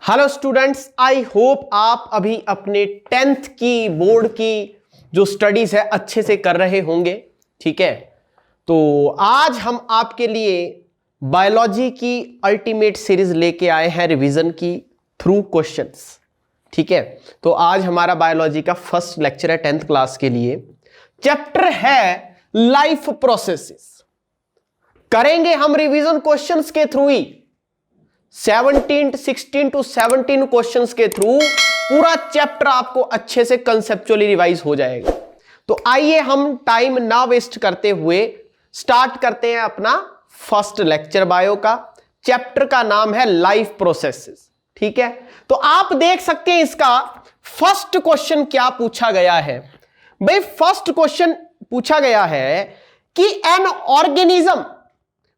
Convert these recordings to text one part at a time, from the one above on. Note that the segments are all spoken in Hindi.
हेलो स्टूडेंट्स, आई होप आप अभी अपने 10th की बोर्ड की जो स्टडीज है अच्छे से कर रहे होंगे। ठीक है, तो आज हम आपके लिए बायोलॉजी की अल्टीमेट सीरीज लेके आए हैं रिवीजन की थ्रू क्वेश्चंस। ठीक है, तो आज हमारा बायोलॉजी का फर्स्ट लेक्चर है 10th क्लास के लिए। चैप्टर है लाइफ प्रोसेसेस। करेंगे हम रिवीजन क्वेश्चंस के थ्रू ही 16 to 17 क्वेश्चंस के थ्रू पूरा चैप्टर आपको अच्छे से कंसेप्चुअली रिवाइज हो जाएगा। तो आइए हम टाइम ना वेस्ट करते हुए स्टार्ट करते हैं अपना फर्स्ट लेक्चर बायो का। चैप्टर का नाम है लाइफ प्रोसेसेस। ठीक है, तो आप देख सकते हैं इसका फर्स्ट क्वेश्चन क्या पूछा गया है। भाई फर्स्ट क्वेश्चन पूछा गया है कि an organism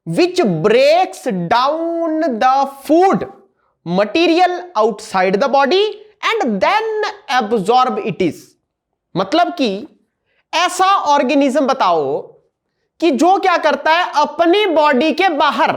which breaks down the food material outside the body and then absorb it is। मतलब कि ऐसा ऑर्गेनिज्म बताओ कि जो क्या करता है, अपनी बॉडी के बाहर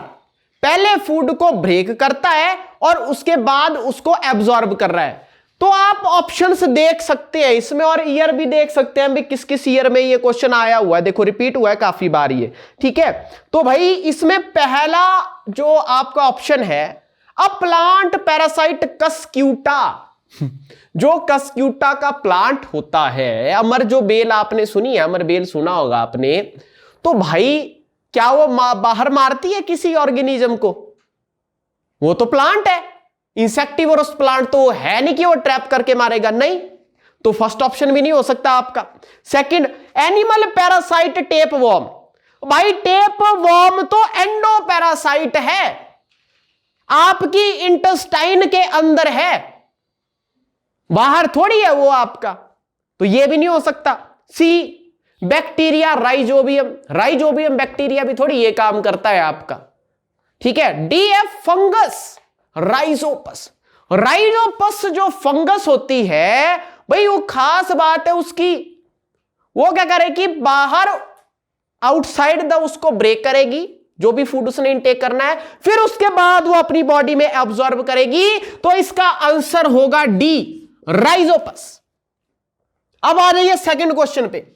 पहले फूड को ब्रेक करता है और उसके बाद उसको एब्जॉर्ब कर रहा है। तो आप ऑप्शंस देख सकते हैं इसमें और ईयर भी देख सकते हैं भी किस किस ईयर में ये क्वेश्चन आया हुआ है। देखो रिपीट हुआ है काफी बार ये। ठीक है, तो भाई इसमें पहला जो आपका ऑप्शन है, अ प्लांट पैरासाइट कस्क्यूटा। जो कस्क्यूटा का प्लांट होता है, अमर जो बेल आपने सुनी है, अमर बेल सुना होगा आपने, तो भाई क्या वो बाहर मारती है किसी ऑर्गेनिज्म को? वो तो प्लांट है, इंसेक्टिवोरस प्लांट तो है नहीं कि वो ट्रैप करके मारेगा, नहीं। तो फर्स्ट ऑप्शन भी नहीं हो सकता आपका। Second, animal parasite tape warm. भाई टेप वॉर्म तो एंडो पैरासाइट है, आपकी इंटेस्टाइन के अंदर है, बाहर थोड़ी है वो आपका, तो ये भी नहीं हो सकता। सी, बैक्टीरिया राइजोबियम। राइजोबियम बैक्टीरिया भी थोड़ी ये काम करता है आपका। ठीक है, D F fungus Rhizopus. Rhizopus जो फंगस होती है भाई वो खास बात है उसकी, वो क्या करेगी, बाहर आउटसाइड द उसको ब्रेक करेगी जो भी फूड उसने इनटेक करना है, फिर उसके बाद वो अपनी बॉडी में एब्जॉर्ब करेगी। तो इसका आंसर होगा डी, राइजोपस। अब आ जाइए सेकंड क्वेश्चन पे।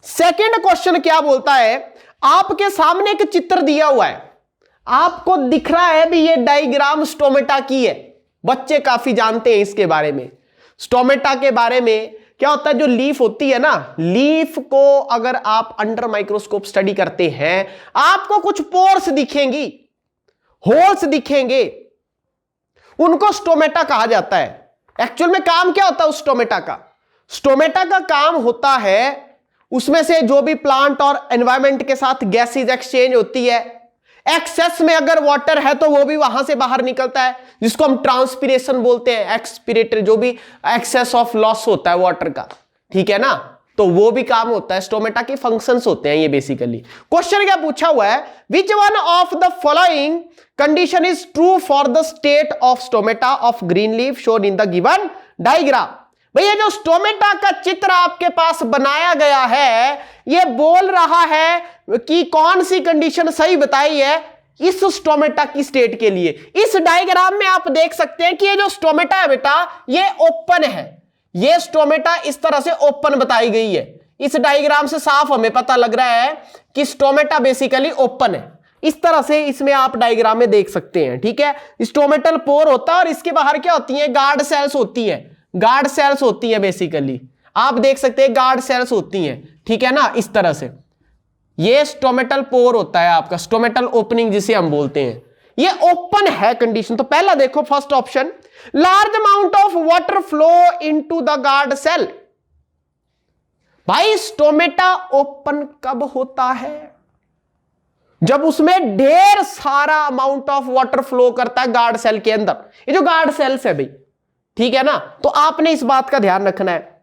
सेकंड क्वेश्चन क्या बोलता है, आपके सामने एक चित्र दिया हुआ है, आपको दिख रहा है भी ये डायग्राम स्टोमेटा की है। बच्चे काफी जानते हैं इसके बारे में। स्टोमेटा के बारे में क्या होता है, जो लीफ होती है ना, लीफ को अगर आप अंडर माइक्रोस्कोप स्टडी करते हैं, आपको कुछ पोर्स दिखेंगी, होल्स दिखेंगे, उनको स्टोमेटा कहा जाता है। एक्चुअल में काम क्या होता है उस स्टोमेटा का? स्टोमेटा का काम होता है उसमें से जो भी प्लांट और एनवायरमेंट के साथ गैसेज एक्सचेंज होती है, एक्सेस में अगर वाटर है तो वो भी वहां से बाहर निकलता है, जिसको हम ट्रांसपीरेशन बोलते हैं। एक्सपीरेटरी, जो भी एक्सेस ऑफ लॉस होता है वाटर का, ठीक है ना, तो वो भी काम होता है। स्टोमेटा के फंक्शंस होते हैं ये बेसिकली। क्वेश्चन क्या पूछा हुआ है, which one of the following condition is true for the state of stomata of green leaf shown in the given diagram. भैया जो स्टोमेटा का चित्र आपके पास बनाया गया है, ये बोल रहा है कि कौन सी कंडीशन सही बताई है इस स्टोमेटा की स्टेट के लिए। इस डायग्राम में आप देख सकते हैं कि ये जो स्टोमेटा है बेटा, ये ओपन है। ये स्टोमेटा इस तरह से ओपन बताई गई है। इस डायग्राम से साफ हमें पता लग रहा है कि स्टोमेटा बेसिकली ओपन है। इस तरह से इसमें आप डायग्राम में देख सकते हैं। ठीक है, स्टोमेटल पोर होता है और इसके बाहर क्या होती है, गार्ड सेल्स होती है। गार्ड सेल्स होती है बेसिकली, आप देख सकते हैं गार्ड सेल्स होती हैं। ठीक है ना, इस तरह से ये स्टोमेटल पोर होता है आपका, स्टोमेटल ओपनिंग जिसे हम बोलते हैं। ये ओपन है कंडीशन। तो पहला देखो first option, large amount of water flow into the guard cell. भाई स्टोमेटा ओपन कब होता है? जब उसमें ढेर सारा अमाउंट ऑफ वाटर फ्लो करता है गार्ड सेल के अंदर। ये जो गार्ड सेल्स है भाई, ठीक है ना, तो आपने इस बात का ध्यान रखना है।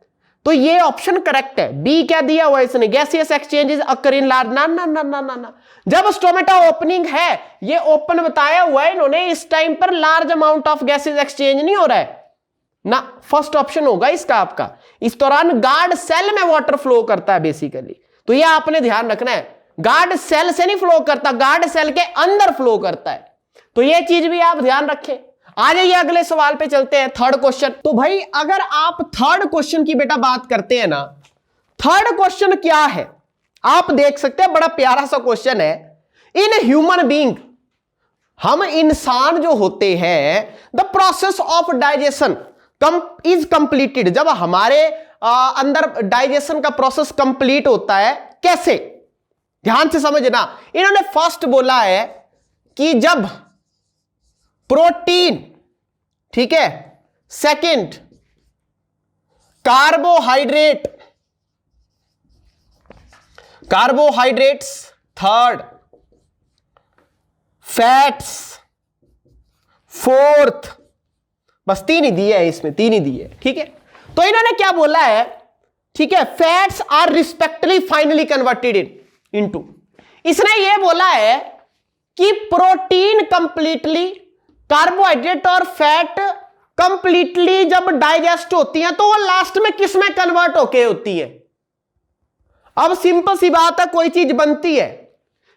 तो ये ऑप्शन करेक्ट है। बी क्या दिया हुआ है इसने, gaseous exchanges occur in large. ना ना ना ना ना ना, जब स्टोमेटा ओपनिंग है, ये ओपन बताया हुआ है इन्होंने, इस टाइम पर large amount of gases exchange नहीं हो रहा है ना। फर्स्ट ऑप्शन होगा इसका आपका। इस दौरान गार्ड सेल में वाटर फ्लो करता है बेसिकली, तो ये आपने ध्यान रखना है। गार्ड सेल से नहीं फ्लो करता, गार्ड सेल के अंदर फ्लो करता है। तो ये चीज भी आप ध्यान रखें। आ जाइए अगले सवाल पे चलते हैं, थर्ड क्वेश्चन। तो भाई अगर आप थर्ड क्वेश्चन की बेटा बात करते हैं ना, थर्ड क्वेश्चन क्या है आप देख सकते हैं, बड़ा प्यारा सा क्वेश्चन है। इन ह्यूमन बीइंग, हम इंसान जो होते हैं, the process of digestion is completed, जब हमारे अंदर डाइजेशन का प्रोसेस कंप्लीट होता है, कैसे? ध्यान से समझना, इन्होंने फर्स्ट बोला है कि जब प्रोटीन, ठीक है, second carbohydrates, third fats, fourth, बस तीन ही दिए है इसमें, तीन ही दिए, ठीक है। तो इन्होंने क्या बोला है, ठीक है, fats are respectively finally converted into, इसने ये बोला है कि प्रोटीन कंप्लीटली, कार्बोहाइड्रेट और फैट कंप्लीटली जब डाइजेस्ट होती हैं तो वो लास्ट में किस में कन्वर्ट होके होती है। अब सिंपल सी बात है, कोई चीज बनती है,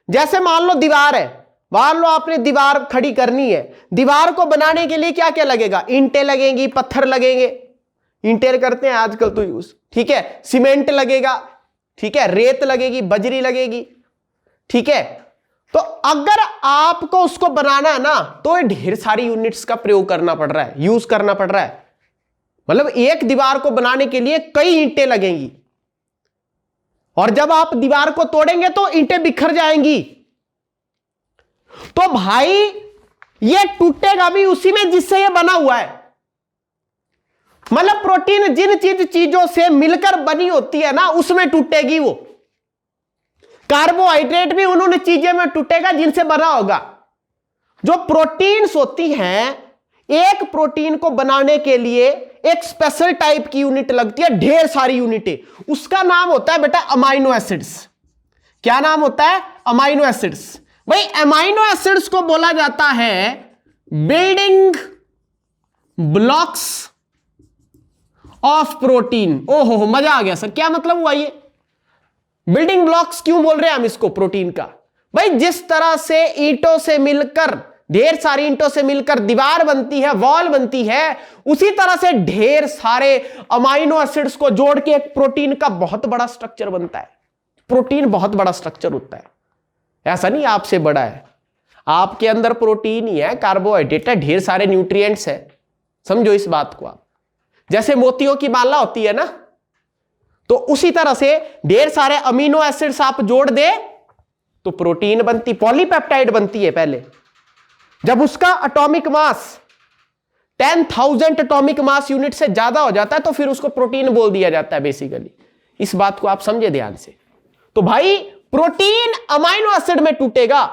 जैसे मान लो दीवार है, मान लो आपने दीवार खड़ी करनी है, दीवार को बनाने के लिए क्या क्या लगेगा, ईंटें लगेंगी, पत्थर लगेंगे, ईंटें करते हैं आजकल तो यूज, ठीक है, सीमेंट लगेगा, ठीक है, रेत लगेगी, बजरी लगेगी, ठीक है। तो अगर आपको उसको बनाना है ना तो ढेर सारी यूनिट्स का प्रयोग करना पड़ रहा है, यूज करना पड़ रहा है, मतलब एक दीवार को बनाने के लिए कई ईंटें लगेंगी, और जब आप दीवार को तोड़ेंगे तो ईंटें बिखर जाएंगी। तो भाई ये टूटेगा भी उसी में जिससे ये बना हुआ है, मतलब प्रोटीन जिन चीजों से मिलकर बनी होती है ना उसमें टूटेगी वो, कार्बोहाइड्रेट भी उन्होंने चीजें में टूटेगा जिनसे बना होगा। जो प्रोटीन्स होती हैं, एक प्रोटीन को बनाने के लिए एक स्पेशल टाइप की यूनिट लगती है, ढेर सारी यूनिटें, उसका नाम होता है बेटा अमाइनो एसिड्स। क्या नाम होता है? Amino acids. भाई अमाइनो एसिड्स को बोला जाता है बिल्डिंग ब्लॉक्स ऑफ प्रोटीन। ओहो मजा आ गया सर, क्या मतलब हुआ ये बिल्डिंग ब्लॉक्स? क्यों बोल रहे हैं हम इसको प्रोटीन का? भाई जिस तरह से ईंटों से मिलकर, ढेर सारी ईंटों से मिलकर दीवार बनती है, वॉल बनती है, उसी तरह से ढेर सारे अमाइनो एसिड्स को जोड़ के एक प्रोटीन का बहुत बड़ा स्ट्रक्चर बनता है। प्रोटीन बहुत बड़ा स्ट्रक्चर होता है, ऐसा नहीं आपसे बड़ा है, आपके अंदर प्रोटीन ही है, कार्बोहाइड्रेट है, ढेर सारे न्यूट्रिएंट्स है, समझो इस बात को आप। जैसे मोतियों की माला होती है ना, तो उसी तरह से ढेर सारे अमीनो एसिड्स आप जोड़ दे तो प्रोटीन बनती, पॉलीपेप्टाइड बनती है। पहले जब उसका atomic mass 10,000 atomic mass unit से ज्यादा हो जाता है तो फिर उसको प्रोटीन बोल दिया जाता है बेसिकली। इस बात को आप समझे ध्यान से। तो भाई प्रोटीन अमाइनो एसिड में टूटेगा,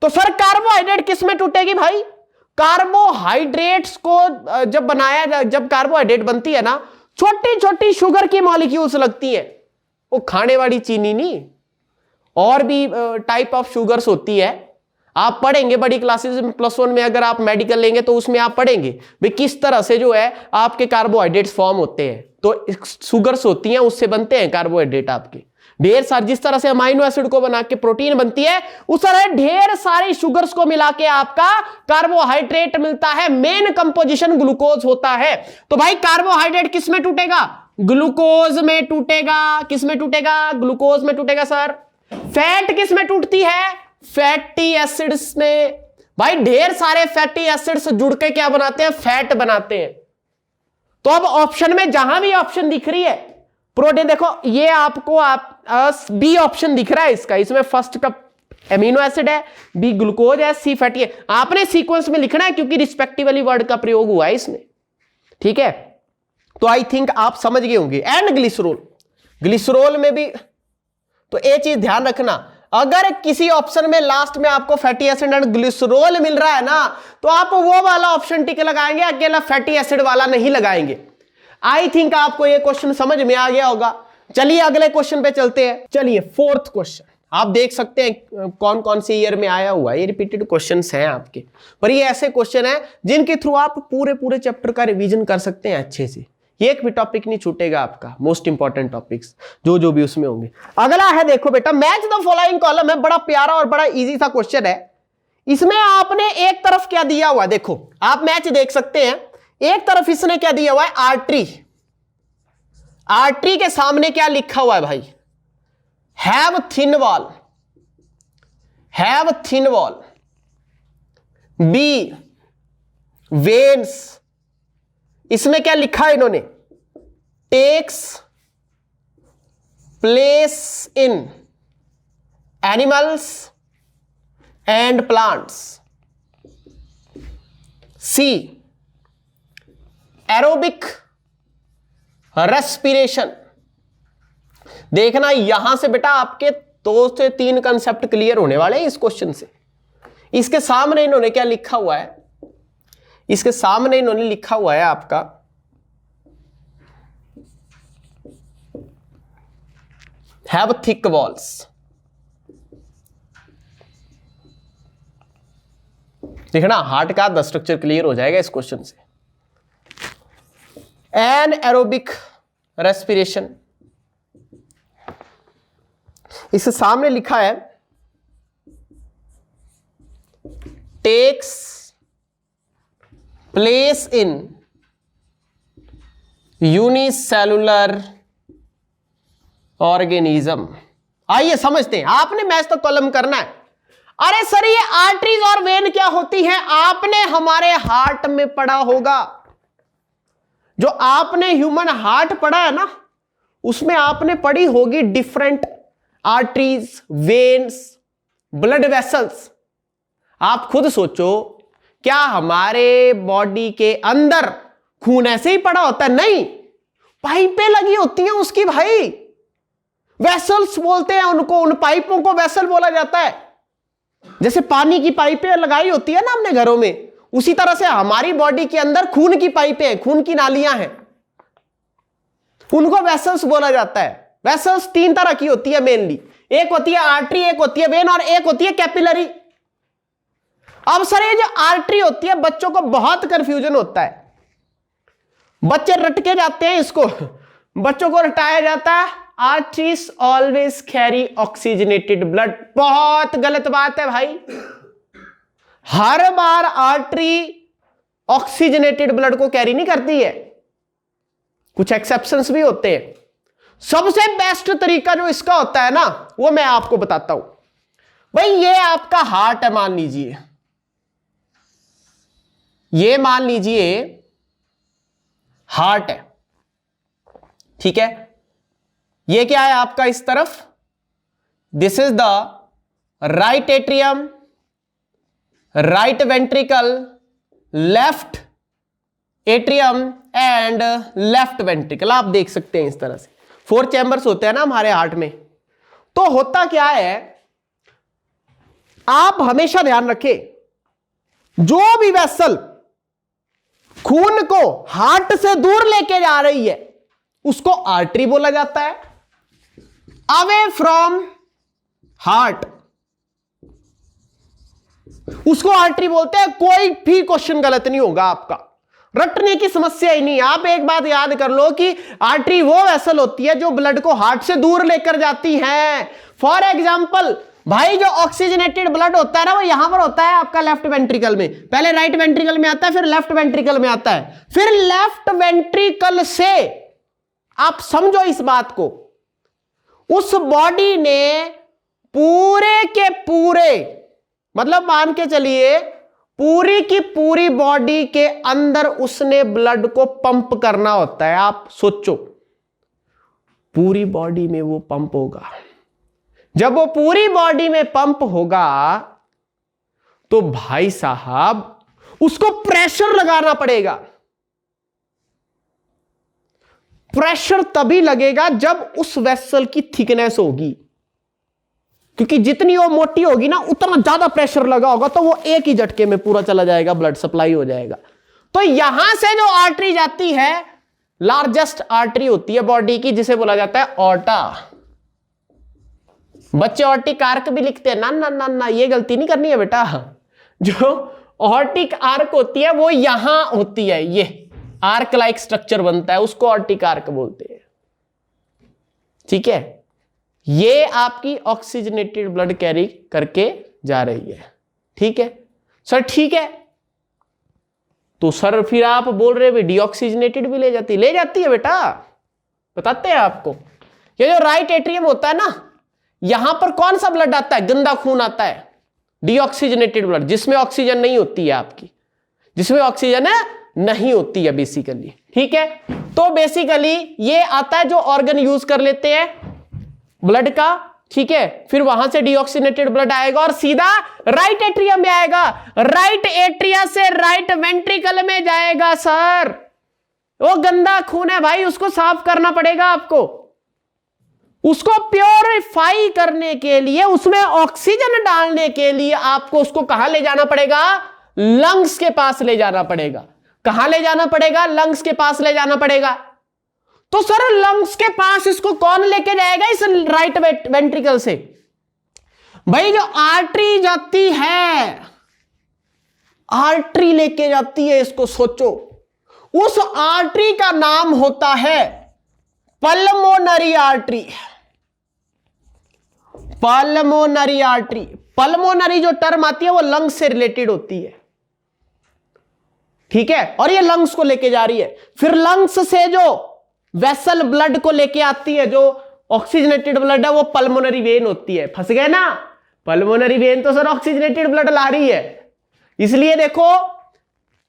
तो सर कार्बोहाइड्रेट किस में टूटेगी? भाई कार्बोहाइड्रेट्स को जब बनाया, जब कार्बोहाइड्रेट बनती है ना, छोटी छोटी शुगर की मॉलिक्यूल्स लगती है, वो खाने वाली चीनी नहीं, और भी टाइप ऑफ शुगर्स होती है। आप पढ़ेंगे बड़ी क्लासेस में, +1 में अगर आप मेडिकल लेंगे तो उसमें आप पढ़ेंगे भाई किस तरह से जो है आपके कार्बोहाइड्रेट्स फॉर्म होते हैं। तो शुगर्स होती हैं, उससे बनते हैं कार्बोहाइड्रेट आपके ढेर सारे। जिस तरह से अमाइनो एसिड को बना के प्रोटीन बनती है, उस तरह ढेर सारी शुगर्स को मिला के आपका कार्बोहाइड्रेट मिलता है। मेन कंपोजिशन ग्लूकोज होता है। तो भाई कार्बोहाइड्रेट किस में टूटेगा? ग्लूकोज में टूटेगा। किस में टूटेगा? ग्लूकोज में टूटेगा सर। फैट किस में टूटती है? फैटी एसिड्स में। भाई ढेर सारे फैटी एसिड्स जुड़ के क्या बनाते हैं? फैट बनाते हैं। तो अब ऑप्शन में जहां भी ऑप्शन दिख रही है प्रोटीन, देखो ये आपको बी ऑप्शन दिख रहा है इसका, इसमें फर्स्ट का एमिनो एसिड है, बी ग्लूकोज है, सी फैटी है। आपने सीक्वेंस में लिखना है क्योंकि रिस्पेक्टिवली वर्ड का प्रयोग हुआ है इसमें, ठीक है। तो आई थिंक आप समझ गए होंगे। एंड ग्लिसरॉल, ग्लिसरॉल में भी तो ये चीज ध्यान रखना, अगर किसी ऑप्शन में लास्ट में आपको फैटी एसिड एंड ग्लिसरॉल मिल रहा है ना, तो आप वो वाला ऑप्शन टिक लगाएंगे, अकेला फैटी एसिड वाला नहीं लगाएंगे। आई थिंक आपको ये क्वेश्चन समझ में आ गया होगा। चलिए अगले क्वेश्चन पे चलते हैं। चलिए फोर्थ क्वेश्चन, आप देख सकते हैं कौन कौन से ईयर में आया हुआ है, ये रिपीटेड क्वेश्चंस हैं आपके, पर ये ऐसे क्वेश्चन हैं जिनके थ्रू आप पूरे चैप्टर का रिवीजन कर सकते हैं अच्छे से। एक भी टॉपिक नहीं छूटेगा आपका, मोस्ट इंपॉर्टेंट टॉपिक्स जो भी उसमें होंगे। अगला है, देखो बेटा, मैच द फॉलोइंग कॉलम है, बड़ा प्यारा और बड़ा इजी सा क्वेश्चन है। इसमें आपने एक तरफ क्या दिया हुआ है, देखो आप मैच देख सकते हैं, एक तरफ इसने क्या दिया हुआ है, आर्टरी। आर्टरी के सामने क्या लिखा हुआ है भाई, have thin wall, have thin wall. B veins, इसमें क्या लिखा है इन्होंने, takes place in animals and plants. C aerobic respiration. देखना यहां से बेटा आपके 2 से 3 कंसेप्ट क्लियर होने वाले हैं इस क्वेश्चन से। इसके सामने इन्होंने क्या लिखा हुआ है, इसके सामने इन्होंने लिखा हुआ है आपका हैव थिक वॉल्स। देखना हार्ट का आधा स्ट्रक्चर क्लियर हो जाएगा इस क्वेश्चन से। एन एरोबिक रेस्पिरेशन, इसके सामने लिखा है takes place in unicellular organism. आइए समझते हैं, आपने मैच तो कॉलम करना है। अरे सर ये आर्टरीज और वेन क्या होती हैं, आपने हमारे हार्ट में पढ़ा होगा। जो आपने ह्यूमन हार्ट पढ़ा है ना, उसमें आपने पढ़ी होगी different arteries, veins, blood vessels. आप खुद सोचो, क्या हमारे बॉडी के अंदर खून ऐसे ही पड़ा होता है? नहीं, पाइपें लगी होती हैं उसकी भाई, वेसल्स बोलते हैं उनको, उन पाइपों को वेसल बोला जाता है। जैसे पानी की पाइपें लगाई होती है ना हमने घरों में, उसी तरह से हमारी बॉडी के अंदर खून की पाइपें हैं, खून की नालियां हैं, उनको वेसल्स बोला जाता है। वेसल्स 3 तरह की होती है मेनली, एक होती है आर्टरी, एक होती है वेन और एक होती है कैपिलरी। अब सर ये जो आर्टरी होती है, बच्चों को बहुत कंफ्यूजन होता है, बच्चे रटके जाते हैं इसको, बच्चों को रटाया जाता है arteries always carry oxygenated blood. बहुत गलत बात है भाई, हर बार आर्टरी ऑक्सीजनेटेड ब्लड को कैरी नहीं करती है, कुछ एक्सेप्शंस भी होते हैं। सबसे बेस्ट तरीका जो इसका होता है ना, वो मैं आपको बताता हूं। भाई ये आपका हार्ट है, मान लीजिए, ये मान लीजिए हार्ट है, ठीक है। ये क्या है आपका इस तरफ, this is the right atrium, right ventricle, left atrium and left ventricle. आप देख सकते हैं इस तरह से 4 चैम्बर्स होते हैं ना हमारे हार्ट में। तो होता क्या है, आप हमेशा ध्यान रखें, जो भी वेसल खून को हार्ट से दूर लेके जा रही है उसको आर्टरी बोला जाता है। अवे फ्रॉम हार्ट उसको आर्टरी बोलते हैं। कोई भी क्वेश्चन गलत नहीं होगा आपका, रटने की समस्या ही नहीं। आप एक बात याद कर लो कि आर्टरी वो वेसल होती है जो ब्लड को हार्ट से दूर लेकर जाती है। फॉर एग्जाम्पल भाई, जो ऑक्सीजनेटेड ब्लड होता है ना, वो यहां पर होता है आपका लेफ्ट वेंट्रिकल में, पहले राइट वेंट्रिकल में आता है, फिर लेफ्ट वेंट्रिकल में आता है, फिर लेफ्ट वेंट्रिकल से आप समझो इस बात को, उस बॉडी ने पूरे के पूरे, मतलब मान के चलिए पूरी की पूरी बॉडी के अंदर उसने ब्लड को पंप करना होता है। आप सोचो, पूरी बॉडी में वो पंप होगा। जब वो पूरी बॉडी में पंप होगा तो भाई साहब उसको प्रेशर लगाना पड़ेगा। प्रेशर तभी लगेगा जब उस वेसल की थिकनेस होगी, क्योंकि जितनी वो मोटी होगी ना, उतना ज्यादा प्रेशर लगा होगा, तो वो एक ही झटके में पूरा चला जाएगा, ब्लड सप्लाई हो जाएगा। तो यहां से जो आर्टरी जाती है, लार्जेस्ट आर्टरी होती है बॉडी की, जिसे बोला जाता है ऑर्टा। बच्चे ऑर्टिक आर्क भी लिखते हैं ना, ना ना ना, ये गलती नहीं करनी है बेटा। जो ऑर्टिक आर्क होती है वो यहां होती है, ये आर्क लाइक स्ट्रक्चर बनता है, उसको ऑर्टिक आर्क बोलते हैं, ठीक है। ये आपकी ऑक्सीजनेटेड ब्लड कैरी करके जा रही है। ठीक है सर, ठीक है। तो सर फिर आप बोल रहे हैं डीऑक्सीजनेटेड भी ले जाती है बेटा, बताते हैं आपको। ये जो राइट एट्रियम होता है ना, यहां पर कौन सा ब्लड आता है? गंदा खून आता है, डीऑक्सीजनेटेड ब्लड, जिसमें ऑक्सीजन नहीं होती है आपकी, जिसमें ऑक्सीजन नहीं होती है बेसिकली, ठीक है। तो बेसिकली ये आता है जो ऑर्गन यूज कर लेते हैं ब्लड का, ठीक है। फिर वहां से डीऑक्सीजनेटेड ब्लड आएगा और सीधा राइट एट्रियम में आएगा, राइट एट्रिया से राइट वेंट्रिकल में जाएगा। सर वो गंदा खून है भाई, उसको साफ करना पड़ेगा आपको। उसको प्योरीफाई करने के लिए, उसमें ऑक्सीजन डालने के लिए आपको उसको कहां ले जाना पड़ेगा? लंग्स के पास ले जाना पड़ेगा। कहां ले जाना पड़ेगा? लंग्स के पास ले जाना पड़ेगा। तो सर लंग्स के पास इसको कौन लेके जाएगा इस राइट वेंट्रिकल से? भाई जो आर्टरी जाती है, आर्टरी लेके जाती है इसको। सोचो, उस आर्टरी का नाम होता है pulmonary artery. Pulmonary artery, pulmonary जो टर्म आती है वो लंग्स से रिलेटेड होती है, ठीक है। और ये लंग्स को लेके जा रही है। फिर लंग्स से जो वेसल ब्लड को लेके आती है, जो ऑक्सीजनेटेड ब्लड है, वो पल्मोनरी वेन होती है। फंस गए ना? पल्मोनरी वेन तो सर ऑक्सीजनेटेड ब्लड ला रही है, इसलिए देखो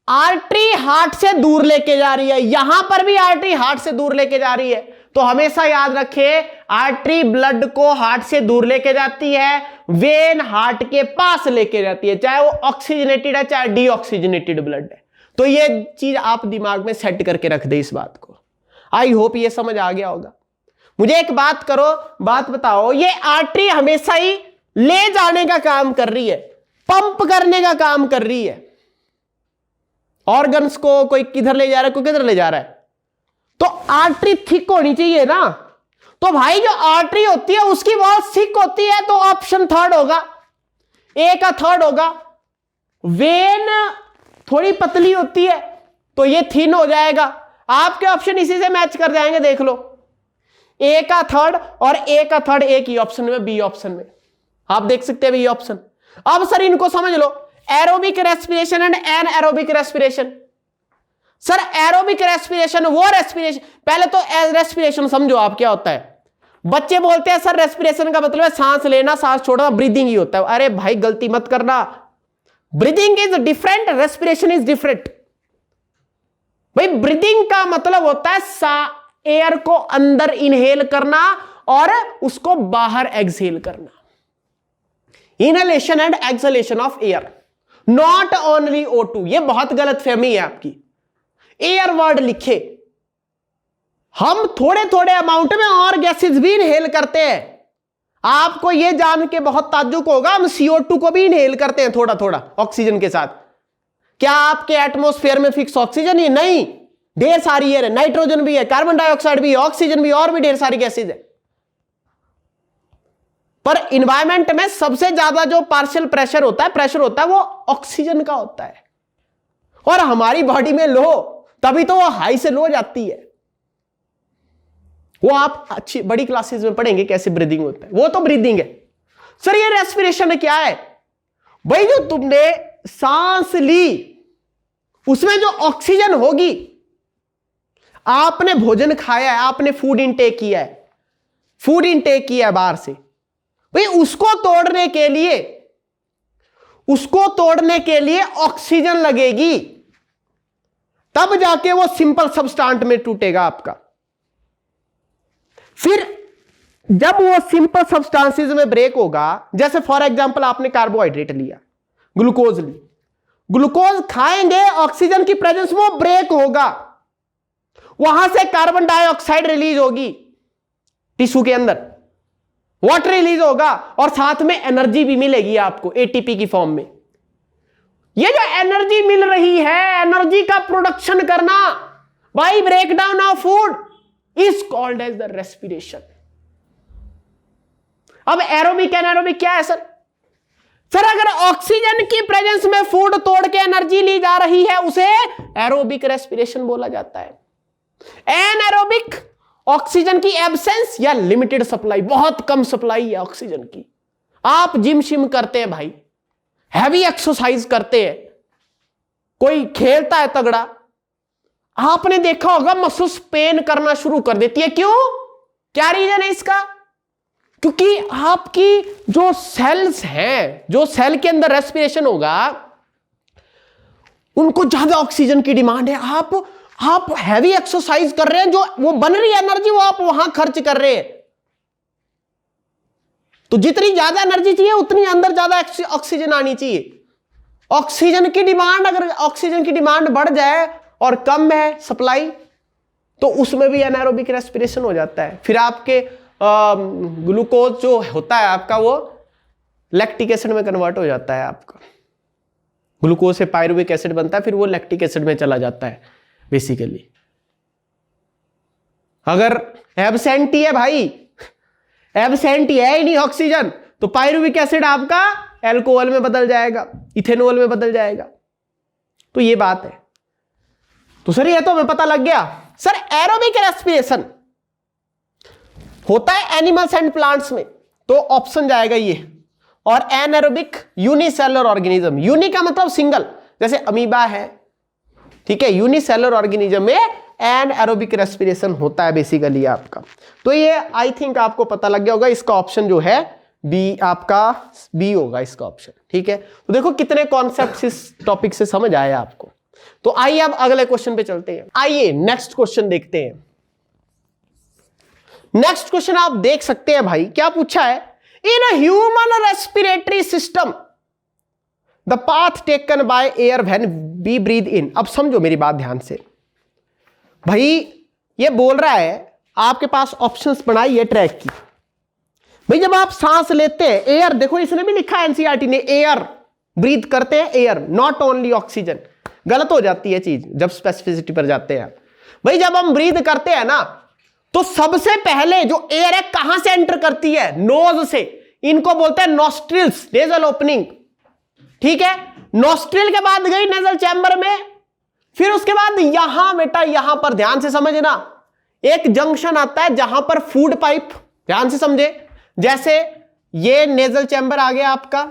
आर्टरी हार्ट से दूर लेके जा रही है, यहां पर भी आर्टरी हार्ट से दूर लेके जा रही है। तो हमेशा याद रखें, आर्टरी ब्लड को हार्ट से दूर लेके जाती है, वेन हार्ट के पास लेके जाती है, चाहे वो ऑक्सीजनेटेड है चाहे डीऑक्सीजनेटेड ब्लड है। तो ये चीज आप दिमाग में सेट करके रख दे इस बात को। आई होप ये समझ आ गया होगा। मुझे एक बात करो, बात बताओ, ये आर्टरी हमेशा ही ले जाने का काम कर रही है, पंप करने का काम कर रही है ऑर्गन्स को। कोई किधर ले जा रहा है, कोई किधर ले जा रहा है, तो आर्टरी थिक होनी चाहिए ना। तो भाई जो आर्टरी होती है उसकी वॉल थिक होती है, तो ऑप्शन थर्ड होगा, ए का थर्ड होगा। वेन थोड़ी पतली होती है तो ये थिन हो जाएगा। आपके ऑप्शन इसी से मैच कर जाएंगे, देख लो, ए का थर्ड और ए का थर्ड एक ही ऑप्शन में, बी ऑप्शन में आप देख सकते हैं बी ऑप्शन। अब सर इनको समझ लो, aerobic respiration and N aerobic respiration. Sir aerobic respiration वो रेस्पिरेशन, पहले तो रेस्पिरेशन समझो आप क्या होता है। बच्चे बोलते हैं सर रेस्पिरेशन का मतलब है सांस लेना सांस छोड़ना, ब्रीदिंग ही होता है। अरे भाई गलती मत करना, breathing is different, respiration is different. भाई ब्रीदिंग का मतलब होता है एयर को अंदर इनहेल करना और उसको बाहर एक्सहेल करना, inhalation and exhalation of air, not only O2। ये बहुत गलत फहमी है आपकी। एयर वर्ड लिखे, हम थोड़े थोड़े अमाउंट में और गैसेस भी इनहेल करते हैं। आपको यह जान के बहुत ताज्जुब होगा, हम CO2 को भी इनहेल करते हैं थोड़ा थोड़ा ऑक्सीजन के साथ। क्या आपके एटमॉस्फेयर में फिक्स ऑक्सीजन ही नहीं, ढेर सारी है, नाइट्रोजन भी है, कार्बन डाइऑक्साइड भी है, ऑक्सीजन भी, और भी ढेर सारी गैसेज है। पर इन्वायरमेंट में सबसे ज्यादा जो पार्शियल प्रेशर होता है वो ऑक्सीजन का होता है, और हमारी बॉडी में लो, तभी तो वो हाई से लो जाती है। वो आप अच्छी बड़ी क्लासेस में पढ़ेंगे कैसे ब्रीदिंग होता है, वो तो ब्रीदिंग है। सर ये रेस्पिरेशन क्या है? भाई जो तुमने सांस ली उसमें जो ऑक्सीजन होगी, आपने भोजन खाया है, आपने फूड इनटेक किया है बाहर से, भाई उसको तोड़ने के लिए ऑक्सीजन लगेगी, तब जाके वो सिंपल सबस्टेंस में टूटेगा आपका। फिर जब वो सिंपल सब्सटेंसेस में ब्रेक होगा, जैसे फॉर एग्जांपल आपने कार्बोहाइड्रेट लिया, ग्लूकोज ली, ग्लूकोज खाएंगे, ऑक्सीजन की प्रेजेंस में ब्रेक होगा, वहां से कार्बन डाइऑक्साइड रिलीज होगी टिश्यू के अंदर, वाटर रिलीज होगा, और साथ में एनर्जी भी मिलेगी आपको एटीपी की फॉर्म में। ये जो एनर्जी मिल रही है, एनर्जी का प्रोडक्शन करना by breakdown of food is called as the respiration. अब एरोबिक एनारोबिक क्या है सर? सर अगर ऑक्सीजन की प्रेजेंस में फूड तोड़ के एनर्जी ली जा रही है, उसे एरोबिक रेस्पिरेशन बोला जाता है। एनारोबिक ऑक्सीजन की एब्सेंस या लिमिटेड सप्लाई, बहुत कम सप्लाई है ऑक्सीजन की। आप जिम शिम करते हैं भाई, हैवी एक्सरसाइज करते हैं, कोई खेलता है तगड़ा, आपने देखा होगा मसल्स पेन करना शुरू कर देती है। क्यों? क्या रीजन है इसका? क्योंकि आपकी जो सेल्स हैं, जो सेल के अंदर रेस्पिरेशन होगा, उनको ज्यादा ऑक्सीजन की डिमांड है। आप हैवी एक्सरसाइज कर रहे हैं, जो वो बन रही है एनर्जी वो आप वहां खर्च कर रहे हैं। तो जितनी ज्यादा एनर्जी चाहिए उतनी अंदर ज्यादा ऑक्सीजन आनी चाहिए। ऑक्सीजन की डिमांड, अगर ऑक्सीजन की डिमांड बढ़ जाए और कम है सप्लाई, तो उसमें भी एनारोबिक रेस्पिरेशन हो जाता है। फिर आपके ग्लूकोज जो होता है आपका, वो लैक्टिक एसिड में कन्वर्ट हो जाता है। आपका ग्लूकोज से पायरुविक एसिड बनता है, फिर वो लैक्टिक एसिड में चला जाता है बेसिकली। अगर एब्सेंट ही है भाई, एब्सेंट ही है ही नहीं ऑक्सीजन, तो पायरुविक एसिड आपका एल्कोहल में बदल जाएगा, इथेनॉल में बदल जाएगा। तो ये बात है। तो सर ये तो हमें पता लग गया। सर एरोबिक रेस्पिरेशन होता है एनिमल्स एंड प्लांट्स में, तो ऑप्शन जाएगा ये। और एनारोबिक यूनिसेलुलर ऑर्गेनिज्म, यूनि का मतलब सिंगल, जैसे अमीबा है, ठीक है, यूनिसेलुलर ऑर्गेनिज्म में एनारोबिक रेस्पिरेशन होता है बेसिकली आपका। तो ये आई थिंक आपको पता लग गया होगा। इसका ऑप्शन जो है बी, आपका बी होगा इसका ऑप्शन, ठीक है। तो देखो कितने कॉन्सेप्ट्स इस टॉपिक से समझ आए आपको। तो आइए अब अगले क्वेश्चन पे चलते हैं। आइए नेक्स्ट क्वेश्चन देखते हैं। नेक्स्ट क्वेश्चन आप देख सकते हैं भाई, क्या पूछा है? In a human respiratory system the path taken by air when we breathe in. अब समझो मेरी बात ध्यान से भाई, ये बोल रहा है आपके पास ऑप्शंस बनाई है ट्रैक की। भाई जब आप सांस लेते हैं, एयर, देखो इसने भी लिखा है एनसीईआरटी ने, एयर ब्रीथ करते हैं, एयर, नॉट ओनली ऑक्सीजन। गलत हो जाती है चीज जब स्पेसिफिसिटी पर जाते हैं। भाई जब हम ब्रीथ करते हैं ना, तो सबसे पहले जो एयर है कहां से एंटर करती है? नोज से। इनको बोलते हैं नॉस्ट्रिल्स, नेजल ओपनिंग, ठीक है। नॉस्ट्रिल के बाद गई नेजल चैम्बर में, फिर उसके बाद यहां बेटा, यहां पर ध्यान से समझना, एक जंक्शन आता है जहां पर फूड पाइप, ध्यान से समझे, जैसे ये नेजल चैम्बर आ गया आपका,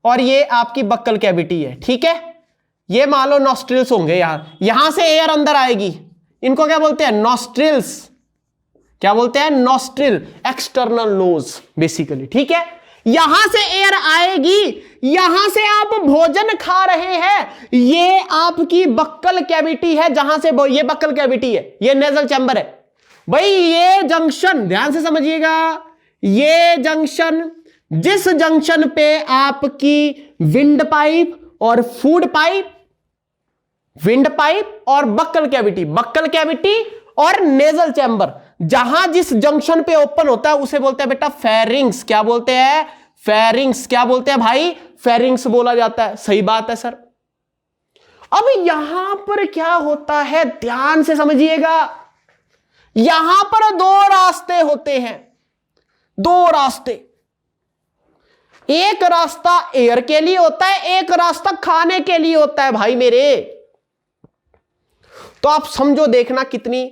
और ये आपकी बक्कल कैविटी है, ठीक है। ये मान लो नॉस्ट्रिल्स होंगे, यहां से एयर अंदर आएगी, इनको क्या बोलते हैं? नॉस्ट्रिल्स। क्या बोलते हैं? नॉस्ट्रिल, एक्सटर्नल नोज बेसिकली, ठीक है। यहां से एयर आएगी, यहां से आप भोजन खा रहे हैं, ये आपकी बक्कल कैविटी है, जहां से ये बक्कल कैविटी है, ये नेजल चैम्बर है। भाई ये जंक्शन ध्यान से समझिएगा, ये जंक्शन, जिस जंक्शन पे आपकी विंड पाइप और फूड पाइप, विंड पाइप और बक्कल कैविटी और नेजल चैम्बर, जहां जिस जंक्शन पे ओपन होता है उसे बोलते हैं बेटा फेरिंग्स। क्या बोलते हैं? फेरिंग्स। क्या बोलते हैं भाई? फेरिंग्स बोला जाता है। सही बात है सर। अब यहां पर क्या होता है, ध्यान से समझिएगा, यहां पर दो रास्ते होते हैं, दो रास्ते। एक रास्ता एयर के लिए होता है, एक रास्ता खाने के लिए होता है भाई मेरे। तो आप समझो, देखना कितनी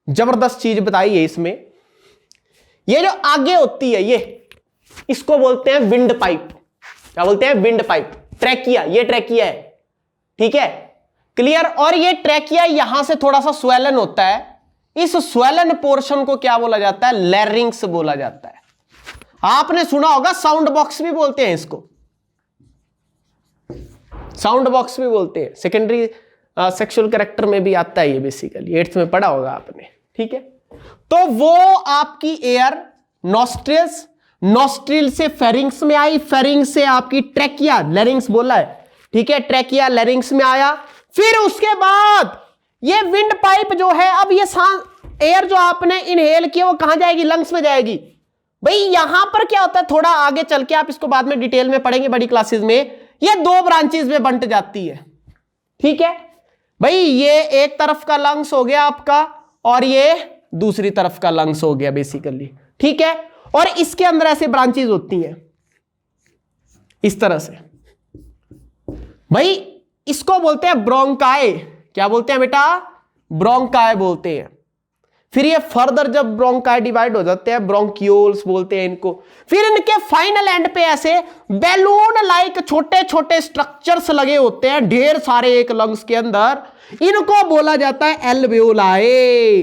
जबरदस्त चीज बताई है इसमें। ये जो आगे होती है, ये इसको बोलते हैं विंड पाइप। क्या बोलते हैं? Wind pipe, trachea. ये ट्रैकिया है, ठीक है, क्लियर। और ये ट्रैकिया यहां से थोड़ा सा स्वेलन होता है, इस स्वेलन पोर्शन को क्या बोला जाता है? लैरिंग्स बोला जाता है। आपने सुना होगा साउंड बॉक्स भी बोलते हैं इसको, साउंड बॉक्स भी बोलते हैं। सेकेंडरी सेक्सुअल कैरेक्टर में भी आता है ये बेसिकली, 8th में पढ़ा होगा आपने, ठीक है। तो वो आपकी एयर नॉस्ट्रिल्स, नॉस्ट्रिल से फेरिंग्स में आई, फेरिंग्स से आपकी ट्रैकिया, लैरिंग्स बोला है, ठीक है, ट्रैकिया लैरिंग्स में आया। फिर उसके बाद ये विंड पाइप जो है, अब ये एयर जो आपने इनहेल किया वो कहां जाएगी? लंग्स में जाएगी। भाई यहां पर क्या होता है, थोड़ा आगे चल के आप इसको बाद में डिटेल में पढ़ेंगे बड़ी क्लासेस में, ये दो ब्रांचेस में बंट जाती है, ठीक है। भाई ये एक तरफ का लंग्स हो गया आपका, और ये दूसरी तरफ का लंग्स हो गया बेसिकली, ठीक है। और इसके अंदर ऐसे ब्रांचेस होती हैं इस तरह से। भाई इसको बोलते हैं ब्रोंकाई। क्या बोलते हैं बेटा? ब्रोंकाई बोलते हैं। फिर ये फर्दर जब ब्रोंकाई डिवाइड हो जाते हैं, ब्रोंक्यूल्स बोलते हैं इनको, फिर इनके फाइनल एंड पे ऐसे बैलून लाइक छोटे छोटे स्ट्रक्चर्स लगे होते हैं ढेर सारे एक लंग्स के अंदर, इनको बोला जाता है एल्वेओलाई।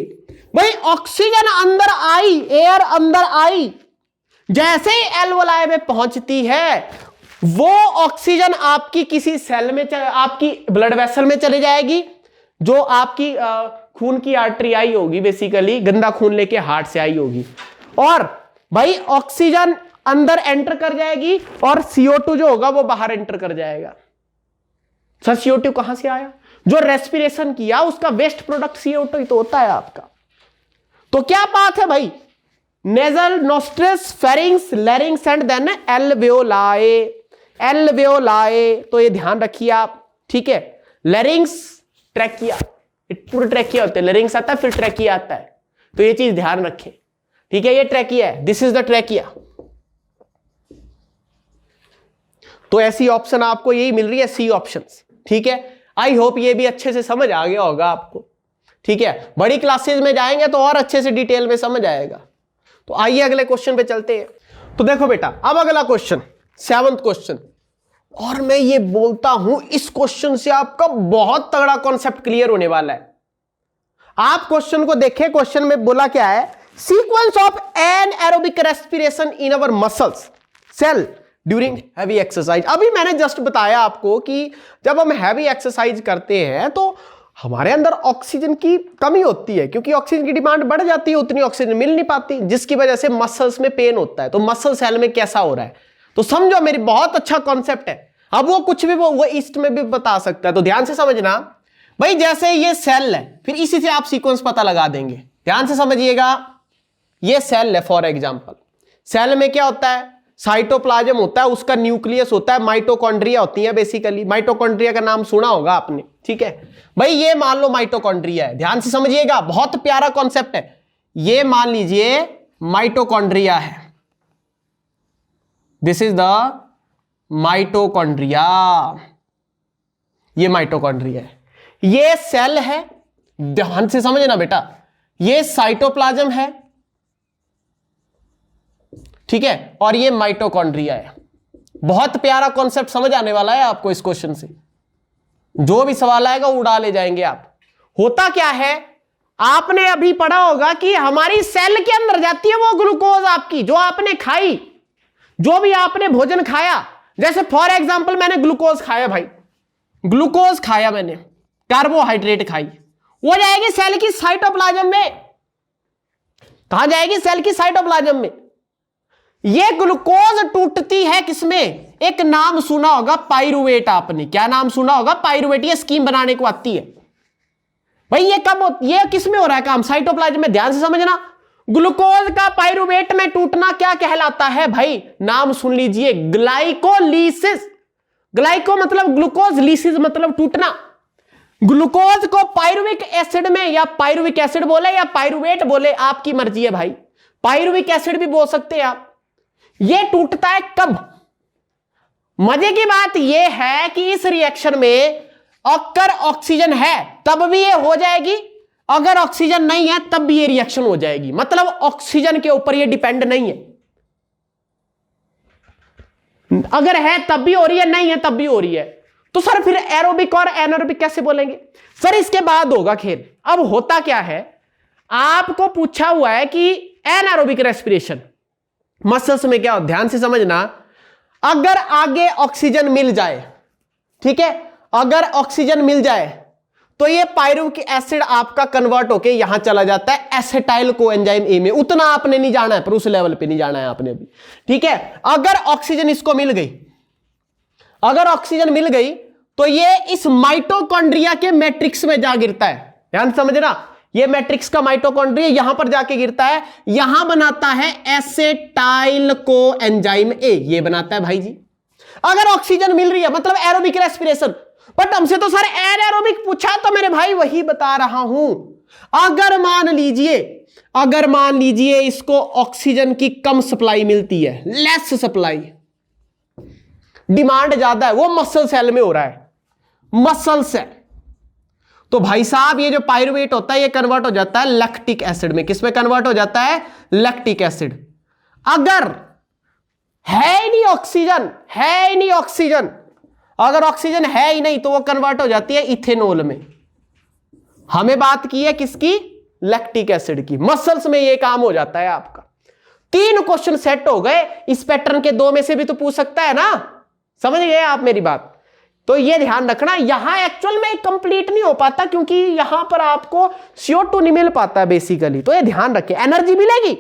भाई ऑक्सीजन अंदर आई, एयर अंदर आई, जैसे ही एल्वेओलाई में पहुंचती है वो ऑक्सीजन आपकी किसी सेल में आपकी ब्लड वेसल में चली जाएगी, जो आपकी खून की आर्टरी आई होगी, बेसिकली गंदा खून लेके हार्ट से आई होगी, और भाई ऑक्सीजन अंदर एंटर कर जाएगी और CO2 जो होगा वो बाहर एंटर कर जाएगा। सर CO2 कहां से आया? जो रेस्पिरेशन किया उसका वेस्ट प्रोडक्ट CO2 ही तो होता है आपका। तो क्या बात है भाई, nasal, nostrils, pharynx, larynx and then alveoli. Alveoli तो ये ध्यान रखिए आप, ठीक है। लैरिंग्स, ट्रैकिया, पूरे ट्रैकिया होते हैं, लैरिंग्स आता है फिर ट्रैकिया आता है, तो ये चीज ध्यान रखें, ठीक है। ये ट्रैकिया है, दिस इज द ट्रैकिया। तो ऐसी ऑप्शन आपको यही मिल रही है, सी ऑप्शंस, ठीक है। आई होप ये भी अच्छे से समझ आ गया होगा आपको, ठीक है। बड़ी क्लासेस में जाएंगे तो और अच्छे से डिटेल में समझ आएगा। तो आइए अगले क्वेश्चन पे चलते हैं। तो देखो बेटा, अब अगला क्वेश्चन, 7th क्वेश्चन, और मैं ये बोलता हूं इस क्वेश्चन से आपका बहुत तगड़ा कॉन्सेप्ट क्लियर होने वाला है। आप क्वेश्चन को देखें, क्वेश्चन में बोला क्या है, sequence of an aerobic respiration in our muscles cell during heavy exercise. अभी मैंने जस्ट बताया आपको कि जब हम हैवी एक्सरसाइज करते हैं तो हमारे अंदर ऑक्सीजन की कमी होती है, क्योंकि ऑक्सीजन की डिमांड बढ़ जाती है, उतनी ऑक्सीजन मिल नहीं पाती, जिसकी वजह से मसल्स में पेन होता है। तो मसल सेल में कैसा हो रहा है, तो समझो, मेरी बहुत अच्छा कॉन्सेप्ट है। अब वो कुछ भी वो ईस्ट में भी बता सकता है, तो ध्यान से समझना भाई। जैसे ये सेल है, फिर इसी से आप सीक्वेंस पता लगा देंगे, ध्यान से समझिएगा। ये सेल है फॉर एग्जांपल, सेल में क्या होता है, साइटोप्लाज्म होता है, उसका न्यूक्लियस होता है, माइटोकॉन्ड्रिया होती है बेसिकली। माइटोकॉन्ड्रिया का नाम सुना होगा आपने, ठीक है भाई। ये मान लो माइटोकॉन्ड्रिया है, ध्यान से समझिएगा, बहुत प्यारा कॉन्सेप्ट है। ये मान लीजिए माइटोकॉन्ड्रिया है, दिस इज द माइटोकॉन्ड्रिया, ये माइटोकॉन्ड्रिया है। ये सेल है, ध्यान से समझना बेटा, ये साइटोप्लाज्म है, ठीक है, और ये माइटोकॉन्ड्रिया है। बहुत प्यारा कॉन्सेप्ट समझ आने वाला है आपको इस क्वेश्चन से, जो भी सवाल आएगा उड़ा ले जाएंगे आप। होता क्या है, आपने अभी पढ़ा होगा कि हमारी सेल के अंदर जाती है वो ग्लूकोज आपकी, जो आपने खाई, जो भी आपने भोजन खाया, जैसे फॉर एग्जांपल मैंने ग्लूकोज खाया भाई, ग्लूकोज खाया मैंने, कार्बोहाइड्रेट खाई, वो जाएगी सेल की साइटोप्लाज्म में। कहां जाएगी? सेल की साइटोप्लाज्म में। ये ग्लूकोज टूटती है किसमें? एक नाम सुना होगा पाइरुवेट, आपने क्या नाम सुना होगा? पाइरुवेट। ये स्कीम बनाने को आती है भाई। ये कब, ये किसमें हो रहा है काम? साइटोप्लाज्म में। ध्यान से समझना, ग्लूकोज का पाइरुवेट में टूटना क्या कहलाता है भाई? नाम सुन लीजिए, ग्लाइकोलिसिस। ग्लाइको मतलब ग्लूकोज, लिसिस मतलब टूटना। ग्लूकोज को पाइरुविक एसिड में, या पाइरुविक एसिड बोले या पाइरुवेट बोले, आपकी मर्जी है भाई। पाइरुविक एसिड भी बोल सकते हैं आप। ये टूटता है कब? मजे की बात यह है कि इस रिएक्शन में अगर ऑक्सीजन है तब भी ये हो जाएगी, अगर ऑक्सीजन नहीं है तब भी ये रिएक्शन हो जाएगी। मतलब ऑक्सीजन के ऊपर ये डिपेंड नहीं है, अगर है तब भी हो रही है, नहीं है तब भी हो रही है। तो सर फिर एरोबिक और एनारोबिक कैसे बोलेंगे? सर इसके बाद होगा खेल। अब होता क्या है, आपको पूछा हुआ है कि एनारोबिक रेस्पिरेशन मसल्स में क्या हो। ध्यान से समझना, अगर आगे ऑक्सीजन मिल जाए, ठीक है, अगर ऑक्सीजन मिल जाए तो ये पाइरुविक एसिड आपका कन्वर्ट होके यहां चला जाता है एसिटाइल कोएंजाइम ए में। उतना आपने नहीं जाना है, पर उस लेवल पे नहीं जाना है आपने अभी, ठीक है। अगर ऑक्सीजन इसको मिल गई, अगर ऑक्सीजन मिल गई तो ये इस माइटोकॉन्ड्रिया के मैट्रिक्स में जा गिरता है। ध्यान समझना, ये मैट्रिक्स का माइटोकॉन्ड्रिया यहां पर जाके गिरता है, यहां बनाता है एसिटाइल कोएंजाइम ए, ये बनाता है भाई जी। अगर ऑक्सीजन मिल रही है मतलब एरोबिक रेस्पिरेशन। बट हमसे तो सर एनारोबिक पूछा, तो मेरे भाई वही बता रहा हूं। अगर मान लीजिए इसको ऑक्सीजन की कम सप्लाई मिलती है, लेस सप्लाई, डिमांड ज्यादा है, वो मसल सेल में हो रहा है, मसल सेल, तो भाई साहब ये जो पाइरुवेट होता है ये कन्वर्ट हो जाता है लैक्टिक एसिड में। किस में कन्वर्ट हो जाता है? Lactic acid. अगर है ही नहीं ऑक्सीजन, है ही नहीं ऑक्सीजन, अगर ऑक्सीजन है ही नहीं तो वो कन्वर्ट हो जाती है इथेनॉल में। हमें बात की है किसकी? लैक्टिक एसिड की। मसल्स में ये काम हो जाता है आपका। 3 क्वेश्चन सेट हो गए। इस पैटर्न के 2 में से भी तो पूछ सकता है ना। समझ गए आप मेरी बात? तो ये ध्यान रखना, यहां एक्चुअल में कंप्लीट नहीं हो पाता क्योंकि यहां पर आपको CO2 नहीं मिल पाता बेसिकली। तो ये ध्यान रखें, एनर्जी मिलेगी,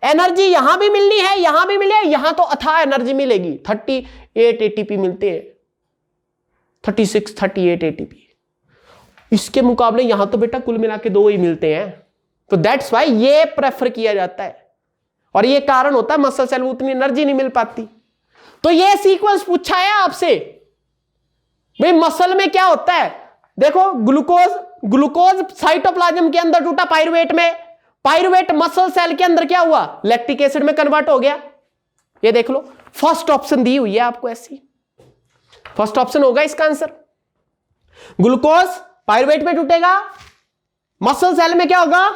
एनर्जी यहां भी मिलनी है, यहां भी मिले, यहां तो अथाह एनर्जी मिलेगी। 38 ATP मिलते हैं, 36 38 ATP। इसके मुकाबले यहां तो बेटा कुल मिला के 2 ही मिलते हैं। तो दैट्स वाई ये प्रेफर किया जाता है और ये कारण होता है मसल सेल में उतनी एनर्जी नहीं मिल पाती। तो ये सीक्वेंस पूछा है आपसे भाई, मसल में क्या होता है? देखो ग्लूकोज साइटोप्लाज्म के अंदर टूटा पाइरुवेट में, पाइरुवेट मसल सेल के अंदर क्या हुआ? लैक्टिक एसिड में कन्वर्ट हो गया। ये देख लो, फर्स्ट ऑप्शन दी हुई है आपको ऐसी, फर्स्ट ऑप्शन होगा इसका आंसर। ग्लूकोज पाइरुवेट में टूटेगा, मसल सेल में क्या होगा?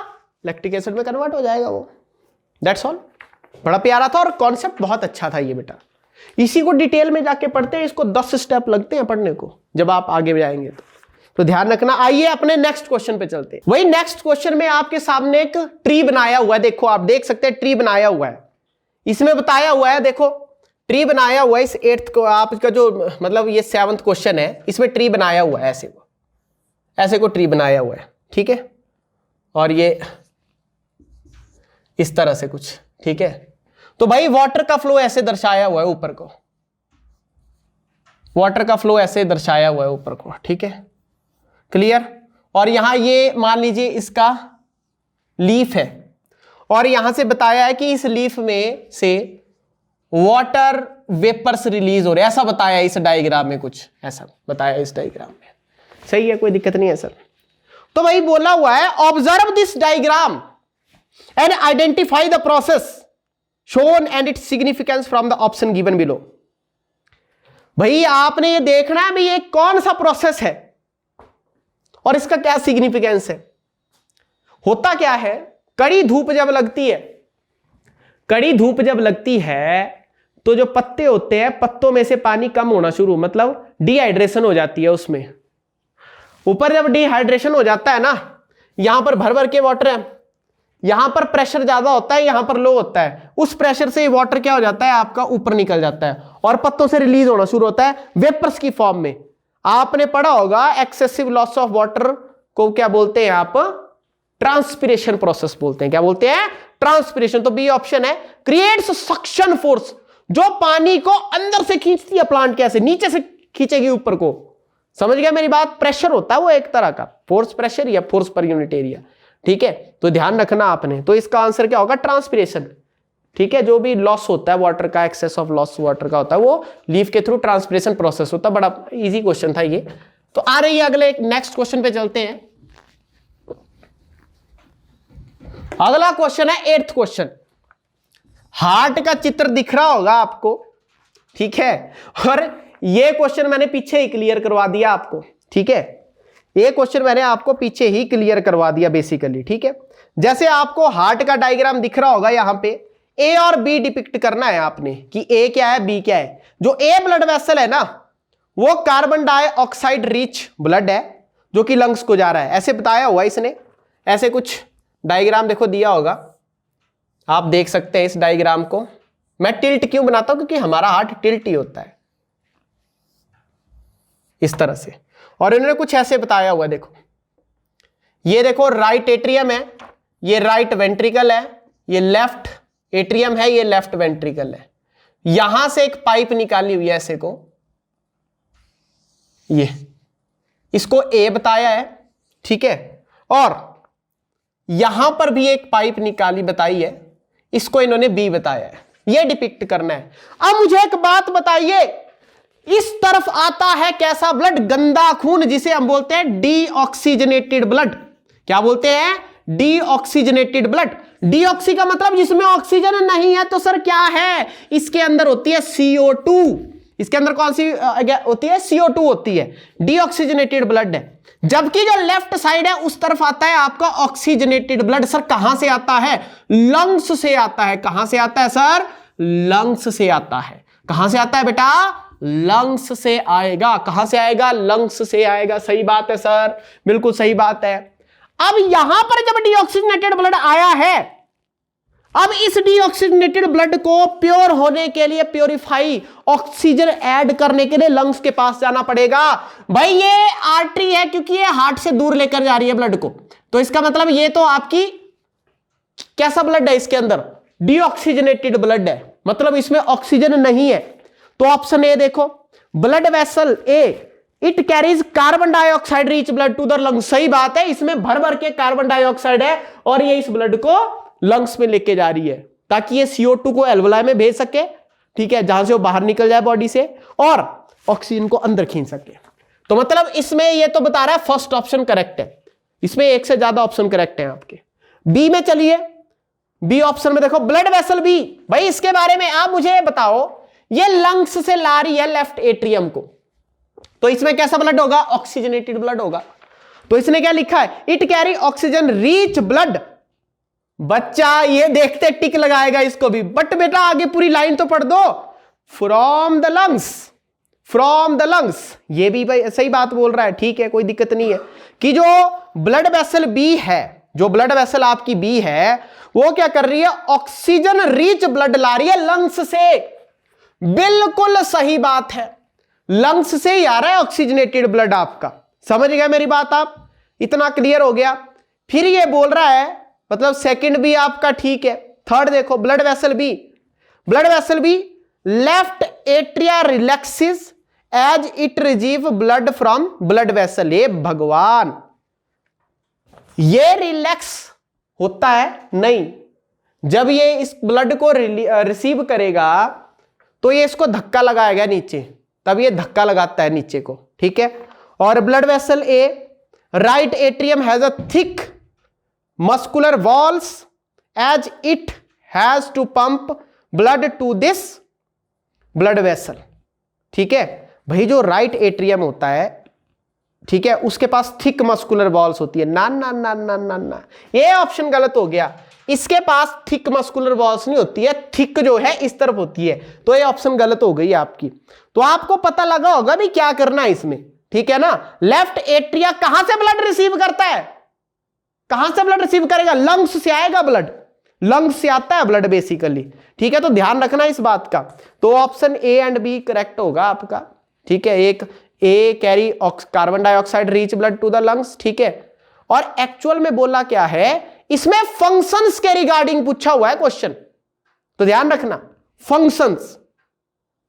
लैक्टिक एसिड में कन्वर्ट हो जाएगा वो। That's all. बड़ा प्यारा था और कॉन्सेप्ट बहुत अच्छा था ये बेटा। इसी को डिटेल में जाके पढ़ते हैं, इसको 10 स्टेप लगते हैं पढ़ने को जब आप आगे जाएंगे तो ध्यान रखना। आइए अपने नेक्स्ट क्वेश्चन पे चलते हैं। वही नेक्स्ट क्वेश्चन में आपके सामने एक ट्री बनाया हुआ है। देखो आप देख सकते हैं ट्री बनाया हुआ है, इसमें बताया हुआ है, देखो ट्री बनाया हुआ है। इस 8th को आपका जो मतलब ये 7th क्वेश्चन है, इसमें ट्री बनाया हुआ है, ऐसे को ट्री बनाया हुआ है, ठीक है। और ये इस तरह से कुछ, ठीक है। तो भाई वाटर का फ्लो ऐसे दर्शाया हुआ है ऊपर को, वाटर का फ्लो ऐसे दर्शाया हुआ है ऊपर को, ठीक है, क्लियर। और यहां ये मान लीजिए इसका लीफ है और यहां से बताया है कि इस लीफ में से वाटर वेपर्स रिलीज हो रहे हैं, ऐसा बताया इस डायग्राम में, कुछ ऐसा बताया इस डायग्राम में। सही है, कोई दिक्कत नहीं है सर। तो भाई बोला हुआ है observe this diagram and identify the process shown and its significance from the option given below. भाई आपने ये देखना है भाई ये कौन सा प्रोसेस है और इसका क्या सिग्निफिकेंस है। होता क्या है, कड़ी धूप जब लगती है, कड़ी धूप जब लगती है तो जो पत्ते होते हैं, पत्तों में से पानी कम होना शुरू, मतलब डिहाइड्रेशन हो जाती है उसमें। ऊपर जब डिहाइड्रेशन हो जाता है ना, यहां पर भर भर के वाटर है, यहां पर प्रेशर ज्यादा होता है, यहां पर लो होता है, उस प्रेशर से वाटर क्या हो जाता है आपका ऊपर निकल जाता है और पत्तों से रिलीज होना शुरू होता है वेपर्स की फॉर्म में। आपने पढ़ा होगा एक्सेसिव लॉस ऑफ वाटर को क्या बोलते हैं आप? ट्रांसपिरेशन प्रोसेस बोलते हैं। क्या बोलते हैं? ट्रांसपिरेशन। तो बी ऑप्शन है, क्रिएट्स सक्शन फोर्स, जो पानी को अंदर से खींचती है प्लांट, कैसे नीचे से खींचेगी ऊपर को। समझ गया मेरी बात? प्रेशर होता है वो एक तरह का, फोर्स प्रेशर या फोर्स पर यूनिट एरिया, ठीक है। तो ध्यान रखना आपने। तो इसका आंसर क्या होगा? ट्रांसपिरेशन, ठीक है। जो भी लॉस होता है वाटर का, एक्सेस ऑफ लॉस वाटर का होता है, वो लीफ के थ्रू ट्रांसपिरेशन प्रोसेस होता है। बड़ा इजी क्वेश्चन था ये। तो आ रही है अगले नेक्स्ट क्वेश्चन पे चलते हैं। अगला क्वेश्चन है 8th क्वेश्चन। हार्ट का चित्र दिख रहा होगा आपको, ठीक है। और ये क्वेश्चन मैंने पीछे ही क्लियर करवा दिया आपको, ठीक है। ये क्वेश्चन मैंने आपको पीछे ही क्लियर करवा दिया बेसिकली, ठीक है। जैसे आपको हार्ट का डायग्राम दिख रहा होगा, यहां पे ए और बी डिपिक्ट करना है आपने कि ए क्या है बी क्या है। जो ए ब्लड वेसल है ना, वो कार्बन डाइऑक्साइड रिच ब्लड है जो कि लंग्स को जा रहा है, ऐसे बताया हुआ इसने। ऐसे कुछ डायग्राम देखो दिया होगा, आप देख सकते हैं इस डायग्राम को। मैं टिल्ट क्यों बनाता हूं? क्योंकि हमारा हार्ट टिल्ट ही होता है इस तरह से। और इन्होंने कुछ ऐसे बताया हुआ, देखो ये देखो राइट एट्रियम है, ये राइट वेंट्रिकल है, ये लेफ्ट एट्रियम है, ये लेफ्ट वेंट्रिकल है। यहां से एक पाइप निकाली हुई है ऐसे को, ये इसको ए बताया है, ठीक है। और यहां पर भी एक पाइप निकाली बताई है, इसको इन्होंने बी बताया है। ये डिपिक्ट करना है। अब मुझे एक बात बताइए, इस तरफ आता है कैसा ब्लड? गंदा खून, जिसे हम बोलते हैं डीऑक्सीजनेटेड ब्लड। क्या बोलते हैं? Deoxygenated blood. डीऑक्सी का मतलब जिसमें ऑक्सीजन नहीं है। तो सर क्या है? इसके अंदर होती है CO2। इसके अंदर कौन सी होती है? CO2 होती है, डीऑक्सीजनेटेड ब्लड है। जबकि जो लेफ्ट साइड है उस तरफ आता है आपका ऑक्सीजनेटेड ब्लड। सर कहां से आता है? लंग्स से आता है। कहां से आता है सर? लंग्स से आता है। कहां से आता है बेटा? लंग्स से आएगा। कहां से आएगा? लंग्स से आएगा। सही बात है सर, बिल्कुल सही बात है। अब यहां पर जब डीऑक्सीजनेटेड ब्लड आया है, अब इस डीऑक्सीजनेटेड ब्लड को प्योर होने के लिए, प्योरीफाई, ऑक्सीजन ऐड करने के लिए लंग्स के पास जाना पड़ेगा। भाई ये आर्टरी है क्योंकि ये हार्ट से दूर लेकर जा रही है ब्लड को, तो इसका मतलब ये तो आपकी कैसा ब्लड है? इसके अंदर डीऑक्सीजनेटेड ब्लड है, मतलब इसमें ऑक्सीजन नहीं है। तो ऑप्शन ए देखो, blood vessel A, it carries carbon dioxide rich blood to the lungs. सही बात है, इसमें भर भर के कार्बन डाइऑक्साइड है और ये इस ब्लड को लंग्स में लेके जा रही है ताकि ये CO2 को एल्वोलाई में भेज सके, ठीक है, जहां से वो बाहर निकल जाए बॉडी से और ऑक्सीजन को अंदर खींच सके। तो मतलब इसमें ये तो बता रहा है फर्स्ट ऑप्शन करेक्ट है। इसमें एक से ज्यादा ऑप्शन करेक्ट है आपके। बी में चलिए, बी ऑप्शन में देखो ब्लड वेसल बी। भाई इसके बारे में आप मुझे बताओ, ये लंग्स से ला रही है लेफ्ट एट्रियम को, तो इसमें कैसा ब्लड होगा? ऑक्सीजनेटेड ब्लड होगा। तो इसने क्या लिखा है? It carry oxygen rich blood. बच्चा ये देखते टिक लगाएगा इसको भी, बट बेटा आगे पूरी लाइन तो पढ़ दो। From the lungs, from the lungs, ये भी भाई सही बात बोल रहा है, ठीक है, कोई दिक्कत नहीं है। कि जो ब्लड वेसल बी है, जो ब्लड वेसल आपकी बी है, वो क्या कर रही है? ऑक्सीजन रिच ब्लड ला रही है लंग्स से। बिल्कुल सही बात है, लंग्स से ही आ रहा है ऑक्सीजनेटेड ब्लड आपका। समझ गए मेरी बात आप? इतना क्लियर हो गया। फिर ये बोल रहा है, मतलब सेकंड भी आपका ठीक है। थर्ड देखो, blood vessel B, blood vessel B left atria relaxes as it receive blood from blood vessel A. भगवान, ये रिलैक्स होता है नहीं, जब ये इस ब्लड को रिसीव करेगा तो ये इसको धक्का लगाएगा नीचे, तब ये धक्का लगाता है नीचे को, ठीक है। और blood vessel A, right atrium has a thick muscular walls as it has to pump blood to this blood vessel, ठीक है। भाई जो राइट एट्रियम होता है, ठीक है, उसके पास थिक मस्कुलर वॉल्स होती है। ना ना ना ना ना ना, ये ऑप्शन गलत हो गया। इसके पास थिक मस्कुलर वॉल्स नहीं होती है, थिक जो है इस तरफ होती है, तो ये ऑप्शन गलत हो गई आपकी। तो आपको पता लगा होगा भी क्या करना है इसमें, ठीक है ना। लेफ्ट एट्रिया कहां से ब्लड रिसीव करता है? कहां से ब्लड रिसीव करेगा? लंग्स से आएगा ब्लड, लंग्स से आता है ब्लड बेसिकली, ठीक है। तो ध्यान रखना इस बात का। तो option A and B correct होगा आपका, ठीक है। एक A carry carbon dioxide reach blood to the lungs, ठीक है। और एक्चुअल में बोला क्या है, इसमें फंक्शंस के रिगार्डिंग पूछा हुआ है क्वेश्चन, तो ध्यान रखना।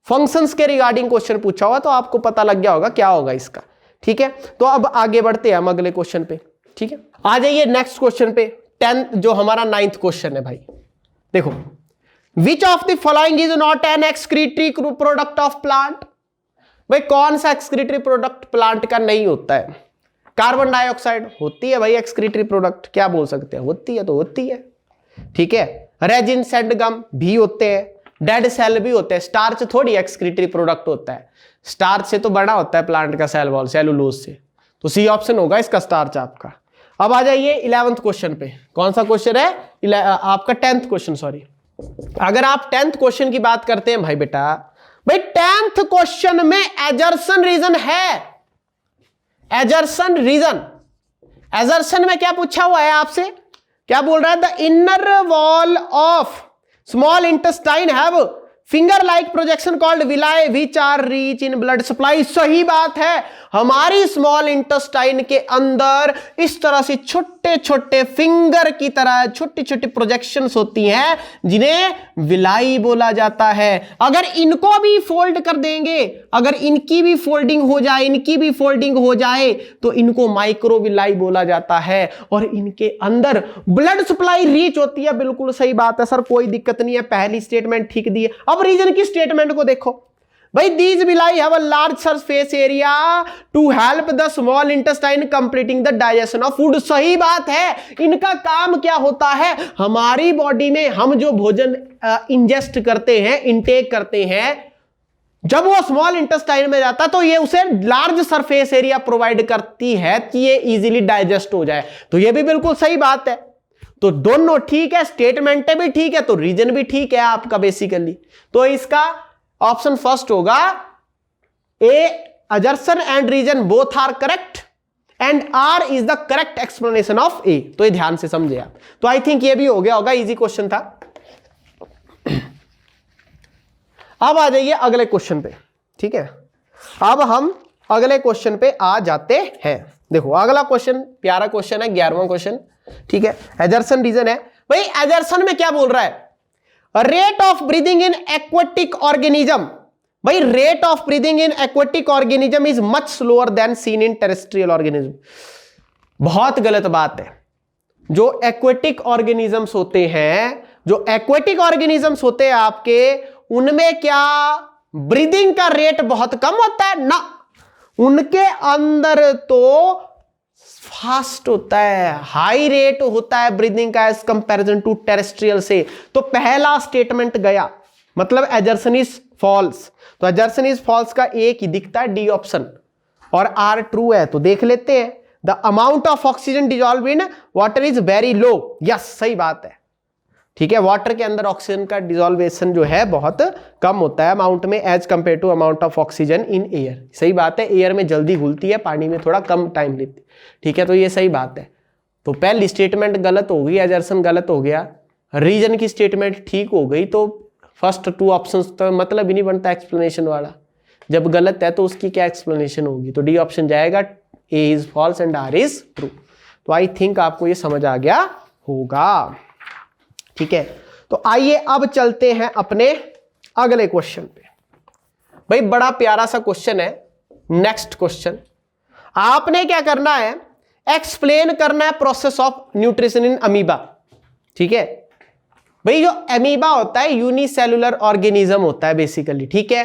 फंक्शंस के रिगार्डिंग क्वेश्चन पूछा हुआ, तो आपको पता लग गया होगा क्या होगा इसका, ठीक है। तो अब आगे बढ़ते हैं हम अगले क्वेश्चन पे, ठीक है। आ जाइए नेक्स्ट क्वेश्चन पे, 10 जो हमारा 9th क्वेश्चन है भाई। देखो, which of the following is not an excretory product of plant. भाई कौन सा एक्सक्रीटरी प्रोडक्ट प्लांट का नहीं होता है? कार्बन डाइऑक्साइड होती है भाई एक्सक्रीटरी प्रोडक्ट, क्या बोल सकते हैं, होती है तो होती है, ठीक है। रेजिन सेंड गम भी होते हैं, डेड सेल भी होते हैं। स्टार्च थोड़ी एक्सक्रीटरी प्रोडक्ट होता है, स्टार्च से तो बड़ा होता है प्लांट का सेल वॉल, सेलुलोज से। तो सी ऑप्शन होगा इसका स्टार्च आपका। अब आ जाइए 11th क्वेश्चन पे। कौन सा क्वेश्चन है? आपका 10th क्वेश्चन, सॉरी। अगर आप 10th क्वेश्चन की बात करते हैं भाई बेटा, भाई 10th क्वेश्चन में एजर्सन रीजन है। एजर्सन रीजन, एजर्सन में क्या पूछा हुआ है आपसे? क्या बोल रहा है? The inner wall of small intestine have finger like projection called villi which are rich in blood supply. सही बात है, हमारी स्मॉल इंटेस्टाइन के अंदर इस तरह से छोटे छोटे फिंगर की तरह छोटी छोटी प्रोजेक्शंस होती हैं, जिन्हें विलाई बोला जाता है। अगर इनको भी फोल्ड कर देंगे, अगर इनकी भी फोल्डिंग हो जाए, इनकी भी फोल्डिंग हो जाए, तो इनको माइक्रोविलाई बोला जाता है। और इनके अंदर ब्लड सप्लाई रीच होती है। बिल्कुल सही बात है सर, कोई दिक्कत नहीं है, पहली स्टेटमेंट ठीक दी है। अब रीजन की स्टेटमेंट को देखो भाई, these villi have a large surface area to help the small intestine completing the digestion of food. सही बात है, इनका काम क्या होता है? हमारी बॉडी में हम जो भोजन इंजेस्ट करते हैं, इंटेक करते हैं, जब वो स्मॉल इंटेस्टाइन में जाता है तो ये उसे लार्ज सरफेस एरिया प्रोवाइड करती है कि ये इजीली डाइजेस्ट हो जाए। तो ये भी बिल्कुल सही बात है। तो दोनों ठीक है, स्टेटमेंट भी ठीक है, तो रीजन भी ठीक है आपका बेसिकली। तो इसका ऑप्शन फर्स्ट होगा ए, assertion and reason both are correct and R is the correct explanation of A। तो ये ध्यान से समझे आप। तो आई थिंक ये भी हो गया होगा, इजी क्वेश्चन था। अब आ जाइए अगले क्वेश्चन पे, ठीक है। अब हम अगले क्वेश्चन पे आ जाते हैं। देखो अगला क्वेश्चन प्यारा क्वेश्चन है, 11वां क्वेश्चन, ठीक है। assertion रीजन है भाई। assertion में क्या बोल रहा है? Rate of breathing in aquatic organism. भाई rate of breathing in aquatic organism is much slower than seen in terrestrial organism. बहुत गलत बात है। जो एक्वेटिक ऑर्गेनिजम्स होते हैं, जो एक्वेटिक ऑर्गेनिजम्स होते हैं आपके, उनमें क्या ब्रीदिंग का रेट बहुत कम होता है? ना, उनके अंदर तो फास्ट होता है, हाई रेट होता है ब्रीदिंग का एज कंपैरिजन टू टेरेस्ट्रियल से। तो पहला स्टेटमेंट गया, मतलब assertion इज फॉल्स। तो assertion इज फॉल्स का एक ही दिखता है, डी ऑप्शन, और आर ट्रू है। तो देख लेते हैं। The amount of oxygen dissolve in water is very low. Yes, सही बात है, ठीक है। वाटर के अंदर ऑक्सीजन का डिजॉल्वेशन जो है बहुत कम होता है अमाउंट में as compare to amount of oxygen in air. सही बात है, एयर में जल्दी घुलती है, पानी में थोड़ा कम टाइम लेती है, ठीक है। तो ये सही बात है। तो पहली स्टेटमेंट गलत हो गई, assertion गलत हो गया, रीजन की स्टेटमेंट ठीक हो गई। तो फर्स्ट टू ऑप्शंस तो मतलब ही नहीं बनता एक्सप्लेनेशन वाला। जब गलत है तो उसकी क्या एक्सप्लेनेशन होगी? तो डी ऑप्शन जाएगा, A is false and R is true. तो आई थिंक आपको ये समझ आ गया होगा, ठीक है। तो आइए अब चलते हैं अपने अगले क्वेश्चन पे। भाई बड़ा प्यारा सा क्वेश्चन है। नेक्स्ट क्वेश्चन, आपने क्या करना है? एक्सप्लेन करना है process of nutrition in amoeba, ठीक है। भाई जो अमीबा होता है यूनिसेलुलर ऑर्गेनिज्म होता है बेसिकली, ठीक है।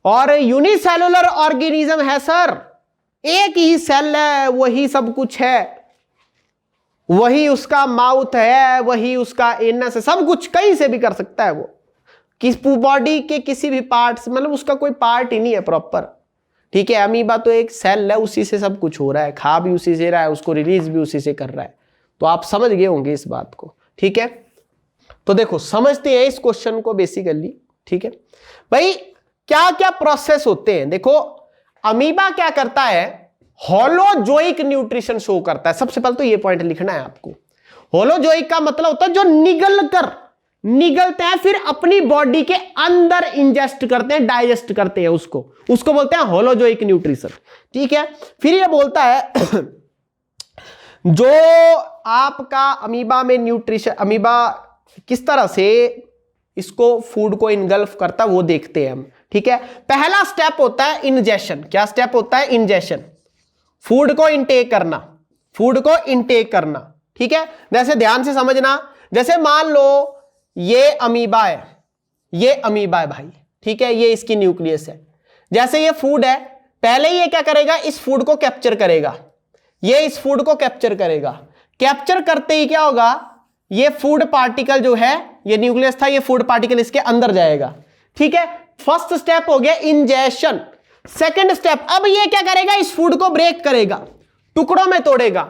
और यूनिसेलुलर ऑर्गेनिज्म है सर, एक ही सेल है, वही सब कुछ है, वही उसका माउथ है, वही उसका एनस है, सब कुछ कहीं से भी कर सकता है वो, किस बॉडी के किसी भी पार्ट से, मतलब उसका कोई पार्ट ही नहीं है प्रॉपर, ठीक है। अमीबा तो एक सेल है, उसी से सब कुछ हो रहा है, खा भी उसी से रहा है, उसको रिलीज भी उसी से कर रहा है। तो आप समझ गए होंगे इस बात को, ठीक है। तो देखो समझते हैं इस क्वेश्चन को बेसिकली, ठीक है। भाई क्या क्या प्रोसेस होते हैं? देखो अमीबा क्या करता है? होलोजोइक न्यूट्रिशन शो करता है। सबसे पहले तो ये पॉइंट लिखना है आपको। होलोजोइक का मतलब होता है जो निगलते हैं फिर अपनी बॉडी के अंदर इंजेस्ट करते हैं, डाइजेस्ट करते हैं, उसको बोलते हैं होलोजोइक न्यूट्रिशन, ठीक है। फिर ये बोलता है जो आपका अमीबा में न्यूट्रिशन, अमीबा किस तरह से इसको फूड को इनगल्फ करता है वो देखते हैं हम, ठीक है। पहला स्टेप होता है इंजेशन। क्या स्टेप होता है? इंजेशन, फूड को इनटेक करना, ठीक है। जैसे ध्यान से समझना, जैसे मान लो ये अमीबा है, भाई, ठीक है, ये इसकी न्यूक्लियस है। जैसे ये फूड है, पहले ये क्या करेगा? इस फूड को कैप्चर करेगा, ये इस फूड को कैप्चर करेगा। कैप्चर करते ही क्या होगा? ये फूड पार्टिकल जो है, ये न्यूक्लियस था, ये फूड पार्टिकल इसके अंदर जाएगा, ठीक है। फर्स्ट स्टेप हो गया इंजेशन। सेकंड स्टेप, अब ये क्या करेगा? इस फूड को ब्रेक करेगा, टुकड़ों में तोड़ेगा।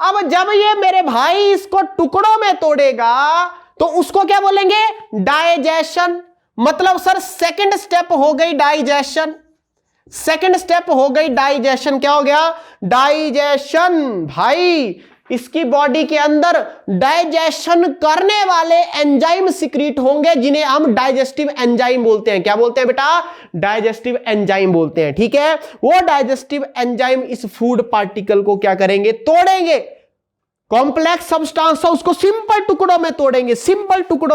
अब जब ये मेरे भाई इसको टुकड़ों में तोड़ेगा तो उसको क्या बोलेंगे? डाइजेशन। मतलब सर सेकंड स्टेप हो गई डाइजेशन, क्या हो गया? डाइजेशन। भाई इसकी बॉडी के अंदर डाइजेशन करने वाले एंजाइम सिक्रीट होंगे जिन्हें हम डाइजेस्टिव एंजाइम बोलते हैं। क्या बोलते हैं बेटा? डाइजेस्टिव एंजाइम बोलते हैं, ठीक है। वो डाइजेस्टिव एंजाइम इस फूड पार्टिकल को क्या करेंगे? तोड़ेंगे। कॉम्प्लेक्स सब्सटेंस है, उसको सिंपल टुकड़ों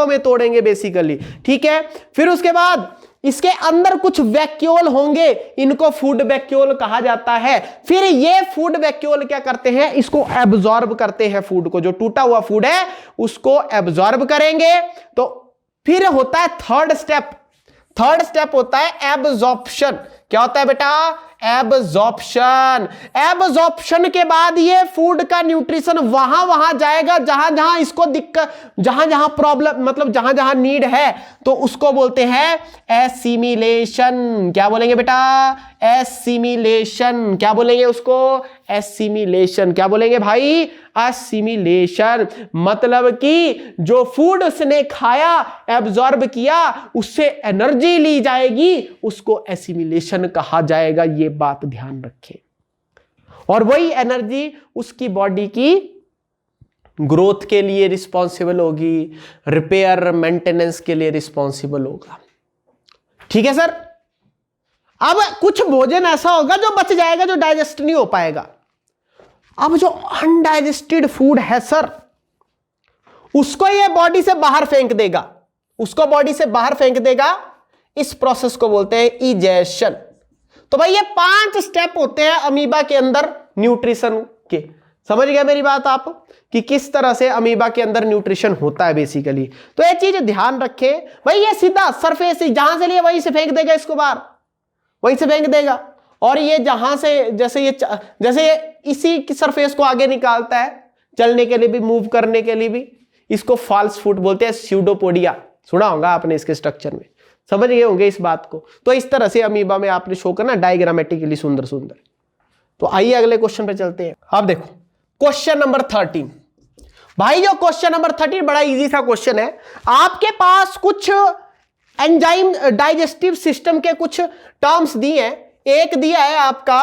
में तोड़ेंगे बेसिकली, ठीक है। फिर उसके बाद इसके अंदर कुछ वैक्यूल होंगे, इनको फूड वैक्यूल कहा जाता है। फिर ये फूड वैक्यूल क्या करते हैं? इसको एब्जॉर्ब करते हैं, फूड को, जो टूटा हुआ फूड है उसको एब्जॉर्ब करेंगे। तो फिर होता है थर्ड स्टेप होता है एब्जॉर्प्शन। क्या होता है बेटा? एब्जॉर्प्शन। एब्जॉर्प्शन के बाद ये फूड का न्यूट्रिशन वहां जाएगा जहां इसको दिक्कत, जहां प्रॉब्लम, मतलब जहां नीड है, तो उसको बोलते हैं एसिमिलेशन। क्या बोलेंगे बेटा? एसिमिलेशन। क्या बोलेंगे उसको? एसिमिलेशन। क्या बोलेंगे भाई? एसिमिलेशन। मतलब कि जो फूड उसने खाया, एब्जॉर्ब किया, उससे एनर्जी ली जाएगी, उसको एसिमिलेशन कहा जाएगा। ये बात ध्यान रखें। और वही एनर्जी उसकी बॉडी की ग्रोथ के लिए रिस्पॉन्सिबल होगी, रिपेयर मेंटेनेंस के लिए रिस्पॉन्सिबल होगा। ठीक है सर। अब कुछ भोजन ऐसा होगा जो बच जाएगा, जो डाइजेस्ट नहीं हो पाएगा। अब जो अनडाइजेस्टेड फूड है सर, उसको ये बॉडी से बाहर फेंक देगा, उसको बॉडी से बाहर फेंक देगा। इस प्रोसेस को बोलते हैं इजेशन। तो भाई ये 5 स्टेप होते हैं अमीबा के अंदर न्यूट्रिशन के। समझ गए मेरी बात आप, कि किस तरह से अमीबा के अंदर न्यूट्रिशन होता है बेसिकली। तो ये चीज ध्यान रखें भाई। ये सीधा सरफेस जहां से लिए वहीं से फेंक देगा इसको बाहर, वहीं से फेंक देगा। और ये जहां से जैसे ये इसी की सरफेस को आगे निकालता है, चलने के लिए भी, मूव करने के लिए भी। इसको फॉल्स फुट बोलते हैं, स्यूडोपोडिया। सुना होगा आपने इसके स्ट्रक्चर में, समझ गए होंगे इस बात को। तो इस तरह से अमीबा में आपने शो करना डायग्रामेटिकली सुंदर सुंदर। तो आइए अगले क्वेश्चन पे चलते हैं। अब देखो क्वेश्चन नंबर 13। भाई जो क्वेश्चन नंबर 13 बड़ा इजी सा क्वेश्चन है। आपके पास कुछ एंजाइम डाइजेस्टिव सिस्टम के कुछ टर्म्स दिए हैं। एक दिया है आपका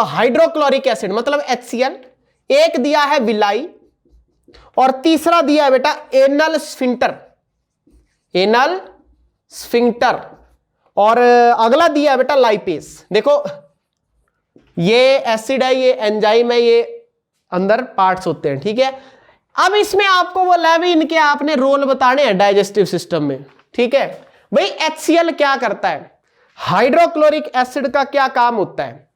हाइड्रोक्लोरिक एसिड मतलब HCl, एक दिया है विलाई, और तीसरा दिया है बेटा एनल स्फिंक्टर, एनल स्फिंक्टर, और अगला दिया है बेटा लाइपेज। देखो ये एसिड है, ये एंजाइम है, ये अंदर पार्ट्स होते हैं। ठीक है। अब इसमें आपको बोला है इनके आपने रोल बताने हैं डाइजेस्टिव सिस्टम में। ठीक है भाई। HCl क्या करता है? हाइड्रोक्लोरिक एसिड का क्या काम होता है?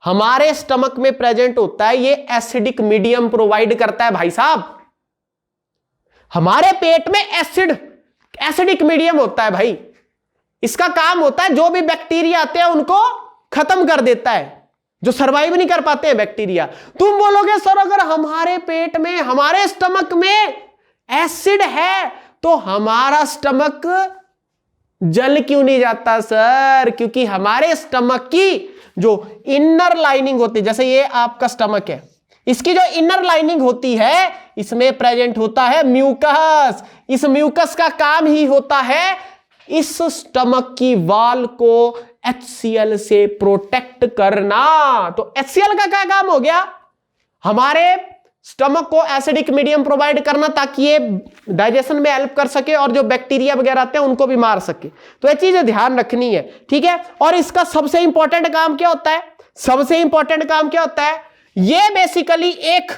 हमारे स्टमक में प्रेजेंट होता है, ये एसिडिक मीडियम प्रोवाइड करता है भाई साहब। हमारे पेट में एसिडिक मीडियम होता है भाई। इसका काम होता है जो भी बैक्टीरिया आते हैं उनको खत्म कर देता है, जो सरवाइव नहीं कर पाते हैं बैक्टीरिया। तुम बोलोगे सर अगर हमारे पेट में, हमारे स्टमक में एसिड है तो हमारा स्टमक जल क्यों नहीं जाता सर? क्योंकि हमारे स्टमक की जो इनर लाइनिंग होती है, जैसे ये आपका स्टमक है, इसकी जो इनर लाइनिंग होती है इसमें प्रेजेंट होता है म्यूकस। इस म्यूकस का काम ही होता है इस स्टमक की वॉल को HCl से प्रोटेक्ट करना। तो HCl का क्या काम हो गया? हमारे स्टमक को एसिडिक मीडियम प्रोवाइड करना ताकि ये डाइजेशन में हेल्प कर सके और जो बैक्टीरिया वगैरह आते हैं उनको भी मार सके। तो ये चीजें ध्यान रखनी है। ठीक है। और इसका सबसे इंपॉर्टेंट काम क्या होता है? सबसे इंपॉर्टेंट काम क्या होता है? ये बेसिकली एक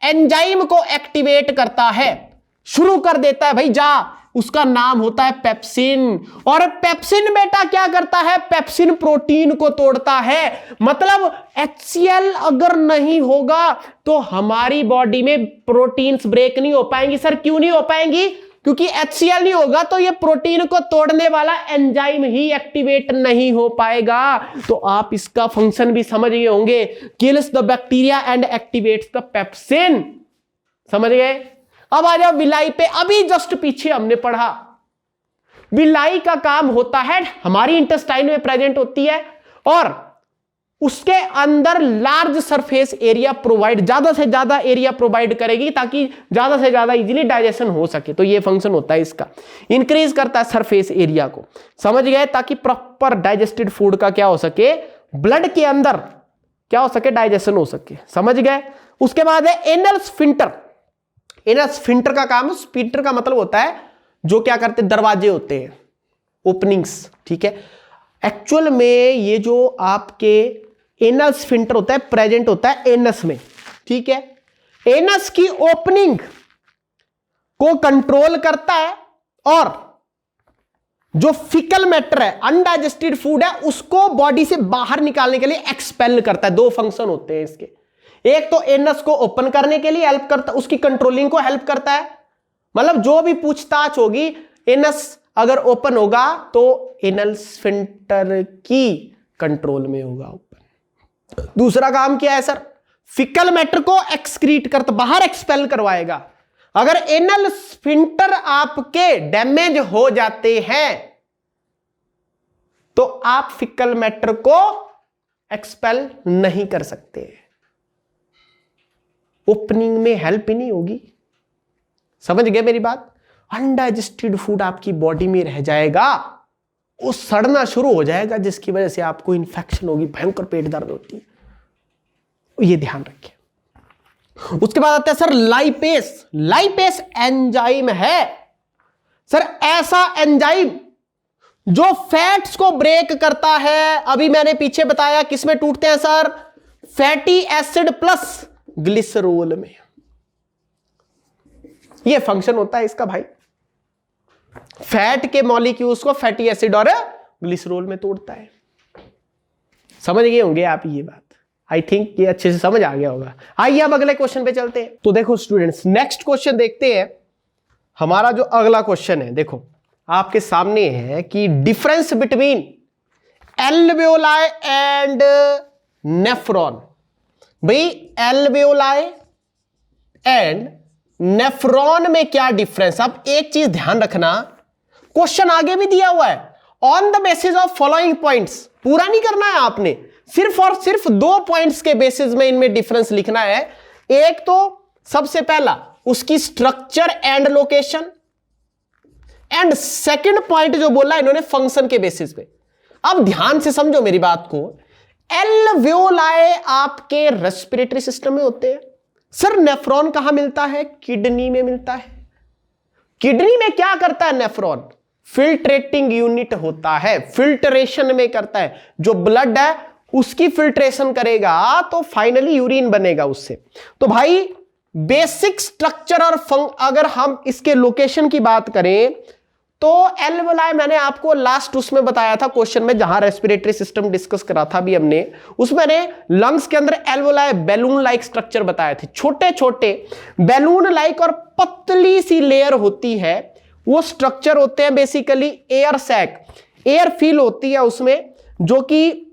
एंजाइम को एक्टिवेट करता है, शुरू कर देता है भाई जा। उसका नाम होता है पेप्सिन। और पेप्सिन बेटा क्या करता है? पेप्सिन प्रोटीन को तोड़ता है। मतलब HCl अगर नहीं होगा तो हमारी बॉडी में प्रोटीन्स ब्रेक नहीं हो पाएंगी। सर क्यों नहीं हो पाएंगी? क्योंकि HCl नहीं होगा तो ये प्रोटीन को तोड़ने वाला एंजाइम ही एक्टिवेट नहीं हो पाएगा। तो आप इसका फंक्शन भी समझ गए होंगे, kills the bacteria and activates the pepsin. समझ गए? अब आ जाओ विलाई पे। अभी जस्ट पीछे हमने पढ़ा, विलाई का काम होता है, हमारी इंटेस्टाइन में प्रेजेंट होती है और उसके अंदर लार्ज सरफेस एरिया प्रोवाइड, ज्यादा से ज्यादा एरिया प्रोवाइड करेगी ताकि ज्यादा से ज्यादा इजीली डाइजेशन हो सके। तो ये फंक्शन होता है इसका, इंक्रीज करता है सरफेस एरिया को। समझ गए? ताकि प्रॉपर डाइजेस्टेड फूड का क्या हो सके, ब्लड के अंदर क्या हो सके, डाइजेशन हो सके। समझ गए? उसके बाद है एनल स्फिंक्टर। एनल स्फिंक्टर का काम, स्फिंक्टर का मतलब होता है जो क्या करते, दरवाजे होते हैं, ओपनिंग्स। ठीक है। एक्चुअल में ये जो आपके एनल स्फिंक्टर होता है प्रेजेंट होता है एनस में। ठीक है। एनस की ओपनिंग को कंट्रोल करता है और जो फिकल मैटर है, अनडाइजेस्टेड फूड है, उसको बॉडी से बाहर निकालने के लिए एक्सपेल करता है। 2 फंक्शन होते हैं इसके। एक तो एनस को ओपन करने के लिए हेल्प करता है, उसकी कंट्रोलिंग को हेल्प करता है। मतलब जो भी पूछताछ होगी, एनस अगर ओपन होगा तो एनल स्फिंक्टर की कंट्रोल में होगा ऊपर। दूसरा काम क्या है सर, फिकल मैटर को एक्सक्रीट करता, बाहर एक्सपेल करवाएगा। अगर एनल स्फिंक्टर आपके डैमेज हो जाते हैं तो आप फिकल मैटर को एक्सपेल नहीं कर सकते, ओपनिंग में हेल्प ही नहीं होगी। समझ गए मेरी बात? अनडाइजेस्टेड फूड आपकी बॉडी में रह जाएगा, वो सड़ना शुरू हो जाएगा, जिसकी वजह से आपको इन्फेक्शन होगी, भयंकर पेट दर्द होती है, ये ध्यान रखिए। उसके बाद आता है सर लाइपेस। लाइपेस एंजाइम है सर ऐसा एंजाइम जो फैट्स को ब्रेक करता है। अभी मैंने पीछे बताया किसमें टूटते हैं sir, fatty acid plus glycerol में। ये फंक्शन होता है इसका भाई, फैट के मॉलिक्यूल्स को फैटी एसिड और ग्लिसरोल में तोड़ता है। समझ गए होंगे आप ये बात, आई थिंक ये अच्छे से समझ आ गया होगा। आइए अब अगले क्वेश्चन पे चलते हैं। तो देखो स्टूडेंट्स, नेक्स्ट क्वेश्चन देखते हैं। हमारा जो अगला क्वेश्चन है, देखो आपके सामने है कि difference between alveoli and nephron. भाई एल्वेओलाई एंड नेफ्रॉन में क्या डिफरेंस? अब एक चीज ध्यान रखना, क्वेश्चन आगे भी दिया हुआ है, on the basis of following points. पूरा नहीं करना है आपने, सिर्फ और सिर्फ 2 पॉइंट्स के बेसिस में इनमें डिफरेंस लिखना है। एक तो सबसे पहला उसकी structure and location, and second point जो बोला इन्होंने फंक्शन के बेसिस पे। अब ध्यान से समझो मेरी बात को, एल्वेओलाई आपके रेस्पिरेटरी सिस्टम में होते हैं सर। नेफ्रॉन कहां मिलता है? किडनी में मिलता है। किडनी में क्या करता है नेफ्रॉन? फिल्ट्रेटिंग यूनिट होता है, फिल्ट्रेशन में करता है। जो ब्लड है उसकी फिल्ट्रेशन करेगा तो फाइनली यूरिन बनेगा उससे। तो भाई बेसिक स्ट्रक्चर और अगर हम इसके लोकेशन की बात करें तो एल्वेओलाई मैंने आपको लास्ट उसमें बताया था क्वेश्चन में, जहां रेस्पिरेटरी सिस्टम डिस्कस करा था भी हमने, उसमें लंग्स के अंदर एल्वेओलाई बैलून लाइक स्ट्रक्चर बताए थे। छोटे छोटे बैलून लाइक और पतली सी लेयर होती है, वो स्ट्रक्चर होते हैं basically air sac, air fill होती है उसमें, जो कि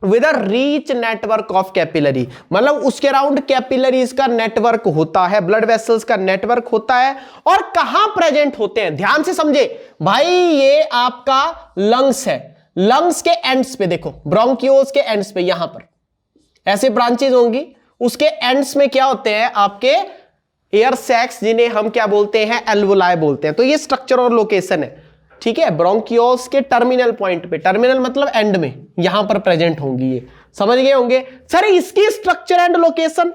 with a rich network of capillary, मतलब उसके अराउंड कैपिलरीज का नेटवर्क होता है, ब्लड वेसल्स का नेटवर्क होता है। और कहां प्रेजेंट होते हैं ध्यान से समझे भाई, ये आपका लंग्स है, लंग्स के एंड्स पे देखो, ब्रोंकियोल्स के एंड्स पे, यहां पर ऐसे ब्रांचेज होंगी, उसके एंड्स में क्या होते हैं आपके एयर सैक्स, जिन्हें हम क्या बोलते हैं? एल्वेओलाई बोलते हैं। तो ये स्ट्रक्चर और लोकेशन है, ठीक है, ब्रोंकियोल्स के टर्मिनल पॉइंट पे, टर्मिनल मतलब एंड में, यहां पर प्रेजेंट होंगी ये। समझ गए होंगे सर इसकी structure and location.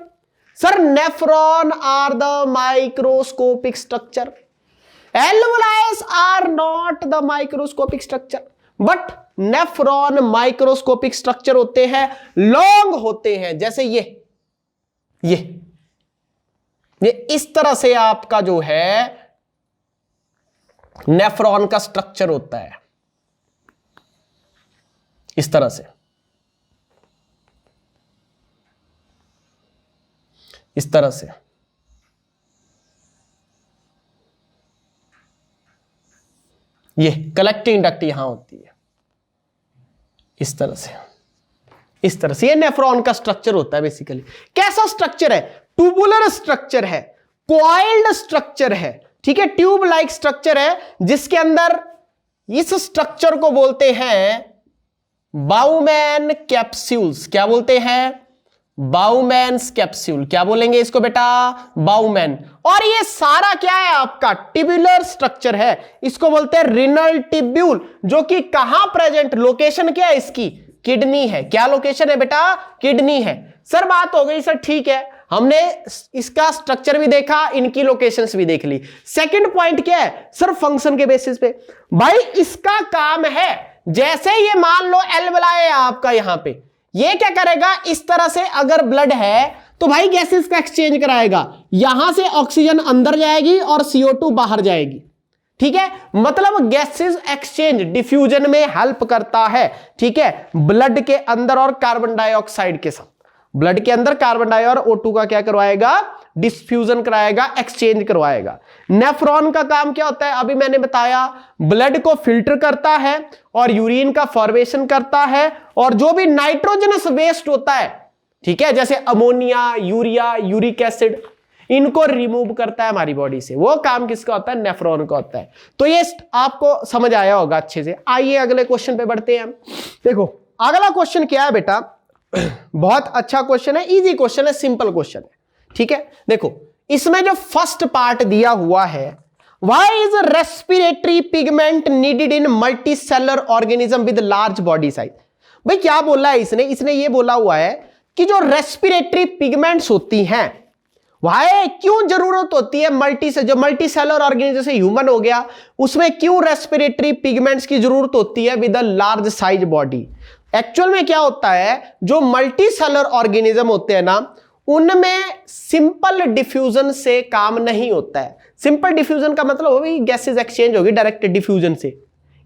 Sir nephron are the microscopic structure, alveoli are not the microscopic structure, but nephron microscopic structure होते हैं, लॉन्ग होते हैं, जैसे ये इस तरह से आपका जो है नेफ्रॉन का स्ट्रक्चर होता है, इस तरह से, इस तरह से। ये कलेक्टिंग डक्ट यहां होती है, इस तरह से, इस तरह से। ये नेफ्रॉन का स्ट्रक्चर होता है बेसिकली। कैसा स्ट्रक्चर है? ट्यूबुलर स्ट्रक्चर है, कॉइल्ड स्ट्रक्चर है, ठीक है, ट्यूब लाइक स्ट्रक्चर है, जिसके अंदर इस स्ट्रक्चर को बोलते हैं बाउमैन कैप्सूल्स। क्या बोलते हैं? बाउमैन्स कैप्सूल। क्या बोलेंगे इसको बेटा? बाउमैन। और ये सारा क्या है आपका? टिब्यूलर स्ट्रक्चर है, इसको बोलते हैं रिनल टिब्यूल, जो कि कहां प्रेजेंट, लोकेशन क्या है इसकी? किडनी है। क्या लोकेशन है बेटा? किडनी है। सर बात हो गई सर, ठीक है, हमने इसका स्ट्रक्चर भी देखा, इनकी लोकेशंस भी देख ली। सेकंड पॉइंट क्या है सर? फंक्शन के बेसिस पे। भाई इसका काम है, जैसे ये मान लो एल्वेओलाई है आपका यहां पे, ये क्या करेगा? इस तरह से अगर ब्लड है तो भाई गैसेस का एक्सचेंज कराएगा, यहां से ऑक्सीजन अंदर जाएगी और CO2 बाहर जाएगी, ठीक है, मतलब गैसेस एक्सचेंज डिफ्यूजन में हेल्प करता है, ठीक है, ब्लड के अंदर और कार्बन डाइऑक्साइड के साथ। ब्लड के अंदर कार्बन डाइऑक्साइड और O2 का क्या करवाएगा? डिफ्यूजन कराएगा, एक्सचेंज करवाएगा। नेफ्रॉन का काम क्या होता है, अभी मैंने बताया, ब्लड को फिल्टर करता है और यूरिन का फॉर्मेशन करता है, और जो भी नाइट्रोजनस वेस्ट होता है, ठीक है, जैसे अमोनिया, यूरिया, यूरिक एसिड, इनको रिमूव करता है हमारी बॉडी से। वो काम किसका होता है, नेफ्रॉन का होता है। तो ये आपको समझ आया होगा अच्छे से। आइए अगले क्वेश्चन पे बढ़ते हैं। देखो अगला क्वेश्चन क्या है बेटा, बहुत अच्छा क्वेश्चन है, इजी क्वेश्चन है, सिंपल क्वेश्चन है, ठीक है। देखो इसमें जो फर्स्ट पार्ट दिया हुआ है, why is respiratory pigment needed in multicellular organism with large body size. भाई क्या बोला है इसने ये बोला हुआ है कि जो रेस्पिरेटरी पिगमेंट्स होती हैं, वाई क्यों जरूरत होती है जो मल्टीसेलुलर ऑर्गेनिज्म, जैसे ह्यूमन हो गया, उसमें क्यों रेस्पिरेटरी पिगमेंट्स की जरूरत होती है with a large size body. Actual में क्या होता है, जो मल्टीसेलुलर ऑर्गेनिज्म होते हैं ना, उनमें सिंपल डिफ्यूजन से काम नहीं होता है। सिंपल डिफ्यूजन का मतलब होगी गैसेस एक्सचेंज होगी डायरेक्ट डिफ्यूजन से,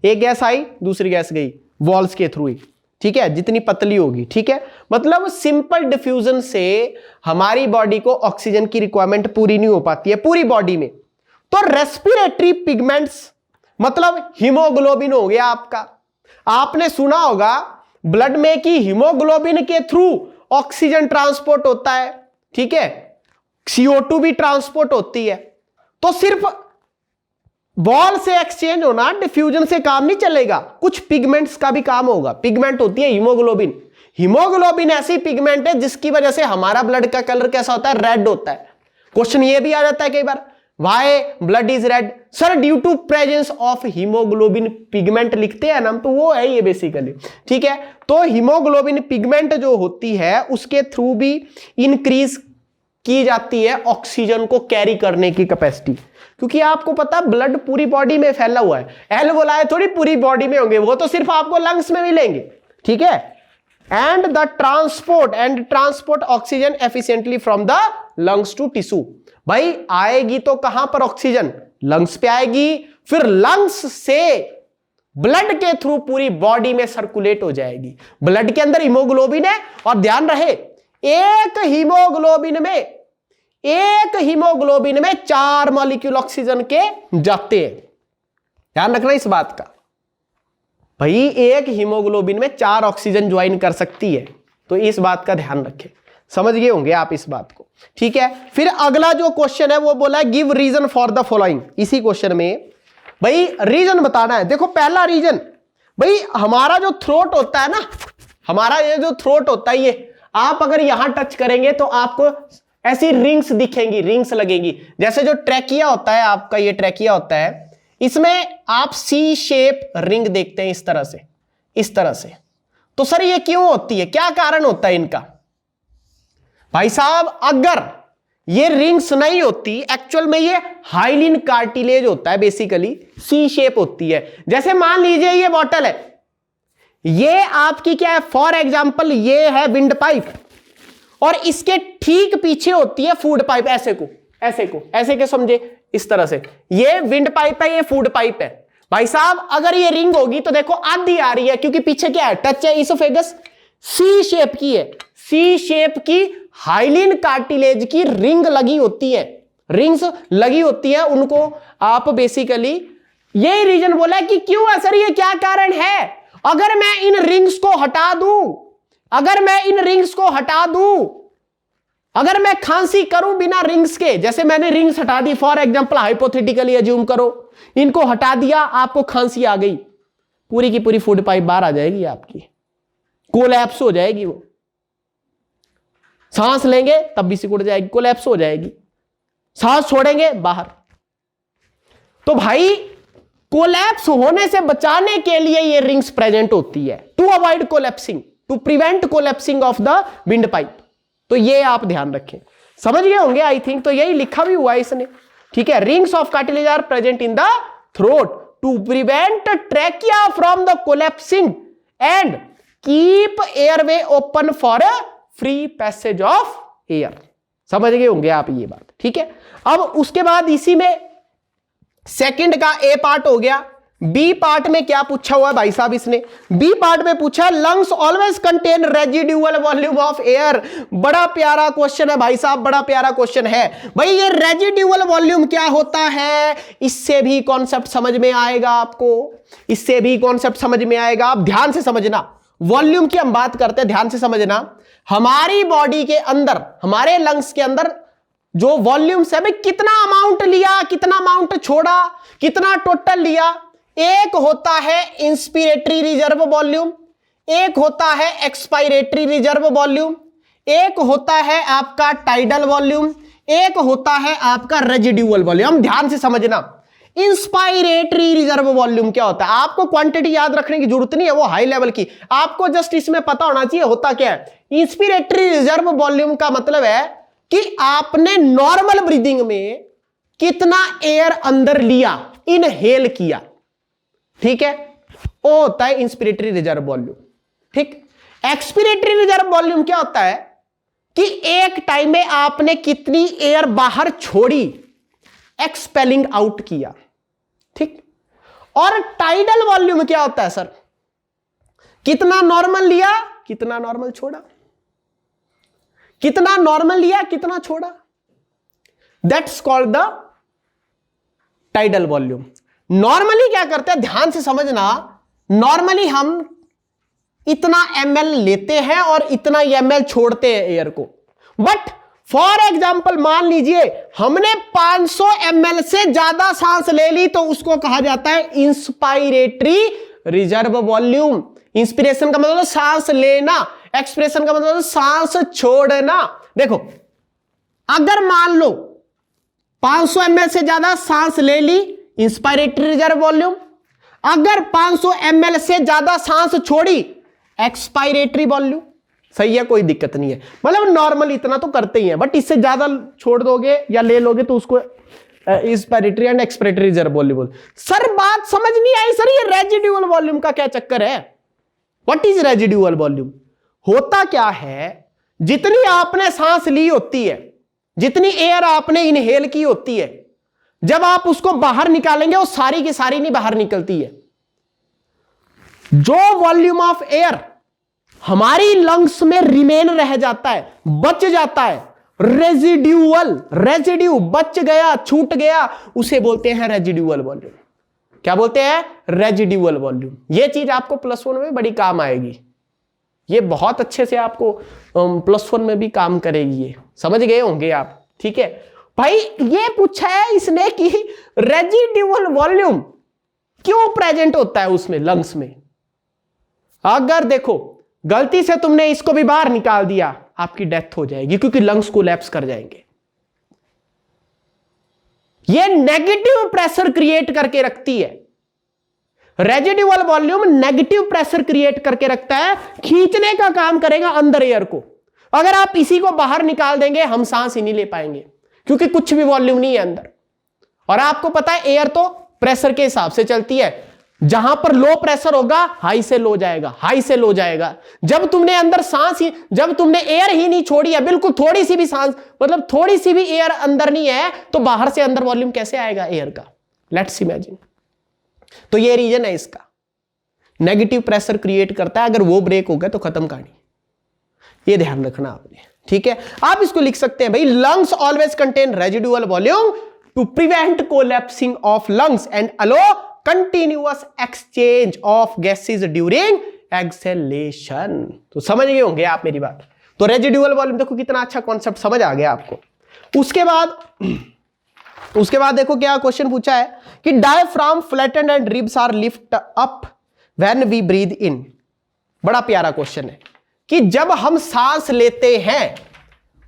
एक गैस आई दूसरी गैस गई वॉल्स के थ्रू ही, ठीक है, जितनी पतली होगी, ठीक है। मतलब सिंपल डिफ्यूजन से हमारी बॉडी को ऑक्सीजन की रिक्वायरमेंट पूरी नहीं हो पाती है पूरी बॉडी में। तो रेस्पिरेटरी पिगमेंट्स मतलब हीमोग्लोबिन हो गया आपका, आपने सुना होगा ब्लड में कि हीमोग्लोबिन के थ्रू ऑक्सीजन ट्रांसपोर्ट होता है, ठीक है, CO2 भी ट्रांसपोर्ट होती है। तो सिर्फ वॉल से एक्सचेंज होना, डिफ्यूजन से काम नहीं चलेगा, कुछ पिगमेंट्स का भी काम होगा। पिगमेंट होती है हीमोग्लोबिन। हीमोग्लोबिन ऐसी पिगमेंट है जिसकी वजह से हमारा ब्लड का कलर कैसा होता है, रेड होता है। क्वेश्चन ये भी आ जाता है कई बार, why blood is red, sir due to presence of haemoglobin pigment लिखते हैं ना, तो वो है ये बेसिकली, ठीक है। तो हीमोग्लोबिन पिगमेंट जो होती है उसके थ्रू भी इंक्रीज की जाती है ऑक्सीजन को कैरी करने की कैपेसिटी, क्योंकि आपको पता ब्लड पूरी बॉडी में फैला हुआ है। एल्वोलाई थोड़ी पूरी बॉडी में होंगे, वो तो सिर्फ आपको लंग्स में मिलेंगे, ठीक है। And the transport oxygen efficiently from the lungs to tissue. भाई आएगी तो कहां पर ऑक्सीजन, लंग्स पे आएगी, फिर लंग्स से ब्लड के थ्रू पूरी बॉडी में सर्कुलेट हो जाएगी। ब्लड के अंदर हीमोग्लोबिन है, और ध्यान रहे एक हीमोग्लोबिन में 4 मॉलिक्यूल ऑक्सीजन के जाते हैं। ध्यान रखना इस बात का, भाई एक हीमोग्लोबिन में 4 ऑक्सीजन ज्वाइन कर सकती है, तो इस बात का ध्यान रखें। समझ गए होंगे आप इस बात को, ठीक है। फिर अगला जो क्वेश्चन है वो बोला है give reason for the following. इसी क्वेश्चन में भाई रीजन बताना है। देखो पहला रीजन, भाई हमारा जो थ्रोट होता है ना, हमारा ये जो थ्रोट होता है, ये आप अगर यहां टच करेंगे तो आपको ऐसी रिंग्स दिखेंगी, रिंग्स लगेंगी। जैसे जो ट्रैकिया होता है आपका, ये ट्रैकिया होता है, इसमें आप सी शेप रिंग देखते हैं इस तरह से। तो सर ये क्यों होती है, क्या कारण होता है इनका। भाई साहब अगर ये रिंग्स नहीं होती, एक्चुअल में ये हाइलिन कार्टिलेज होता है, बेसिकली सी शेप होती है। जैसे मान लीजिए ये बॉटल है, ये आपकी क्या है, फॉर एग्जांपल ये है विंड पाइप, और इसके ठीक पीछे होती है फूड पाइप। ऐसे के समझे, इस तरह से ये विंड पाइप है, ये फूड पाइप है। भाई साहब अगर ये रिंग होगी तो देखो आधी आ रही है, क्योंकि पीछे क्या है, टच है, इसोफेगस सी शेप की है, सी शेप की हाइलिन कार्टिलेज की रिंग लगी होती है, रिंग्स लगी होती है, उनको आप बेसिकली यही रीजन बोला है कि क्यों है सर, ये क्या कारण है। अगर मैं इन रिंग्स को हटा दूं, अगर मैं खांसी करूं बिना रिंग्स के, जैसे मैंने रिंग्स हटा दी, फॉर एग्जांपल हाइपोथेटिकली अज्यूम करो, इनको हटा दिया, आपको खांसी आ गई, पूरी की पूरी फूड पाइप बाहर आ जाएगी, आपकी कोलैप्स हो जाएगी, वो सांस लेंगे तब भी सिकुड़ जाएगी, कोलैप्स हो जाएगी, सांस छोड़ेंगे बाहर। तो भाई कोलैप्स होने से बचाने के लिए ये रिंग्स प्रेजेंट होती है, to avoid collapsing, to prevent collapsing of the windpipe. तो ये आप ध्यान रखें, समझ गए होंगे आई थिंक। तो यही लिखा भी हुआ है इसने, ठीक है। Rings of cartilage are present in the throat to prevent trachea from the collapsing and keep airway open for free passage of air. समझ गए होंगे आप ये बात, ठीक है। अब उसके बाद इसी में सेकंड का ए पार्ट हो गया, बी पार्ट में क्या पूछा हुआ है भाई साहब इसने? बी पार्ट में पूछा lungs always contain residual volume of air. बड़ा प्यारा क्वेश्चन है भाई साहब, बड़ा प्यारा क्वेश्चन है भाई। ये रेजिड्यूअल वॉल्यूम क्या होता है, इससे भी कॉन्सेप्ट समझ में आएगा आपको, इससे भी कॉन्सेप्ट समझ में आएगा। आप ध्यान से समझना, वॉल्यूम की हम बात करते हैं, ध्यान से समझना। हमारी बॉडी के अंदर, हमारे लंग्स के अंदर जो वॉल्यूम है भाई, कितना अमाउंट लिया, कितना अमाउंट छोड़ा, कितना टोटल लिया। एक होता है इंस्पिरेटरी रिजर्व वॉल्यूम, एक होता है एक्सपायरेटरी रिजर्व वॉल्यूम, एक होता है आपका टाइडल वॉल्यूम, एक होता है आपका रेजिड्यूअल वॉल्यूम। हम ध्यान से समझना, इंस्पायरेटरी रिजर्व वॉल्यूम क्या होता है? आपको क्वांटिटी याद रखने की जरूरत नहीं है, वो हाई लेवल की, आपको जस्ट इसमें पता होना चाहिए होता क्या है। इंस्पिरेटरी रिजर्व वॉल्यूम का मतलब है कि आपने नॉर्मल ब्रीदिंग में कितना एयर अंदर लिया, इनहेल किया, ठीक है, वो होता है इंस्पिरेटरी रिजर्व वॉल्यूम। ठीक। एक्सपिरेटरी रिजर्व वॉल्यूम क्या होता है कि एक टाइम में आपने कितनी एयर बाहर छोड़ी, एक्सपेलिंग आउट किया। ठीक। और टाइडल वॉल्यूम क्या होता है सर? कितना नॉर्मल लिया, कितना नॉर्मल छोड़ा, कितना नॉर्मल लिया, कितना छोड़ा, that's called the tidal volume. Normally क्या करते हैं, ध्यान से समझना, नॉर्मली हम इतना ml लेते हैं और इतना ml छोड़ते हैं एयर को। बट फॉर एग्जाम्पल मान लीजिए हमने 500 ml से ज्यादा सांस ले ली, तो उसको कहा जाता है इंस्पायरेटरी रिजर्व वॉल्यूम। इंस्पिरेशन का मतलब सांस लेना, एक्सप्रेशन का मतलब सांस छोड़ना। देखो, अगर मान लो 500 ml से ज्यादा सांस ले ली, इंस्पायरेटरी रिजर्व वॉल्यूम। अगर 500 ml से ज्यादा सांस छोड़ी, एक्सपायरेटरी वॉल्यूम। सही है, कोई दिक्कत नहीं है, मतलब नॉर्मल इतना तो करते ही हैं, बट इससे ज्यादा छोड़ दोगे या ले लोगे तो उसको inspiratory and expiratory reserve volume. Sir बात समझ नहीं आई सर, ये रेजिड्यूअल वॉल्यूम का क्या चक्कर है? What is residual volume? होता क्या है, जितनी आपने सांस ली होती है, जितनी एयर आपने इनहेल की होती है, जब आप उसको बाहर निकालेंगे वो सारी की सारी नहीं बाहर निकलती है। जो वॉल्यूम ऑफ एयर हमारी लंग्स में रिमेन रह जाता है, बच जाता है, रेजिड्यू बच गया, छूट गया, उसे बोलते हैं रेजिड्यूअल वॉल्यूम। क्या बोलते हैं? Residual volume. यह चीज आपको +1 में बड़ी काम आएगी, ये बहुत अच्छे से आपको +1 में भी काम करेगी, ये समझ गए होंगे आप। ठीक है भाई, ये पूछा है इसने कि रेजिड्यूअल वॉल्यूम क्यों प्रेजेंट होता है उसमें, लंग्स में। अगर देखो गलती से तुमने इसको भी बाहर निकाल दिया, आपकी डेथ हो जाएगी, क्योंकि लंग्स कोलैप्स कर जाएंगे। ये नेगेटिव प्रेशर क्रिएट करके रखती है, residual volume negative pressure create करके रखता है, खींचने का काम करेगा अंदर एयर को। अगर आप इसी को बाहर निकाल देंगे, हम सांस ही नहीं ले पाएंगे, क्योंकि कुछ भी वॉल्यूम नहीं है अंदर। और आपको पता है एयर तो प्रेशर के हिसाब से चलती है, जहां पर लो प्रेशर होगा हाई से लो जाएगा, हाई से लो जाएगा। जब तुमने अंदर सांस ही, जब तुमने एयर ही नहीं छोड़ी है, बिल्कुल थोड़ी सी भी सांस, मतलब थोड़ी सी भी एयर अंदर नहीं है, तो बाहर से अंदर वॉल्यूम कैसे आएगा एयर का? Let's imagine. तो ये रीजन है इसका, नेगेटिव प्रेशर क्रिएट करता है, अगर वो ब्रेक हो गया तो खत्म कहानी। ये ध्यान रखना आपने, ठीक है। आप इसको लिख सकते हैं भाई, lungs always contain residual volume to prevent collapsing of lungs and allow continuous exchange of gases during exhalation. तो समझ गए होंगे आप मेरी बात। तो रेजिड्यूअल वॉल्यूम देखो कितना अच्छा कॉन्सेप्ट समझ आ गया आपको। उसके बाद देखो क्या क्वेश्चन पूछा है कि diaphragm flattened and ribs are lift up when we breathe in. बड़ा प्यारा क्वेश्चन है कि जब हम सांस लेते हैं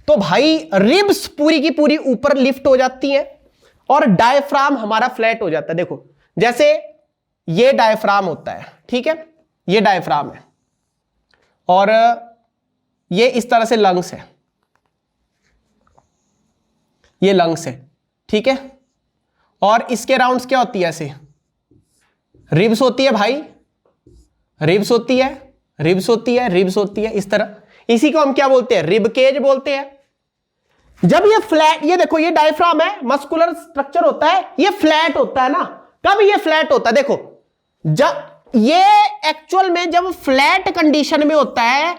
तो भाई रिब्स पूरी की पूरी ऊपर लिफ्ट हो जाती हैं और डायफ्राम हमारा फ्लैट हो जाता है। देखो जैसे ये डायफ्राम होता है, ठीक है, ये डायफ्राम है और ये इस तरह से लंग्स है, ये लंग्स है, ठीक है, और इसके राउंड्स क्या होती है, ऐसे रिब्स होती है भाई, रिब्स होती है, रिब्स होती है, रिब्स होती है, इस तरह। इसी को हम क्या बोलते हैं, रिब केज बोलते हैं। जब ये फ्लैट, ये देखो ये डायफ्राम है, मस्कुलर स्ट्रक्चर होता है, ये फ्लैट होता है ना। कब ये फ्लैट होता है, देखो जब ये एक्चुअल में जब फ्लैट कंडीशन में होता है,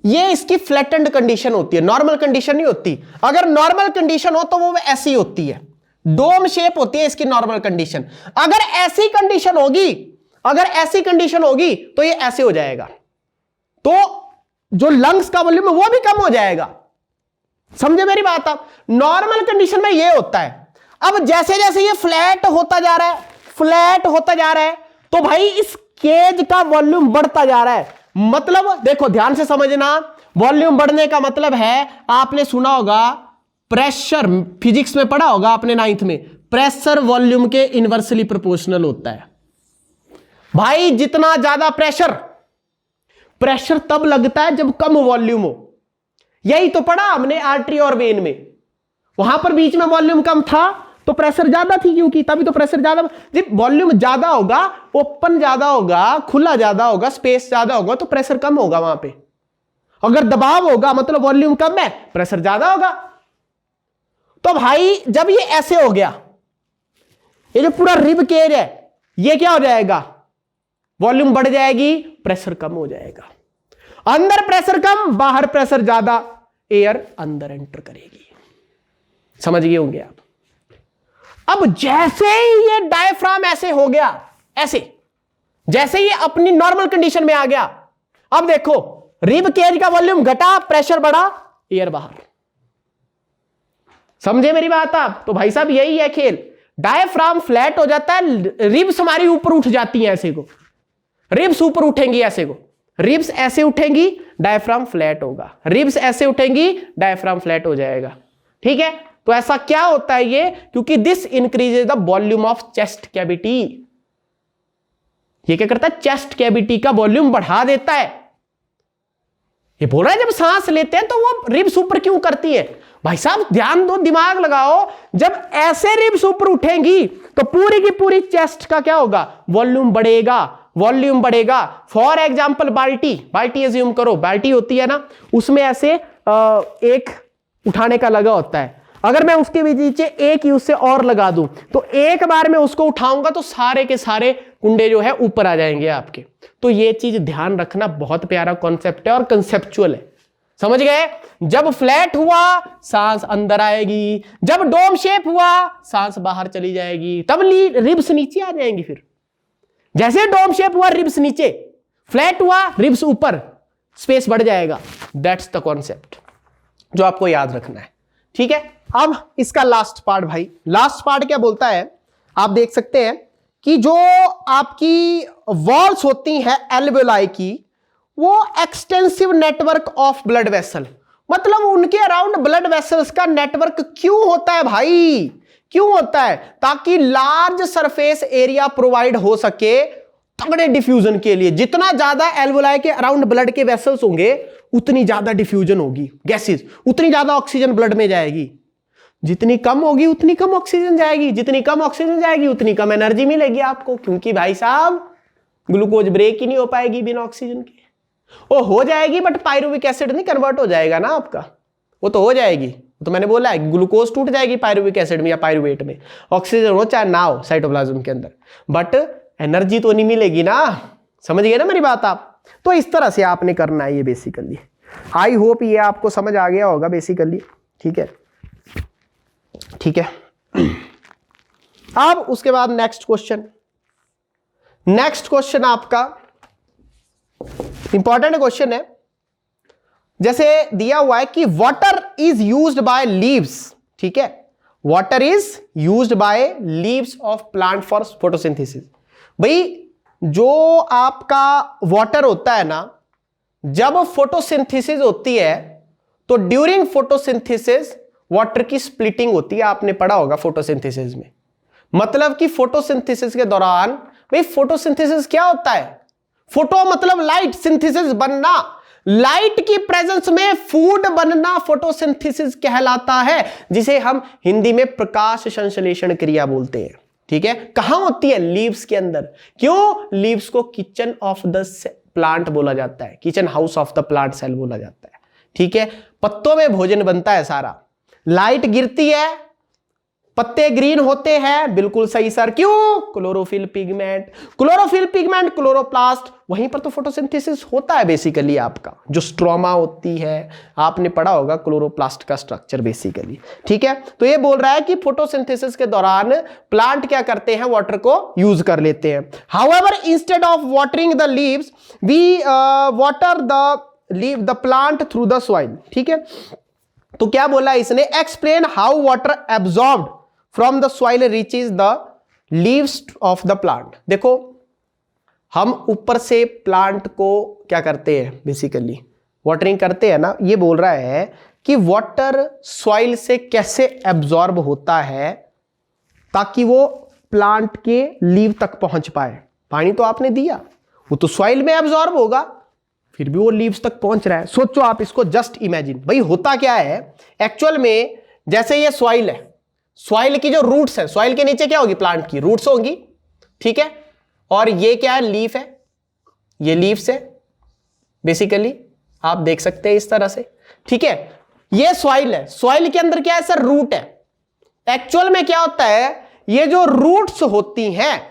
ये इसकी फ्लैटेंड कंडीशन होती है, नॉर्मल कंडीशन नहीं होती। अगर नॉर्मल कंडीशन हो तो वो ऐसी होती है, डोम शेप होती है इसकी नॉर्मल कंडीशन। अगर ऐसी कंडीशन होगी, अगर ऐसी कंडीशन होगी तो ये ऐसे हो जाएगा, तो जो लंग्स का वॉल्यूम है वो भी कम हो जाएगा। समझे मेरी बात आप? नॉर्मल कंडीशन में ये होता है। अब जैसे जैसे ये फ्लैट होता जा रहा है, फ्लैट होता जा रहा है, तो भाई इस केज का वॉल्यूम बढ़ता जा रहा है। मतलब देखो ध्यान से समझना, वॉल्यूम बढ़ने का मतलब है, आपने सुना होगा प्रेशर, फिजिक्स में पढ़ा होगा आपने 9th में, प्रेशर वॉल्यूम के इनवर्सली प्रोपोर्शनल होता है। भाई जितना ज्यादा प्रेशर, प्रेशर तब लगता है जब कम वॉल्यूम हो। यही तो पढ़ा हमने आर्टरी और वेन में, वहां पर बीच में वॉल्यूम कम था तो प्रेशर ज्यादा थी, क्योंकि तभी तो प्रेशर ज्यादा। जब वॉल्यूम ज्यादा होगा, ओपन ज्यादा होगा, खुला ज्यादा होगा, स्पेस ज्यादा होगा, तो प्रेशर कम होगा वहां पे। अगर दबाव होगा मतलब वॉल्यूम कम है, प्रेशर ज्यादा होगा। तो भाई जब ये ऐसे हो गया, ये जो पूरा रिब केज है, ये क्या हो जाएगा, वॉल्यूम बढ़ जाएगी, प्रेशर कम हो जाएगा। अंदर प्रेशर कम, बाहर प्रेशर ज्यादा, एयर अंदर एंटर करेगी। समझ गए होंगे आप? अब जैसे ही ये डायफ्राम ऐसे हो गया, ऐसे जैसे ही अपनी नॉर्मल कंडीशन में आ गया, अब देखो रिब केज का वॉल्यूम घटा, प्रेशर बढ़ा, एयर बाहर। समझे मेरी बात आप? तो भाई साहब यही है खेल। डायफ्राम फ्लैट हो जाता है, रिब्स हमारी ऊपर उठ जाती हैं, ऐसे को रिब्स ऊपर उठेंगी, ऐसे को रिब्स ऐसे उठेंगी, डायफ्राम फ्लैट होगा, रिब्स ऐसे उठेंगी, डायफ्राम फ्लैट हो जाएगा। ठीक है, तो ऐसा क्या होता है ये, क्योंकि this increases the volume of chest cavity. ये क्या करता है, चेस्ट कैविटी का वॉल्यूम बढ़ा देता है। ये बोल रहा है जब सांस लेते हैं तो वो रिब्स ऊपर क्यों करती है। भाई साहब ध्यान दो, दिमाग लगाओ, जब ऐसे रिब्स ऊपर उठेंगी तो पूरी की पूरी चेस्ट का क्या होगा, वॉल्यूम बढ़ेगा, वॉल्यूम बढ़ेगा। फॉर एग्जाम्पल बाल्टी, बाल्टी एज्यूम करो, बाल्टी होती है ना, उसमें ऐसे एक उठाने का लगा होता है। अगर मैं उसके भी नीचे एक ही उससे और लगा दूं तो एक बार में उसको उठाऊंगा तो सारे के सारे कुंडे जो है ऊपर आ जाएंगे आपके। तो ये चीज ध्यान रखना, बहुत प्यारा कॉन्सेप्ट है और कंसेप्चुअल है। समझ गए? जब फ्लैट हुआ सांस अंदर आएगी, जब डोम शेप हुआ सांस बाहर चली जाएगी, तब रिब्स नीचे आ जाएंगी। फिर जैसे डोम शेप हुआ रिब्स नीचे, फ्लैट हुआ रिब्स ऊपर, स्पेस बढ़ जाएगा। दैट्स द कॉन्सेप्ट जो आपको याद रखना है। ठीक है, अब इसका लास्ट पार्ट, भाई लास्ट पार्ट क्या बोलता है, आप देख सकते हैं कि जो आपकी वॉल्स होती हैं एल्वेओलाई की, वो extensive network of blood vessel, मतलब उनके अराउंड ब्लड वेसल्स का नेटवर्क क्यों होता है भाई, क्यों होता है, ताकि लार्ज सरफेस एरिया प्रोवाइड हो सके तगड़े डिफ्यूजन के लिए। जितना ज्यादा एल्वेओलाई के अराउंड ब्लड के वेसल्स होंगे उतनी ज्यादा डिफ्यूजन होगी गैसेस, उतनी ज्यादा ऑक्सीजन ब्लड में जाएगी। जितनी कम होगी उतनी कम ऑक्सीजन जाएगी, जितनी कम ऑक्सीजन जाएगी उतनी कम एनर्जी मिलेगी आपको, क्योंकि भाई साहब ग्लूकोज ब्रेक ही नहीं हो पाएगी बिना ऑक्सीजन के। वो हो जाएगी बट पायरुविक एसिड नहीं कन्वर्ट हो जाएगा ना आपका, वो तो हो जाएगी, तो मैंने बोला है ग्लूकोज टूट जाएगी पायरुविक एसिड में या पायरुवेट में, ऑक्सीजन हो चाहे ना हो साइटोप्लाज्म के अंदर, बट एनर्जी तो नहीं मिलेगी ना। समझ गए ना मेरी बात आप? तो इस तरह से आपने करना है ये बेसिकली। आई होप ये आपको समझ आ गया होगा बेसिकली। ठीक है, ठीक है। अब उसके बाद नेक्स्ट क्वेश्चन, नेक्स्ट क्वेश्चन आपका इंपॉर्टेंट क्वेश्चन है। जैसे दिया हुआ है कि water is used by leaves, ठीक है, water is used by leaves of plant for photosynthesis. भाई जो आपका वाटर होता है ना, जब फोटोसिंथेसिस होती है तो ड्यूरिंग फोटोसिंथेसिस वाटर की स्प्लिटिंग होती है, आपने पढ़ा होगा फोटोसिंथेसिस में। मतलब कि फोटोसिंथेसिस के दौरान, भाई फोटोसिंथेसिस क्या होता है, फोटो मतलब लाइट, सिंथेसिस बनना, लाइट की प्रेजेंस में फूड बनना फोटोसिंथेसिस कहलाता है, जिसे हम हिंदी में प्रकाश संश्लेषण क्रिया बोलते हैं। ठीक है, कहां होती है, लीव्स के अंदर। क्यों? लीव्स को किचन ऑफ द प्लांट बोला जाता है, kitchen house of the plant cell बोला जाता है। ठीक है, पत्तों में भोजन बनता है सारा, लाइट गिरती है, पत्ते ग्रीन होते हैं, बिल्कुल सही सर, क्यों? Chlorophyll pigment, chlorophyll pigment, chloroplast, वहीं पर तो फोटोसिंथेसिस होता है बेसिकली आपका। जो स्ट्रोमा होती है, आपने पढ़ा होगा क्लोरोप्लास्ट का स्ट्रक्चर बेसिकली, ठीक है। तो ये बोल रहा है कि फोटोसिंथेसिस के दौरान प्लांट क्या करते हैं, वाटर को यूज कर लेते हैं। However instead of watering the leaves we water the plant through the soil, ठीक है। तो क्या बोला इसने, explain how water absorbed from the soil reaches the leaves of the plant. देखो हम ऊपर से प्लांट को क्या करते हैं, बेसिकली वाटरिंग करते हैं ना। ये बोल रहा है कि वाटर सॉइल से कैसे एब्जॉर्ब होता है ताकि वो प्लांट के लीव तक पहुंच पाए। पानी तो आपने दिया, वो तो सॉइल में एब्जॉर्ब होगा, फिर भी वो लीव्स तक पहुंच रहा है। सोचो आप इसको, जस्ट इमेजिन। भाई होता क्या है एक्चुअल में, जैसे ये सॉइल है, सॉइल की जो रूट्स है, सॉइल के नीचे क्या होगी, प्लांट की रूट्स होंगी, ठीक है। और ये क्या है, लीफ है, ये लीव्स है बेसिकली, आप देख सकते हैं इस तरह से, ठीक है। ये सॉइल है, सॉइल के अंदर क्या है सर, रूट है। एक्चुअल में क्या होता है, ये जो रूट्स होती हैं,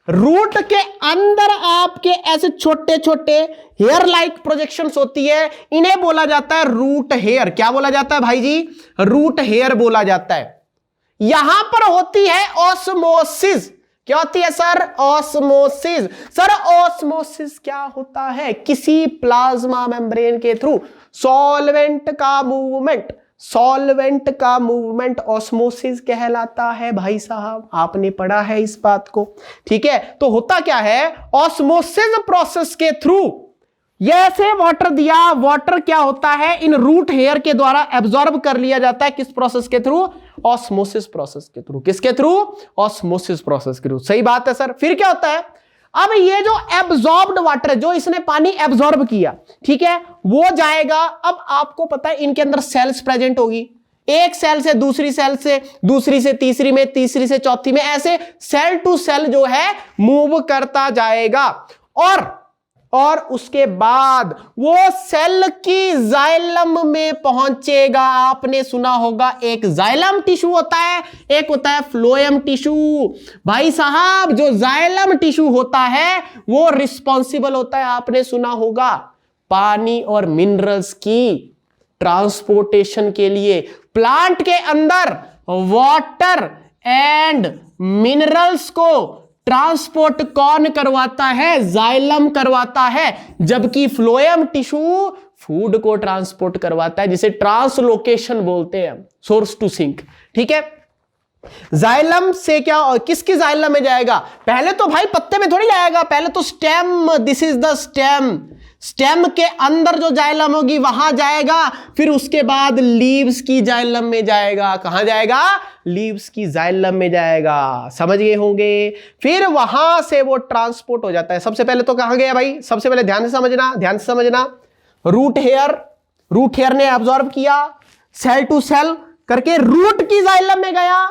रूट के अंदर आपके ऐसे छोटे छोटे हेयर लाइक प्रोजेक्शंस होती है, इन्हें बोला जाता है रूट हेयर। क्या बोला जाता है भाई जी, रूट हेयर बोला जाता है। यहां पर होती है ऑस्मोसिस। क्या होती है सर, ऑस्मोसिस। सर ऑस्मोसिस क्या होता है, किसी प्लाज्मा मेम्ब्रेन के थ्रू सॉल्वेंट का मूवमेंट, सॉल्वेंट का मूवमेंट ऑस्मोसिस कहलाता है। भाई साहब आपने पढ़ा है इस बात को, ठीक है। तो होता क्या है, ऑस्मोसिस प्रोसेस के थ्रू जैसे वाटर दिया, वाटर क्या होता है, इन रूट हेयर के द्वारा एब्जॉर्ब कर लिया जाता है। किस प्रोसेस के थ्रू, ऑस्मोसिस प्रोसेस के थ्रू। किसके थ्रू, ऑस्मोसिस प्रोसेस के थ्रू। सही बात है सर। फिर क्या होता है, अब ये जो एब्जॉर्ब्ड वाटर, जो इसने पानी एब्जॉर्ब किया, ठीक है, वो जाएगा। अब आपको पता है इनके अंदर सेल्स प्रेजेंट होगी, एक सेल से दूसरी सेल से, दूसरी से तीसरी में, तीसरी से चौथी में, ऐसे सेल टू सेल जो है मूव करता जाएगा। और उसके बाद वो सेल की जाइलम में पहुंचेगा। आपने सुना होगा एक जाइलम टिश्यू होता है, एक होता है फ्लोएम टिश्यू। भाई साहब जो जाइलम टिश्यू होता है वो रिस्पॉन्सिबल होता है, आपने सुना होगा, पानी और मिनरल्स की ट्रांसपोर्टेशन के लिए। प्लांट के अंदर वाटर एंड मिनरल्स को ट्रांसपोर्ट कौन करवाता है, जाइलम करवाता है, जबकि फ्लोएम टिश्यू फूड को ट्रांसपोर्ट करवाता है, जिसे ट्रांसलोकेशन बोलते हैं, सोर्स टू सिंक, ठीक है। जाइलम से क्या, किसकी जाइलम में जाएगा, पहले तो भाई पत्ते में थोड़ी जाएगा, पहले तो stem, this is the stem, stem के अंदर जो जाइलम होगी वहां जाएगा, फिर उसके बाद लीव्स की जाइलम में जाएगा। कहां जाएगा, लीव्स की जाइलम में जाएगा, समझ गए होंगे। फिर वहां से वो ट्रांसपोर्ट हो जाता है। सबसे पहले तो कहां गया भाई, सबसे पहले ध्यान से समझना, ध्यान से समझना, रूट हेयर, रूट हेयर ने एब्जॉर्ब किया, सेल टू सेल करके रूट की जाइलम में गया।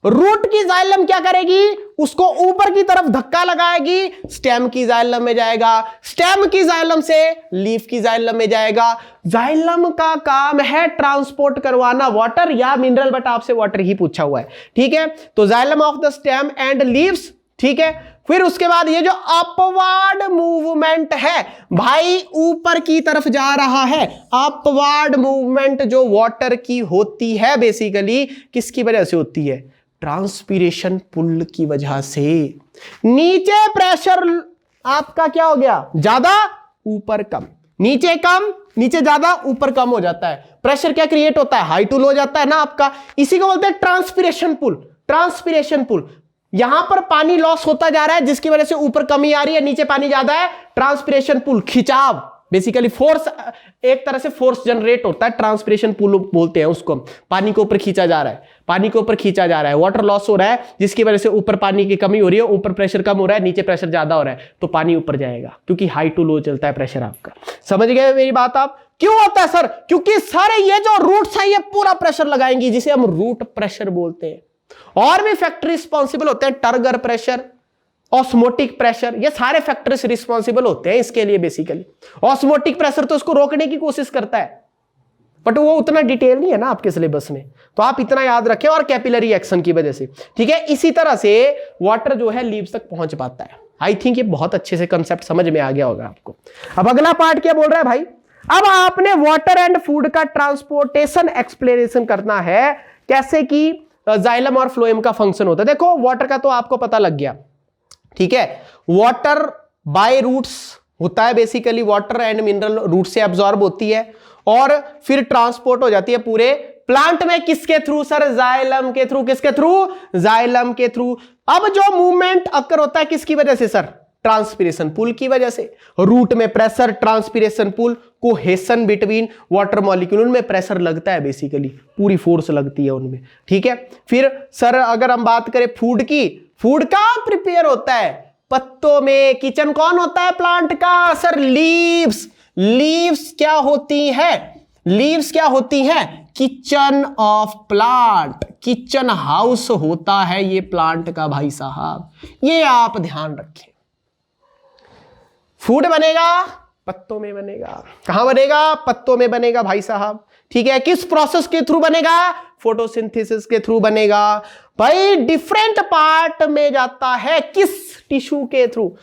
रूट की जाइलम क्या करेगी, उसको ऊपर की तरफ धक्का लगाएगी, स्टेम की जाइलम में जाएगा, स्टेम की जाइलम से लीफ की जाइलम में जाएगा। जाइलम का काम है ट्रांसपोर्ट करवाना वाटर या मिनरल, बट आपसे वाटर ही पूछा हुआ है, ठीक है। तो xylem of the stem and leaves, ठीक है। फिर उसके बाद ये जो अपवार्ड मूवमेंट है भाई, ऊपर की तरफ जा रहा है, अपवार्ड मूवमेंट जो वाटर की होती है बेसिकली किसकी वजह से होती है, ट्रांसपीरेशन पुल की वजह से। नीचे प्रेशर आपका क्या हो गया, ज्यादा, ऊपर कम, नीचे कम, नीचे ज्यादा, ऊपर कम हो जाता है। प्रेशर क्या क्रिएट होता है, हाई टू लो हो जाता है ना आपका, इसी को बोलते हैं ट्रांसपीरेशन पुल। ट्रांसपीरेशन पुल, यहां पर पानी लॉस होता जा रहा है जिसकी वजह से ऊपर कमी आ रही है, नीचे पानी ज्यादा है। ट्रांसपीरेशन पुल, खिंचाव, बेसिकली फोर्स, एक तरह से फोर्स जनरेट होता है, ट्रांसपीरेशन पुल बोलते हैं उसको। पानी को ऊपर खींचा जा रहा है, पानी को ऊपर खींचा जा रहा है, वाटर लॉस हो रहा है जिसकी वजह से ऊपर पानी की कमी हो रही है, ऊपर प्रेशर कम हो रहा है, नीचे प्रेशर ज्यादा हो रहा है, तो पानी ऊपर जाएगा, क्योंकि हाई टू लो चलता है प्रेशर आपका। समझ गए मेरी बात आप, क्यों होता है सर, क्योंकि सारे ये जो रूट्स हैं ये पूरा प्रेशर लगाएंगी, जिसे हम रूट प्रेशर बोलते हैं। और भी फैक्टर रिस्पॉन्सिबल होते हैं, टर्गर प्रेशर, ऑस्मोटिक प्रेशर, ये सारे फैक्टर्स रिस्पॉन्सिबल होते हैं इसके लिए बेसिकली। ऑस्मोटिक प्रेशर तो उसको रोकने की कोशिश करता है, बट वो उतना डिटेल नहीं है ना आपके सिलेबस में, तो आप इतना याद रखें, और कैपिलरी एक्शन की वजह से, ठीक है। इसी तरह से वाटर जो है लीव्स तक पहुंच पाता है। आई थिंक ये बहुत अच्छे से कंसेप्ट समझ में आ गया होगा आपको। अब अगला पार्ट क्या बोल रहा है भाई, अब आपने वाटर एंड फूड का ट्रांसपोर्टेशन एक्सप्लेनेशन करना है, कैसे कि जाइलम और फ्लोएम का फंक्शन होता है। देखो वाटर का तो आपको पता लग गया, ठीक है। वाटर बाय रूट्स होता है, basically water and mineral root से एब्जॉर्ब होती है और फिर ट्रांसपोर्ट हो जाती है पूरे प्लांट में, किसके थ्रू सर, जाइलम के थ्रू। किसके थ्रू, जाइलम के थ्रू। अब जो मूवमेंट अकर होता है किसकी वजह से सर, ट्रांसपिरेशन पुल की वजह से। रूट में pressure, transpiration pull, cohesion between water molecule, उनमें प्रेशर लगता है, बेसिकली पूरी फोर्स लगती है उनमें, ठीक है। फिर सर अगर हम बात करें फूड की, फूड कहां प्रिपेयर होता है, पत्तों में। किचन कौन होता है प्लांट का सर, लीव्स। लीव्स क्या होती है, लीव्स क्या होती है, kitchen of plant, kitchen house होता है ये प्लांट का भाई साहब, ये आप ध्यान रखें। फूड बनेगा पत्तों में बनेगा, कहां बनेगा, पत्तों में बनेगा भाई साहब, ठीक है। किस प्रोसेस के थ्रू बनेगा, फोटोसिंथेसिस के थ्रू बनेगा भाई। डिफरेंट पार्ट में जाता है, किस टिश्यू के थ्रू,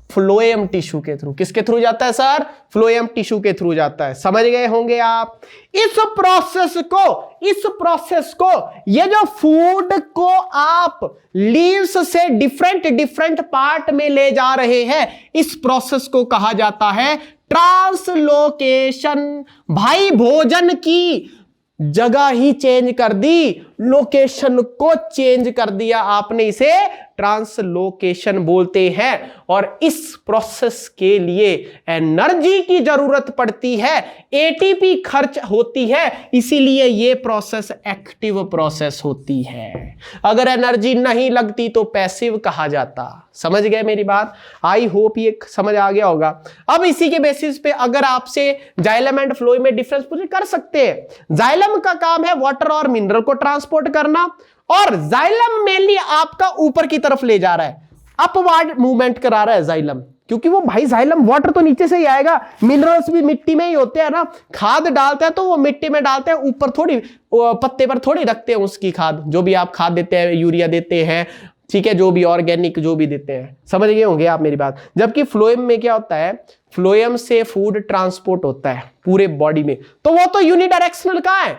फ्लोएम टिश्यू के थ्रू। किसके थ्रू जाता है सर, फ्लोएम टिश्यू के थ्रू जाता है, समझ गए होंगे आप। इस प्रोसेस को ये जो फूड को आप लीव्स से डिफरेंट पार्ट में ले जा रहे हैं, इस प्रोसेस को कहा जाता है ट्रांसलोकेशन। भाई भोजन की जगह ही चेंज कर दी, लोकेशन को चेंज कर दिया आपने, इसे ट्रांसलोकेशन बोलते हैं। और इस प्रोसेस के लिए एनर्जी की जरूरत पड़ती है, एटीपी खर्च होती है, इसीलिए ये प्रोसेस एक्टिव प्रोसेस होती है। अगर एनर्जी नहीं लगती तो पैसिव कहा जाता। समझ गए मेरी बात, आई होप ये समझ आ गया होगा। अब इसी के बेसिस पे अगर आपसे जाइलम एंड फ्लोएम में डिफरेंस पूछ कर सकते हैं। जाइलम का काम है वाटर और मिनरल को ट्रांसपोर्ट करना, और जाइलम मेनली आपका ऊपर की तरफ ले जा रहा है, अपवर्ड मूवमेंट करा रहा है जाइलम, क्योंकि वो भाई जाइलम वाटर तो नीचे से ही आएगा, मिनरल्स भी मिट्टी में ही होते हैं ना, खाद डालते हैं तो वो मिट्टी में डालते हैं, ऊपर थोड़ी पत्ते पर थोड़ी रखते हैं उसकी खाद, जो भी आप खाद देते हैं, यूरिया देते हैं, ठीक है, जो भी ऑर्गेनिक जो भी देते हैं, समझ गए होंगे आप मेरी बात। जबकि फ्लोएम में क्या होता है, फ्लोएम से फूड ट्रांसपोर्ट होता है पूरे बॉडी में, तो वो तो यूनिडायरेक्शनल का है।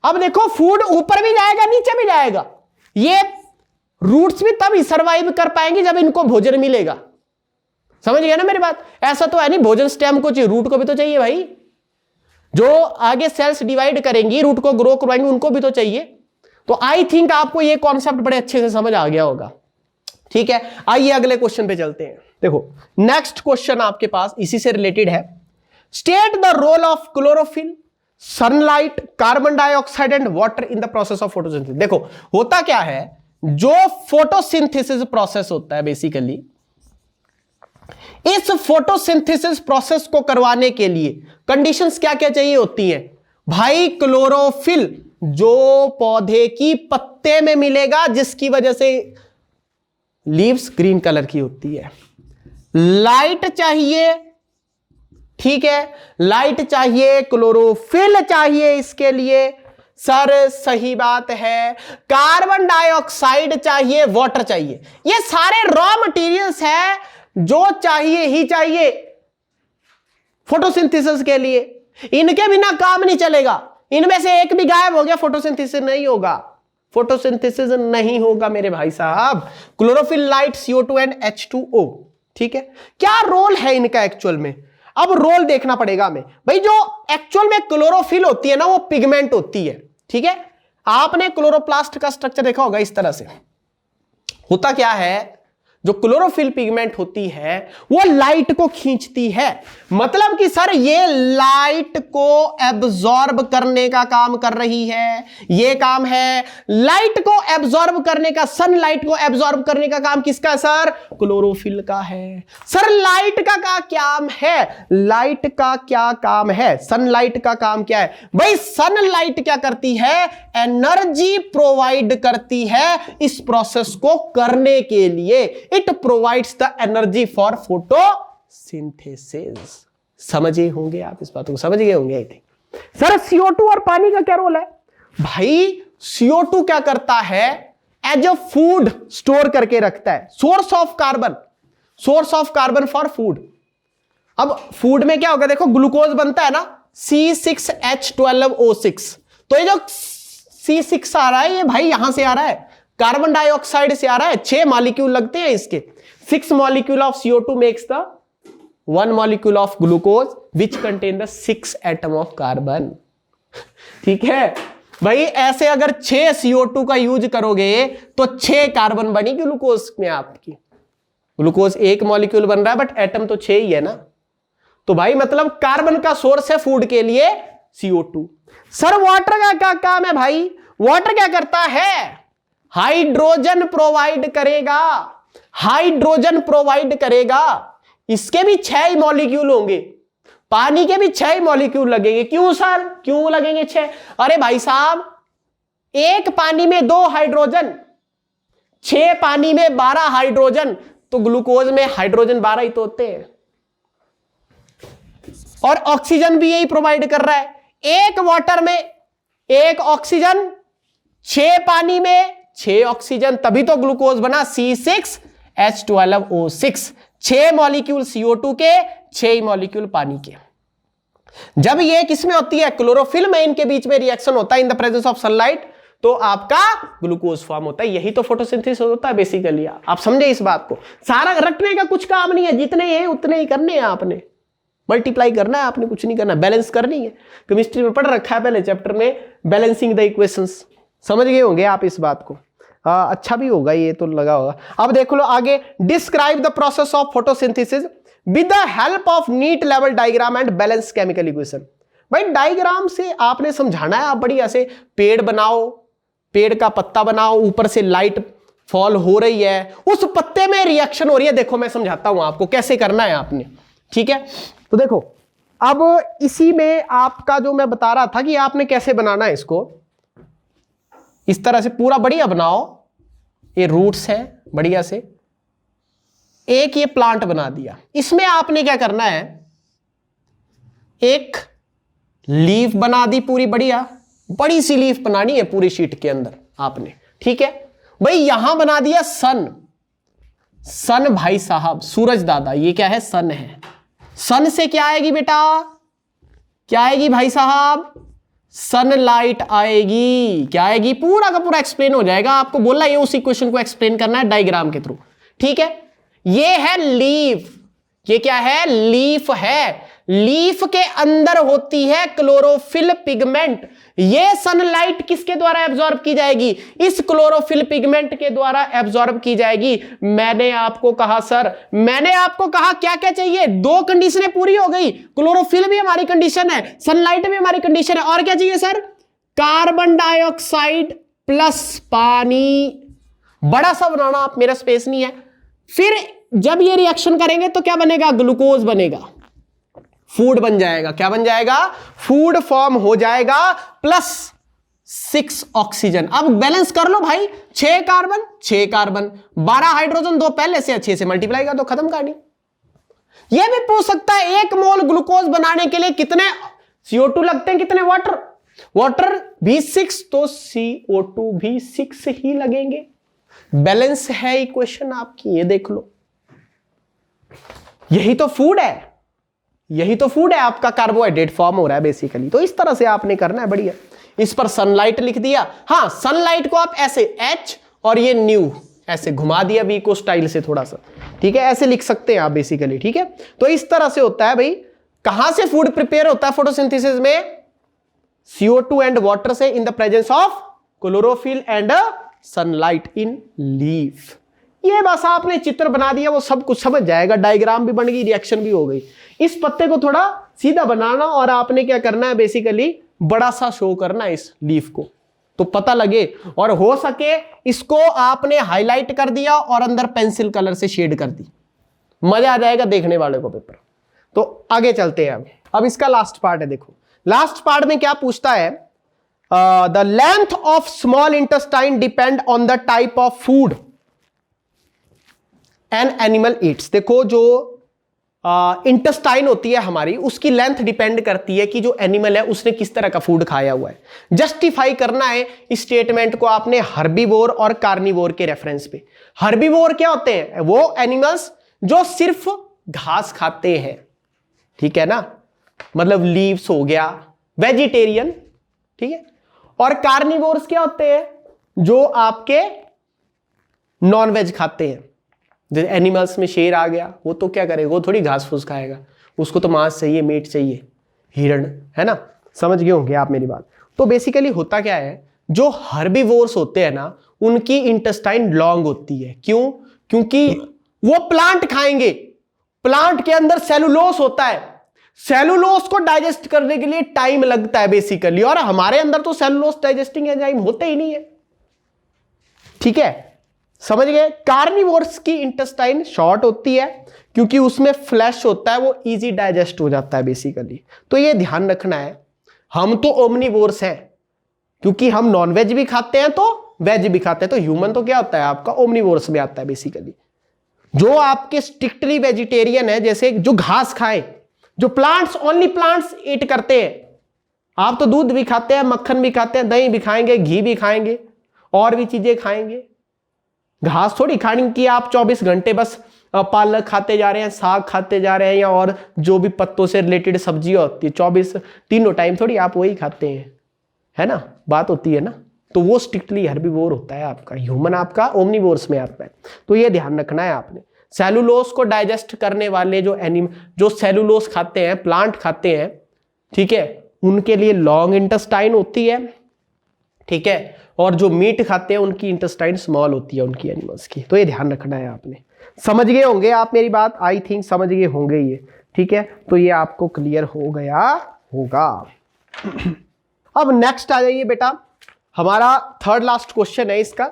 अब देखो फूड ऊपर भी जाएगा नीचे भी जाएगा, ये रूट्स भी तब ही सर्वाइव कर पाएंगे जब इनको भोजन मिलेगा। समझ गया ना मेरी बात, ऐसा तो है नहीं भोजन स्टेम को चाहिए, रूट को भी तो चाहिए भाई, जो आगे सेल्स डिवाइड करेंगी, रूट को ग्रो करवाएंगे, उनको भी तो चाहिए। तो आई थिंक आपको ये कॉन्सेप्ट बड़े अच्छे से समझ आ गया होगा, ठीक है। आइए अगले क्वेश्चन पे चलते हैं। देखो नेक्स्ट क्वेश्चन आपके पास इसी से रिलेटेड है। State the role of chlorophyll, sunlight, carbon dioxide and water in the process of photosynthesis. देखो होता क्या है, जो फोटोसिंथेसिस प्रोसेस होता है बेसिकली, इस फोटोसिंथेसिस प्रोसेस को करवाने के लिए कंडीशंस क्या क्या चाहिए होती हैं भाई। क्लोरोफिल जो पौधे की पत्ते में मिलेगा, जिसकी वजह से लीव्स ग्रीन कलर की होती है। लाइट चाहिए, ठीक है, लाइट चाहिए, क्लोरोफिल चाहिए इसके लिए, सर सही बात है। कार्बन डाइऑक्साइड चाहिए, वाटर चाहिए, ये सारे रॉ मटेरियल्स हैं जो चाहिए ही चाहिए फोटोसिंथेसिस के लिए। इनके बिना काम नहीं चलेगा, इनमें से एक भी गायब हो गया फोटोसिंथेसिस नहीं होगा, फोटोसिंथेसिस नहीं होगा मेरे भाई साहब। Chlorophyll, light, CO2 and H2O, ठीक है। क्या रोल है इनका एक्चुअल में, अब रोल देखना पड़ेगा हमें भाई। जो एक्चुअल में क्लोरोफिल होती है ना, वो पिगमेंट होती है, ठीक है। आपने क्लोरोप्लास्ट का स्ट्रक्चर देखा होगा, इस तरह से होता क्या है, जो क्लोरोफिल पिगमेंट होती है वो लाइट को खींचती है। मतलब कि सर ये लाइट को एब्जॉर्ब करने का काम कर रही है, ये काम है लाइट को एब्जॉर्ब करने का, सनलाइट को एब्जॉर्ब करने का काम किसका है सर, क्लोरोफिल का है। सर लाइट का काम है, लाइट का क्या काम है, सनलाइट का काम क्या है भाई। सनलाइट क्या करती है, एनर्जी प्रोवाइड करती है इस प्रोसेस को करने के लिए। It provides the energy for photosynthesis. समझे होंगे आप, इस बात को समझ गए होंगे आई थिंक। सर CO2 और पानी का क्या रोल है? भाई CO2 क्या करता है? एज अ फूड स्टोर करके रखता है, source of carbon for food. अब फूड में क्या होगा, देखो ग्लूकोज बनता है ना, C6H12O6। तो ये जो C6 आ रहा है, ये भाई यहां से आ रहा है, कार्बन डाइऑक्साइड से आ रहा है। 6 मॉलिक्यूल लगते हैं इसके। 6 molecule of CO2 makes the 1 molecule of glucose which contain the 6 atom of carbon. ठीक है भाई, ऐसे अगर 6 CO2 का यूज करोगे तो 6 कार्बन बनी ग्लूकोज में आपकी। ग्लूकोज 1 मॉलिक्यूल बन रहा है बट एटम तो 6 ही है ना। तो भाई मतलब कार्बन का सोर्स है फूड के लिए CO2। सर वाटर का क्या काम है भाई? वाटर क्या करता है? हाइड्रोजन प्रोवाइड करेगा। इसके भी 6 मॉलिक्यूल होंगे, पानी के भी 6 मॉलिक्यूल लगेंगे। क्यों सर, क्यों लगेंगे 6? अरे भाई साहब, 1 पानी में 2 हाइड्रोजन, 6 पानी में 12 हाइड्रोजन, तो ग्लूकोज में हाइड्रोजन 12 ही तो होते हैं। और ऑक्सीजन भी यही प्रोवाइड कर रहा है। 1 वाटर में 1 ऑक्सीजन, 6 पानी में 6 ऑक्सीजन, तभी तो ग्लूकोज बना C6H12O6। 6 मॉलिक्यूल CO2 के, 6 मॉलिक्यूल पानी के। जब ये किसमें होती है, क्लोरोफिल में इनके बीच में रिएक्शन होता है in the presence of sunlight, तो आपका ग्लूकोज फॉर्म होता है। यही तो फोटोसिंथेसिस होता है बेसिकली। आप समझे इस बात को? सारा रटने का कुछ काम नहीं है, जितने हैं उतने ही करने हैं आपने। मल्टीप्लाई करना है आपने, कुछ नहीं करना, बैलेंस करनी है। केमिस्ट्री में पढ़ रखा है पहले चैप्टर में, बैलेंसिंग द इक्वेशंस। समझ गए होंगे आप इस बात को। अच्छा भी होगा, ये तो लगा होगा। अब देख लो आगे, describe the process of photosynthesis with the help of neat लेवल diagram and balance chemical equation. भाई डायग्राम से आपने समझाना है। आप बढ़िया से पेड़ बनाओ, पेड़ का पत्ता बनाओ, ऊपर से लाइट फॉल हो रही है, उस पत्ते में रिएक्शन हो रही है। देखो मैं समझाता हूं आपको कैसे करना है आपने, ठीक है? तो देखो अब इसी में आपका जो मैं बता रहा था कि आपने कैसे बनाना है इसको, इस तरह से पूरा बढ़िया बनाओ। ये रूट्स है बढ़िया से, एक ये प्लांट बना दिया। इसमें आपने क्या करना है, एक लीफ बना दी पूरी बढ़िया, बड़ी सी लीफ बनानी है पूरी शीट के अंदर आपने, ठीक है भाई? यहां बना दिया सन भाई साहब, सूरज दादा, ये क्या है, सन है। सन से क्या आएगी बेटा, क्या आएगी भाई साहब? सनलाइट आएगी। क्या आएगी? पूरा का पूरा एक्सप्लेन हो जाएगा। आपको बोलना ये उस इक्वेशन को एक्सप्लेन करना है डायग्राम के थ्रू, ठीक है? ये है लीफ, ये क्या है, लीफ है। लीफ के अंदर होती है क्लोरोफिल पिगमेंट। ये सनलाइट किसके द्वारा एब्जॉर्ब की जाएगी? इस क्लोरोफिल पिगमेंट के द्वारा एब्जॉर्ब की जाएगी। मैंने आपको कहा सर, मैंने आपको कहा क्या क्या चाहिए, 2 कंडीशनें पूरी हो गई। क्लोरोफिल भी हमारी कंडीशन है, सनलाइट भी हमारी कंडीशन है, और क्या चाहिए सर? कार्बन डाइऑक्साइड प्लस पानी। बड़ा सा बनाना आप, मेरा स्पेस नहीं है। फिर जब ये रिएक्शन करेंगे तो क्या बनेगा? ग्लूकोज बनेगा, फूड बन जाएगा। क्या बन जाएगा? फूड फॉर्म हो जाएगा, प्लस 6 ऑक्सीजन। अब बैलेंस कर लो भाई, 6 कार्बन 6 कार्बन, 12 हाइड्रोजन, 2 पहले से, 6 से मल्टीप्लाई कर दो, खत्म कहानी। यह भी पूछ सकता है 1 मोल ग्लूकोज बनाने के लिए कितने CO2 लगते हैं, कितने वाटर भी 6, तो CO2 भी 6 ही लगेंगे। बैलेंस है इक्वेशन आपकी, ये देख लो। यही तो फूड है, यही तो फूड है आपका। कार्बोहाइड्रेट फॉर्म हो रहा है बेसिकली। तो इस तरह से आपने करना है बढ़िया। इस पर सनलाइट लिख दिया। हाँ, सनलाइट को आप ऐसे H और ये न्यू ऐसे घुमा दिया वीको स्टाइल से थोड़ा सा, ठीक है? ऐसे लिख सकते हैं आप बेसिकली, ठीक है? तो इस तरह से होता है भाई। कहां से फूड प्रिपेयर होता है फोटोसिंथेसिस में? CO2 एंड वाटर से, in the presence of chlorophyll and sunlight in leaf. ये बस आपने चित्र बना दिया, वो सब कुछ समझ जाएगा। डायग्राम भी बन गई, रिएक्शन भी हो गई। इस पत्ते को थोड़ा सीधा बनाना, और आपने क्या करना है बेसिकली, बड़ा सा शो करना है इस लीफ को, तो पता लगे। और हो सके इसको आपने हाईलाइट कर दिया और अंदर पेंसिल कलर से शेड कर दी, मजा आ जाएगा देखने वाले को पेपर। तो आगे चलते हैं। अब इसका लास्ट पार्ट है। देखो लास्ट पार्ट में क्या पूछता है, the length of small intestine depend on the type of food an animal Yeats. देखो जो इंटेस्टाइन होती है हमारी, उसकी लेंथ डिपेंड करती है कि जो एनिमल है उसने किस तरह का फूड खाया हुआ है। जस्टिफाई करना है इस स्टेटमेंट को आपने हर्बीवोर और कार्निवोर के रेफरेंस पे। हर्बीवोर क्या होते हैं? वो एनिमल्स जो सिर्फ घास खाते हैं, ठीक है ना, मतलब लीव्स हो गया, वेजिटेरियन, ठीक है। और कार्निवोर्स क्या होते हैं? जो आपके नॉन वेज खाते हैं। जैसे एनिमल्स में शेर आ गया, वो तो क्या करेगा, वो थोड़ी घास फूस खाएगा, उसको तो मांस चाहिए, मीट चाहिए, हिरण, है ना। समझ गए होंगे आप मेरी बात। तो बेसिकली होता क्या है, जो हर्बीवोर्स होते हैं ना, उनकी इंटेस्टाइन लॉन्ग होती है। क्यों? क्योंकि वो प्लांट खाएंगे, प्लांट के अंदर सेलुलोस होता है, सेलुलोस को डाइजेस्ट करने के लिए टाइम लगता है बेसिकली, और हमारे अंदर तो सेलुलोस डाइजेस्टिंग एंजाइम होते ही नहीं है, ठीक है, समझ गए। कार्निवोर्स की इंटेस्टाइन शॉर्ट होती है क्योंकि उसमें फ्लैश होता है, वो इजी डाइजेस्ट हो जाता है बेसिकली। तो ये ध्यान रखना है। हम तो ओमनीवोर्स हैं क्योंकि हम नॉनवेज भी खाते हैं तो वेज भी खाते हैं, तो ह्यूमन तो क्या होता है आपका, ओमनीवोर्स में आता है बेसिकली। जो आपके स्ट्रिक्टली वेजिटेरियन है, जैसे जो घास खाए, जो प्लांट्स, ओनली प्लांट्स ईट करते हैं। आप तो दूध भी खाते हैं, मक्खन भी खाते हैं, दही भी खाएंगे, घी भी खाएंगे, और भी चीजें खाएंगे। घास थोड़ी खानी कि आप 24 घंटे बस पालक खाते जा रहे हैं, साग खाते जा रहे हैं, या और जो भी पत्तों से रिलेटेड सब्जियां होती है 24 तीनों टाइम थोड़ी आप वही खाते हैं, है ना, बात होती है ना। तो वो स्ट्रिक्टली हर्बीवोर होता है आपका, ह्यूमन आपका ओमनीवोर्स में आता है। तो ये ध्यान रखना है आपने। सेलुलोस को डाइजेस्ट करने वाले जो सेलुलोस खाते हैं, प्लांट खाते हैं, ठीक है, उनके लिए लॉन्ग इंटेस्टाइन होती है, ठीक है। और जो मीट खाते हैं उनकी इंटेस्टाइन स्मॉल होती है, उनकी एनिमल्स की। तो ये ध्यान रखना है आपने। समझ गए होंगे आप मेरी बात, आई थिंक समझ गए होंगे ये, ठीक है। तो ये आपको क्लियर हो गया होगा। अब नेक्स्ट आ जाइए बेटा, हमारा थर्ड लास्ट क्वेश्चन है इसका।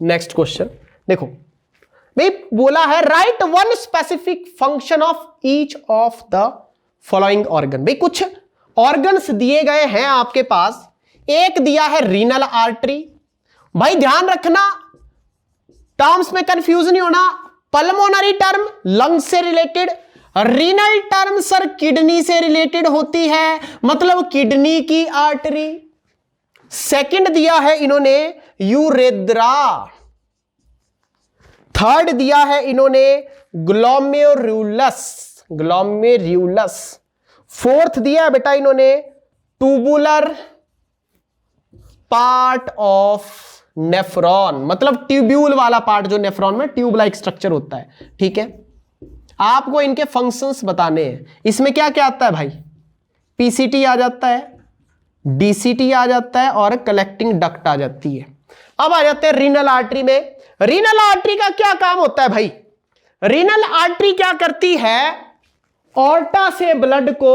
नेक्स्ट क्वेश्चन देखो भाई, बोला है right one specific function of each of the following organ. भाई कुछ ऑर्गन्स दिए गए हैं आपके पास, एक दिया है रीनल आर्टरी। भाई ध्यान रखना, टर्म्स में कंफ्यूज नहीं होना। पल्मोनरी टर्म लंग्स से related, renal term sir kidney से रिलेटेड होती है, मतलब किडनी की आर्टरी। सेकंड दिया है इन्होंने यूरेद्रा, थर्ड दिया है इन्होंने ग्लोमेरुलस, ग्लोमेरुलस, फोर्थ दिया है बेटा इन्होंने ट्यूबुलर पार्ट ऑफ नेफ्रॉन, मतलब ट्यूब्यूल वाला पार्ट जो नेफ्रॉन में ट्यूब लाइक स्ट्रक्चर होता है, ठीक है। आपको इनके फंक्शंस बताने हैं। इसमें क्या क्या आता है भाई, पीसीटी आ जाता है, डीसीटी आ जाता है, और कलेक्टिंग डक्ट आ जाती है। अब आ जाते हैं रीनल आर्टरी में। रीनल आर्टरी का क्या काम होता है भाई? रीनल आर्टरी क्या करती है, ऑर्टा से ब्लड को,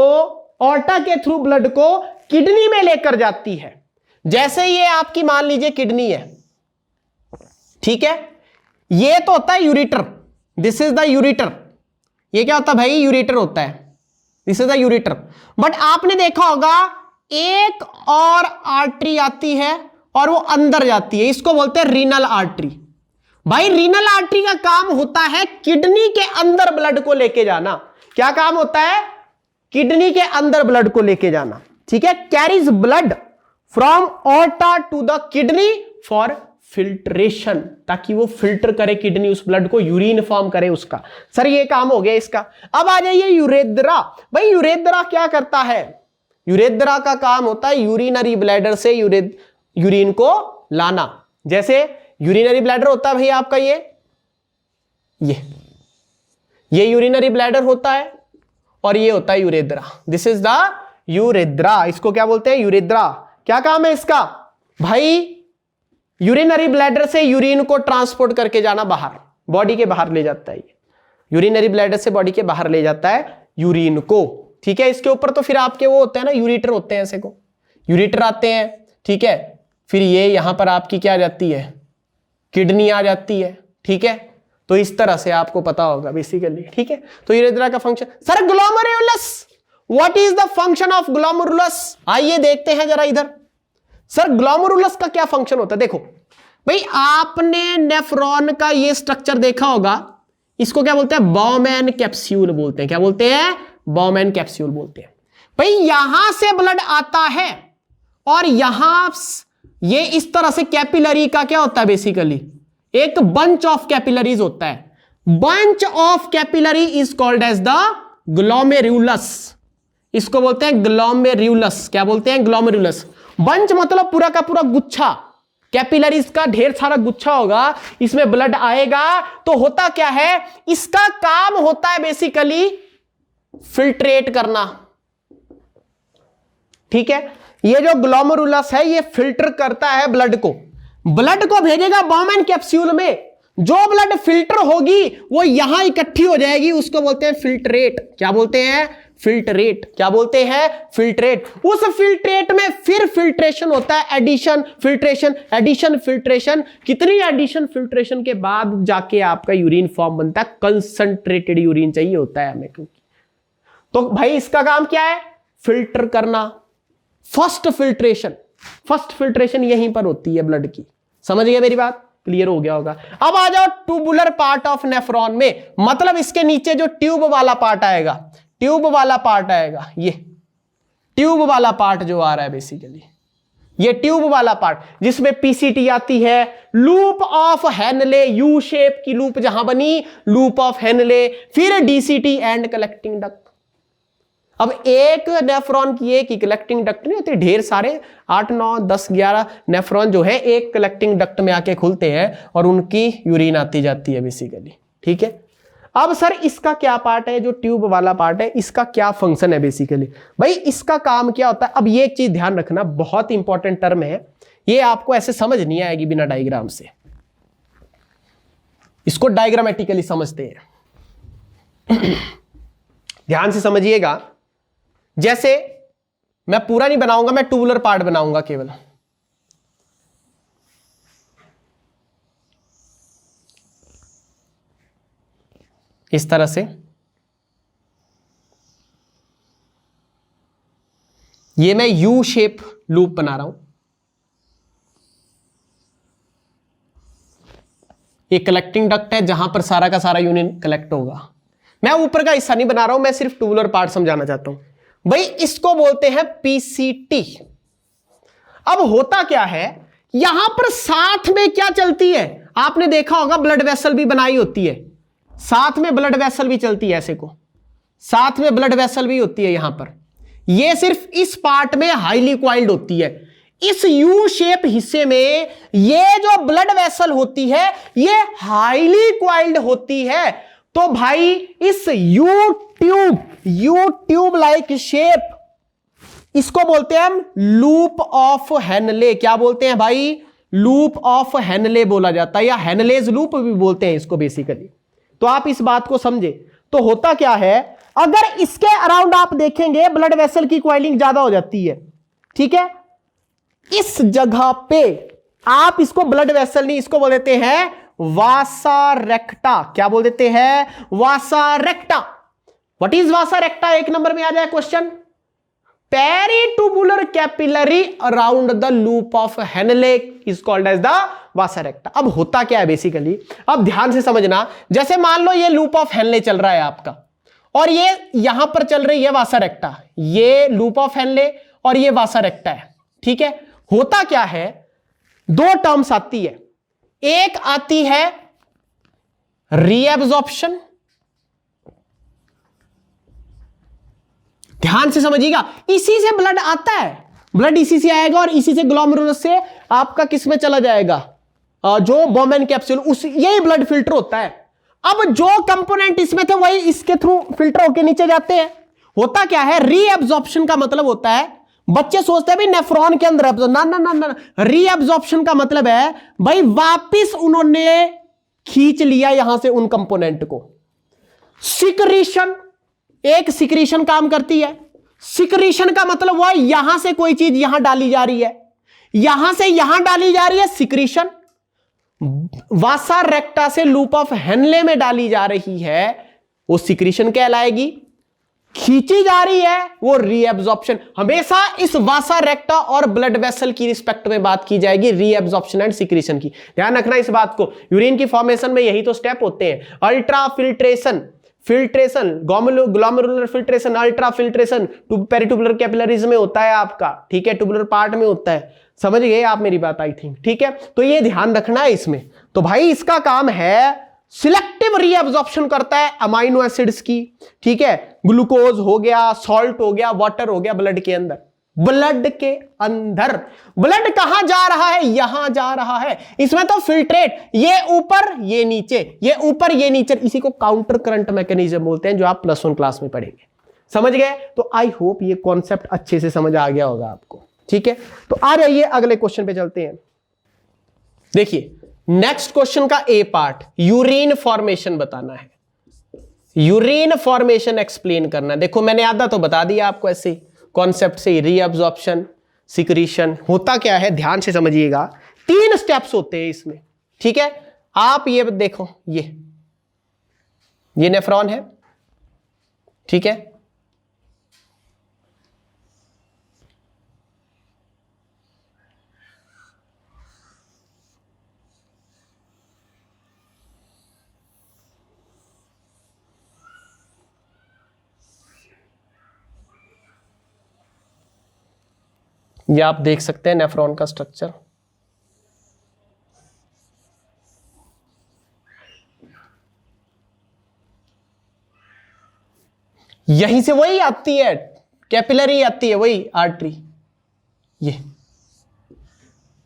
ऑर्टा के थ्रू ब्लड को किडनी में लेकर जाती है। जैसे ये आपकी मान लीजिए किडनी है, ठीक है, ये तो होता है ureter, this is the ureter. ये क्या होता है भाई, यूरेटर होता है, this is the ureter. But आपने देखा होगा एक और आर्टरी आती है और वो अंदर जाती है, इसको बोलते हैं रीनल आर्टरी। भाई रीनल आर्टरी का काम होता है किडनी के अंदर ब्लड को लेके जाना। क्या काम होता है? किडनी के अंदर ब्लड को लेके जाना, ठीक है। Carries blood from aorta to the kidney for filtration, ताकि वो फिल्टर करे किडनी उस ब्लड को, यूरिन फॉर्म करे उसका। सर ये काम हो गया इसका। अब आ जाइए यूरेद्रा। भाई यूरेद्रा क्या करता है? यूरेद्रा का काम होता है यूरिनरी ब्लैडर से यूरिन को लाना। जैसे यूरिनरी ब्लैडर होता है भाई आपका ये यूरिनरी ब्लैडर होता है, और ये होता है urethra. This is the urethra. इसको क्या बोलते हैं? यूरेद्रा। क्या काम है इसका? भाई यूरिनरी ब्लैडर से यूरिन को ट्रांसपोर्ट करके जाना बाहर, बॉडी के बाहर ले जाता है। ये यूरिनरी ब्लैडर से बॉडी के बाहर ले जाता है यूरिन को, ठीक है। इसके ऊपर तो फिर आपके वो होते हैं ना, यूरेटर होते हैं, ऐसे को यूरेटर आते हैं, ठीक है। फिर ये यहां पर आपकी क्या आ जाती है, किडनी आ जाती है, ठीक है। तो इस तरह से आपको पता होगा बेसिकली, ठीक है। तो यूरेद्रा का function. Sir glomerulus, what is the function of glomerulus? आइए देखते हैं जरा इधर। सर ग्लोमेरुलस का क्या फंक्शन होता है? देखो भाई, आपने नेफ्रॉन का ये स्ट्रक्चर देखा होगा, इसको क्या बोलते हैं? बॉमेन कैप्सूल बोलते हैं। क्या बोलते हैं? बॉमेन कैप्सूल बोलते हैं। भाई यहां से ब्लड आता है और यहां ये इस तरह से कैपिलरी का क्या होता है? बेसिकली एक बंच ऑफ कैपिलरीज होता है। Bunch of capillary is called as the glomerulus. इसको बोलते हैं ग्लोमेरुलस। क्या बोलते हैं? ग्लोमेरुलस। बंच मतलब पूरा का पूरा गुच्छा, कैपिलरीज का ढेर सारा गुच्छा होगा, इसमें ब्लड आएगा। तो होता क्या है? इसका काम होता है बेसिकली फिल्ट्रेट करना। ठीक है, ये जो ग्लोमेरुलस है ये फिल्टर करता है ब्लड को भेजेगा बॉमेन कैप्सूल में। जो ब्लड फिल्टर होगी वो यहां इकट्ठी हो जाएगी, उसको बोलते हैं फिल्ट्रेट। क्या बोलते हैं? फिल्ट्रेट। क्या बोलते हैं? फिल्ट्रेट। उस फिल्ट्रेट में फिर फिल्ट्रेशन होता है, एडिशन, फिल्ट्रेशन, एडिशन, फिल्ट्रेशन। कितनी एडिशन फिल्ट्रेशन के बाद जाके आपका यूरिन फॉर्म बनता है। कंसंट्रेटेड यूरिन चाहिए होता है हमें, क्योंकि तो भाई इसका काम क्या है? फिल्टर करना। फर्स्ट फिल्ट्रेशन यहीं पर होती है ब्लड की। समझ गए मेरी बात? क्लियर हो गया होगा। अब आ जाओ ट्यूबुलर पार्ट ऑफ नेफ्रॉन में, मतलब इसके नीचे जो ट्यूब वाला पार्ट आएगा, ये ट्यूब वाला पार्ट जो आ रहा है बेसिकली, ये ट्यूब वाला पार्ट जिसमें पीसीटी आती है, loop of Henley, U shape की लूप जहां बनी, लूप ऑफ हेनले, फिर डीसीटी एंड कलेक्टिंग डक्ट। अब एक नेफ्रॉन की एक ही कलेक्टिंग डक्ट नहीं होती, ढेर सारे 8, 9, 10, 11 नेफ्रॉन जो है एक कलेक्टिंग डक्ट में आके खुलते हैं और उनकी यूरिन आती जाती है बेसिकली। ठीक है, अब सर इसका क्या पार्ट है? जो ट्यूब वाला पार्ट है, इसका क्या फंक्शन है बेसिकली? भाई इसका काम क्या होता है? अब ये एक चीज ध्यान रखना, बहुत इंपॉर्टेंट टर्म है ये, आपको ऐसे समझ नहीं आएगी बिना डायग्राम से। इसको डायग्रामेटिकली समझते हैं। ध्यान से समझिएगा। जैसे मैं पूरा नहीं बनाऊंगा, मैं ट्यूबुलर पार्ट बनाऊंगा केवल। इस तरह से ये मैं यू शेप लूप बना रहा हूं। ये कलेक्टिंग डक्ट है जहां पर सारा का सारा यूरिन कलेक्ट होगा। मैं ऊपर का हिस्सा नहीं बना रहा हूं, मैं सिर्फ ट्यूबुलर पार्ट समझाना चाहता हूं। भाई इसको बोलते हैं पीसीटी। अब होता क्या है, यहां पर साथ में क्या चलती है? आपने देखा होगा ब्लड वेसल भी बनाई होती है, साथ में ब्लड वेसल भी चलती है, ऐसे को साथ में ब्लड वेसल भी होती है। यहां पर ये सिर्फ इस पार्ट में हाईली क्वाइल्ड होती है। इस यू शेप हिस्से में ये जो ब्लड वेसल होती है ये हाईली क्वाइल्ड होती है। तो भाई इस यू ट्यूब लाइक शेप, इसको बोलते हैं हम लूप ऑफ हेनले। क्या बोलते हैं भाई? लूप ऑफ हेनले बोला जाता है, या हेनलेज लूप भी बोलते हैं इसको बेसिकली। तो आप इस बात को समझे। तो होता क्या है, अगर इसके अराउंड आप देखेंगे ब्लड वेसल की क्वाइलिंग ज्यादा हो जाती है। ठीक है, इस जगह पे आप इसको ब्लड वेसल नहीं, इसको बोल देते हैं वासा रेक्टा। क्या बोल देते हैं? Vasa recta. What is vasa recta? 1 number में आ जाए question. Peritubular capillary around the loop of Henle is called as the vasa recta. अब होता क्या है बेसिकली, अब ध्यान से समझना। जैसे मान लो ये लूप ऑफ हेनले चल रहा है आपका, और ये यहां पर चल रही है वासा रेक्टा। ये लूप ऑफ हेनले और ये वासा रेक्टा है। ठीक है, होता क्या है, 2 टर्म्स आती है। एक आती है रीएब्जॉर्प्शन, ध्यान से समझिएगा, इसी से ब्लड आता है, ब्लड इसी से आएगा और इसी से ग्लोमेरुलस से आपका किस में चला जाएगा, जो बॉमेन कैप्सूल, उस यही ब्लड फिल्टर होता है। अब जो कंपोनेंट इसमें थे वही इसके थ्रू फिल्टर होकर नीचे जाते हैं। होता क्या है, रीएब्जॉर्प्शन का मतलब होता है, बच्चे सोचते हैं भाई नेफ्रॉन के अंदर, ना ना ना ना, रीएब्जॉर्प्शन का मतलब है भाई वापिस उन्होंने खींच लिया यहां से उन कंपोनेंट को। सिक्रीशन, एक सिक्रीशन काम करती है। सिक्रीशन का मतलब हुआ यहां से कोई चीज यहां डाली जा रही है, यहां से यहां डाली जा रही है सिक्रीशन। वासा रेक्टा से लूप ऑफ हेनले में डाली जा रही है, वो सिक्रीशन कहलाएगी। खींची जा रही है वो रीएब्जॉर्प्शन। हमेशा इस वासा रेक्टा और ब्लड वेसल की रिस्पेक्ट में बात की जाएगी, रीएब्जॉर्प्शन एंड सिक्रीशन की। ध्यान रखना इस बात को, यूरिन की फॉर्मेशन में यही तो स्टेप होते हैं। Ultra filtration, glomerular filtration, ultra filtration peritubular capillaries में होता है आपका, ठीक है, ट्यूबुलर पार्ट में होता है। समझ गए आप मेरी बात आई थिंक, ठीक है। तो ये ध्यान रखना है इसमें। तो भाई इसका काम है सिलेक्टिव रीअब्जॉर्प्शन करता है अमाइनो एसिड्स की, ठीक है। ग्लूकोज हो गया, सॉल्ट हो गया, वाटर हो गया ब्लड के अंदर। ब्लड के अंदर ब्लड कहां जा रहा है? यहां जा रहा है। इसमें तो फिल्ट्रेट, ये ऊपर ये नीचे, ये ऊपर ये नीचे, इसी को काउंटर करंट मैकेनिज्म बोलते हैं, जो आप +1 क्लास में पढ़ेंगे। समझ गए? तो आई होप ये कॉन्सेप्ट अच्छे से समझ आ गया होगा आपको, ठीक है। तो आ जाइए अगले क्वेश्चन पे चलते हैं। देखिए नेक्स्ट क्वेश्चन का ए पार्ट, यूरिन फॉर्मेशन बताना है, यूरिन फॉर्मेशन एक्सप्लेन करना है। देखो मैंने आधा तो बता दिया आपको ऐसे कॉन्सेप्ट से, रीअब्जॉर्प्शन, सिक्रीशन होता क्या है, ध्यान से समझिएगा। 3 स्टेप्स होते हैं इसमें, ठीक है। आप ये देखो, ये नेफ्रॉन है, ठीक है। ये आप देख सकते हैं नेफ्रॉन का स्ट्रक्चर। यहीं से वही आती है, कैपिलरी आती है, वही आर्टरी, ये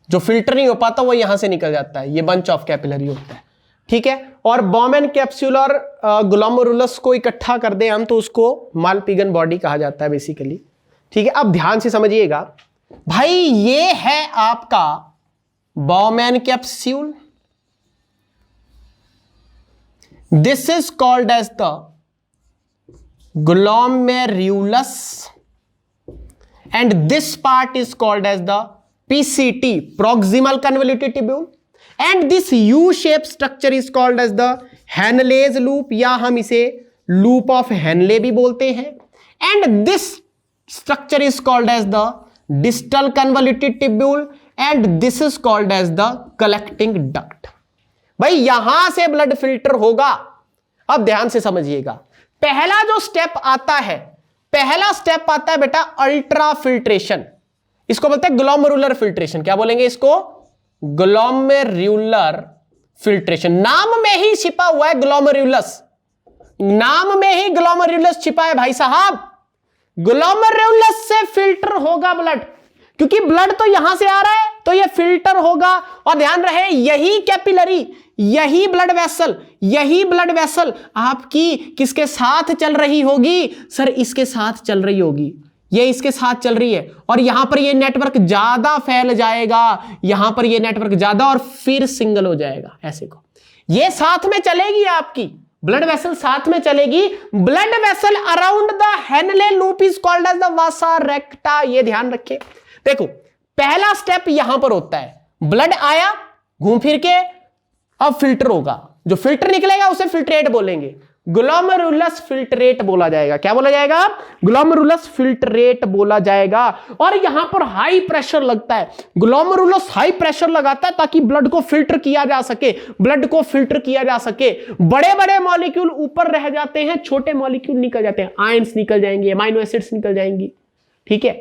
जो फिल्टर नहीं हो पाता वो यहां से निकल जाता है, ये बंच ऑफ कैपिलरी होता है, ठीक है। और बॉमेन कैप्सूल और ग्लोमेरुलस को इकट्ठा कर दें हम तो उसको मालपिगन बॉडी कहा जाता है बेसिकली, ठीक है। अब ध्यान से समझिएगा भाई, ये है आपका Bowman capsule, this is called as the glomerulus and this part is called as the PCT, proximal convoluted tubule, and this U-shaped structure is called as the Henle's loop, या हम इसे loop of Henle भी बोलते हैं, and this structure is called as the distal convoluted tubule and this is called as the collecting duct। भाई यहां से ब्लड फिल्टर होगा। अब ध्यान से समझिएगा, पहला जो स्टेप आता है, पहला स्टेप आता है बेटा अल्ट्रा फिल्ट्रेशन, इसको बोलते हैं ग्लोमेरुलर फिल्ट्रेशन। क्या बोलेंगे इसको? Glomerular filtration. नाम में ही छिपा हुआ है ग्लोमेरुलस, नाम में ही ग्लोमेरुलस छिपा है भाई साहब। ग्लोमेरुलस से फिल्टर होगा ब्लड, क्योंकि ब्लड तो यहां से आ रहा है तो ये फिल्टर होगा। और ध्यान रहे यही कैपिलरी, यही ब्लड वेसल आपकी किसके साथ चल रही होगी? सर इसके साथ चल रही होगी, ये इसके साथ चल रही है, और यहां पर ये नेटवर्क ज्यादा फैल जाएगा, यहां पर ये नेटवर्क ज्यादा और फिर सिंगल हो जाएगा। ऐसे को ये साथ में चलेगी, आपकी ब्लड वेसल साथ में चलेगी। Blood vessel around the Henle loop is called as the vasa recta. ये ध्यान रखिए। देखो पहला स्टेप यहां पर होता है, ब्लड आया घूम फिर के, अब फिल्टर होगा, जो फिल्टर निकलेगा उसे फिल्ट्रेट बोलेंगे, ग्लोमेरुलस फिल्ट्रेट बोला जाएगा। क्या बोला जाएगा? ग्लोमेरुलस फिल्ट्रेट बोला जाएगा। और यहां पर हाई प्रेशर लगता है, ग्लोमेरुलस हाई प्रेशर लगाता है ताकि ब्लड को फिल्टर किया जा सके, ब्लड को फिल्टर किया जा सके। बड़े बड़े मॉलिक्यूल ऊपर रह जाते हैं, छोटे मॉलिक्यूल निकल जाते हैं, आयंस निकल जाएंगे, अमाइनो एसिड्स निकल जाएंगी, ठीक है।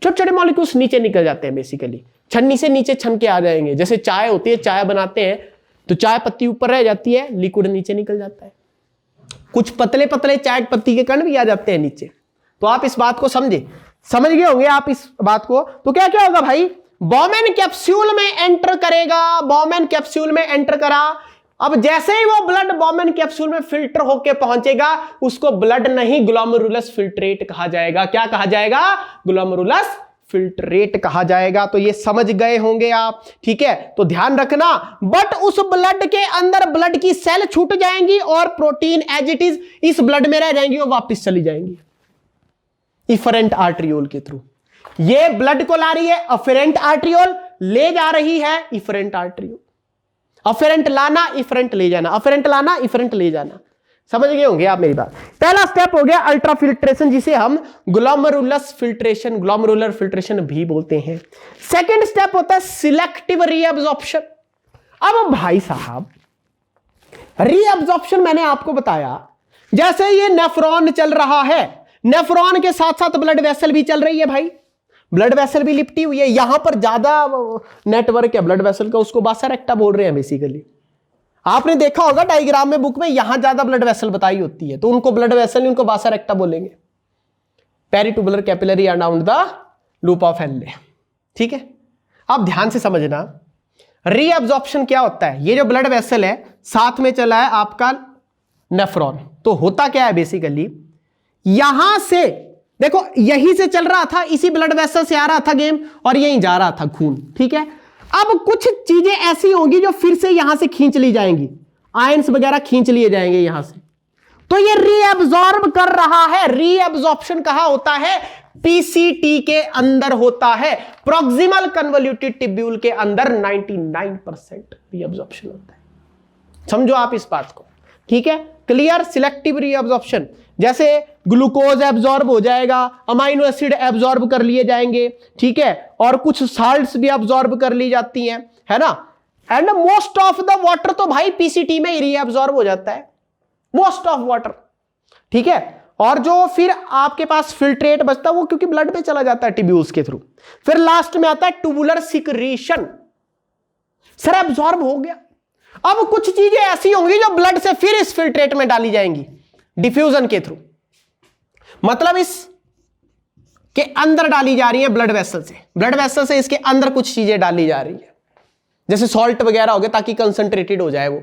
छोटे छोटे मॉलिक्यूल्स नीचे निकल जाते हैं, बेसिकली छन्नी से नीचे छन के आ जाएंगे। जैसे चाय होती है, चाय बनाते हैं तो चाय पत्ती ऊपर रह जाती है, लिक्विड नीचे निकल जाता है। कुछ पतले पतले चाय पत्ती के कण भी आ जाते हैं नीचे। तो आप इस बात को समझ गए होंगे आप इस बात को। तो क्या क्या होगा भाई? बॉमेन कैप्सूल में एंटर करेगा, बॉमेन कैप्सूल में एंटर करा। अब जैसे ही वो ब्लड बॉमेन कैप्सूल में फिल्टर होके पहुंचेगा, उसको ब्लड नहीं ग्लोमेरुलस फिल्ट्रेट कहा जाएगा। क्या कहा जाएगा? ग्लोमेरुलस फिल्ट्रेट कहा जाएगा। तो ये समझ गए होंगे आप, ठीक है। तो ध्यान रखना, बट उस ब्लड के अंदर ब्लड की सेल छूट जाएंगी और प्रोटीन एज इट इज इस ब्लड में रह जाएंगी और वापस चली जाएंगी इफरेंट आर्ट्रियोल के थ्रू। ये ब्लड को ला रही है अफेरेंट आर्ट्रियोल, ले जा रही है इफरेंट आर्ट्रियोल। अफेरेंट लाना, इफरेंट ले जाना, अफेरेंट लाना, इफरेंट ले जाना। समझ गए होंगे आप मेरी बात। पहला स्टेप हो गया अल्ट्राफिल्ट्रेशन, जिसे हम ग्लोमेरुलर फिल्ट्रेशन भी बोलते हैं। सेकंड स्टेप होता है सिलेक्टिव रीअब्जॉर्प्शन। अब भाई साहब रीअब्जॉर्प्शन मैंने आपको बताया, जैसे ये नेफ्रॉन चल रहा है, नेफ्रॉन के साथ साथ ब्लड वेसल भी चल रही है भाई, ब्लड वेसल भी लिपटी हुई है। यहां पर ज्यादा नेटवर्क है ब्लड वेसल का, उसको वासा रेक्टा बोल रहे हैं बेसिकली। आपने देखा होगा डायग्राम में, बुक में, यहां ज्यादा ब्लड वेसल बताई होती है, तो उनको ब्लड वेसल नहीं, उनको वासा रेक्टा बोलेंगे। Peritubular capillary around the loop of Henley. ठीक है, अब ध्यान से समझना रीअब्जॉर्प्शन क्या होता है। ये जो ब्लड वेसल है साथ में चला है आपका नेफ्रॉन, तो होता क्या है बेसिकली, यहां से देखो यहीं से चल रहा था, इसी ब्लड वेसल से आ रहा था गेम और यहीं जा रहा था खून। ठीक है, अब कुछ चीजें ऐसी होंगी जो फिर से यहां से खींच ली जाएंगी, आयंस वगैरह खींच लिए जाएंगे यहां से, तो ये रीअब्सॉर्ब कर रहा है। रीअब्सॉर्प्शन कहां होता है, पीसीटी के अंदर होता है, प्रॉक्सिमल कन्वोल्यूटेड टिब्यूल के अंदर 99% रीअब्सॉर्प्शन होता है। समझो आप इस बात को। ठीक है, क्लियर। सिलेक्टिव रीअब्सॉर्प्शन, जैसे ग्लूकोज एब्जॉर्ब हो जाएगा, अमाइनो एसिड एब्जॉर्ब कर लिए जाएंगे, ठीक है, और कुछ साल्ट्स भी एब्जॉर्ब कर ली जाती हैं, है ना। And most of the water तो भाई पीसीटी में ही रीअब्जॉर्ब हो जाता है, मोस्ट ऑफ वाटर। ठीक है, और जो फिर आपके पास फिल्ट्रेट बचता है वो क्योंकि ब्लड में चला जाता है ट्यूब्यूल्स के थ्रू। फिर लास्ट में आता है ट्यूबुलर सिक्रीशन, सर एब्जॉर्ब हो गया। अब कुछ चीजें ऐसी होंगी जो ब्लड से फिर इस फिल्ट्रेट में डाली जाएंगी डिफ्यूजन के थ्रू, मतलब इस के अंदर डाली जा रही है ब्लड वेसल से, ब्लड वेसल से इसके अंदर कुछ चीजें डाली जा रही है, जैसे सॉल्ट वगैरह हो गया, ताकि कंसंट्रेटेड हो जाए। वो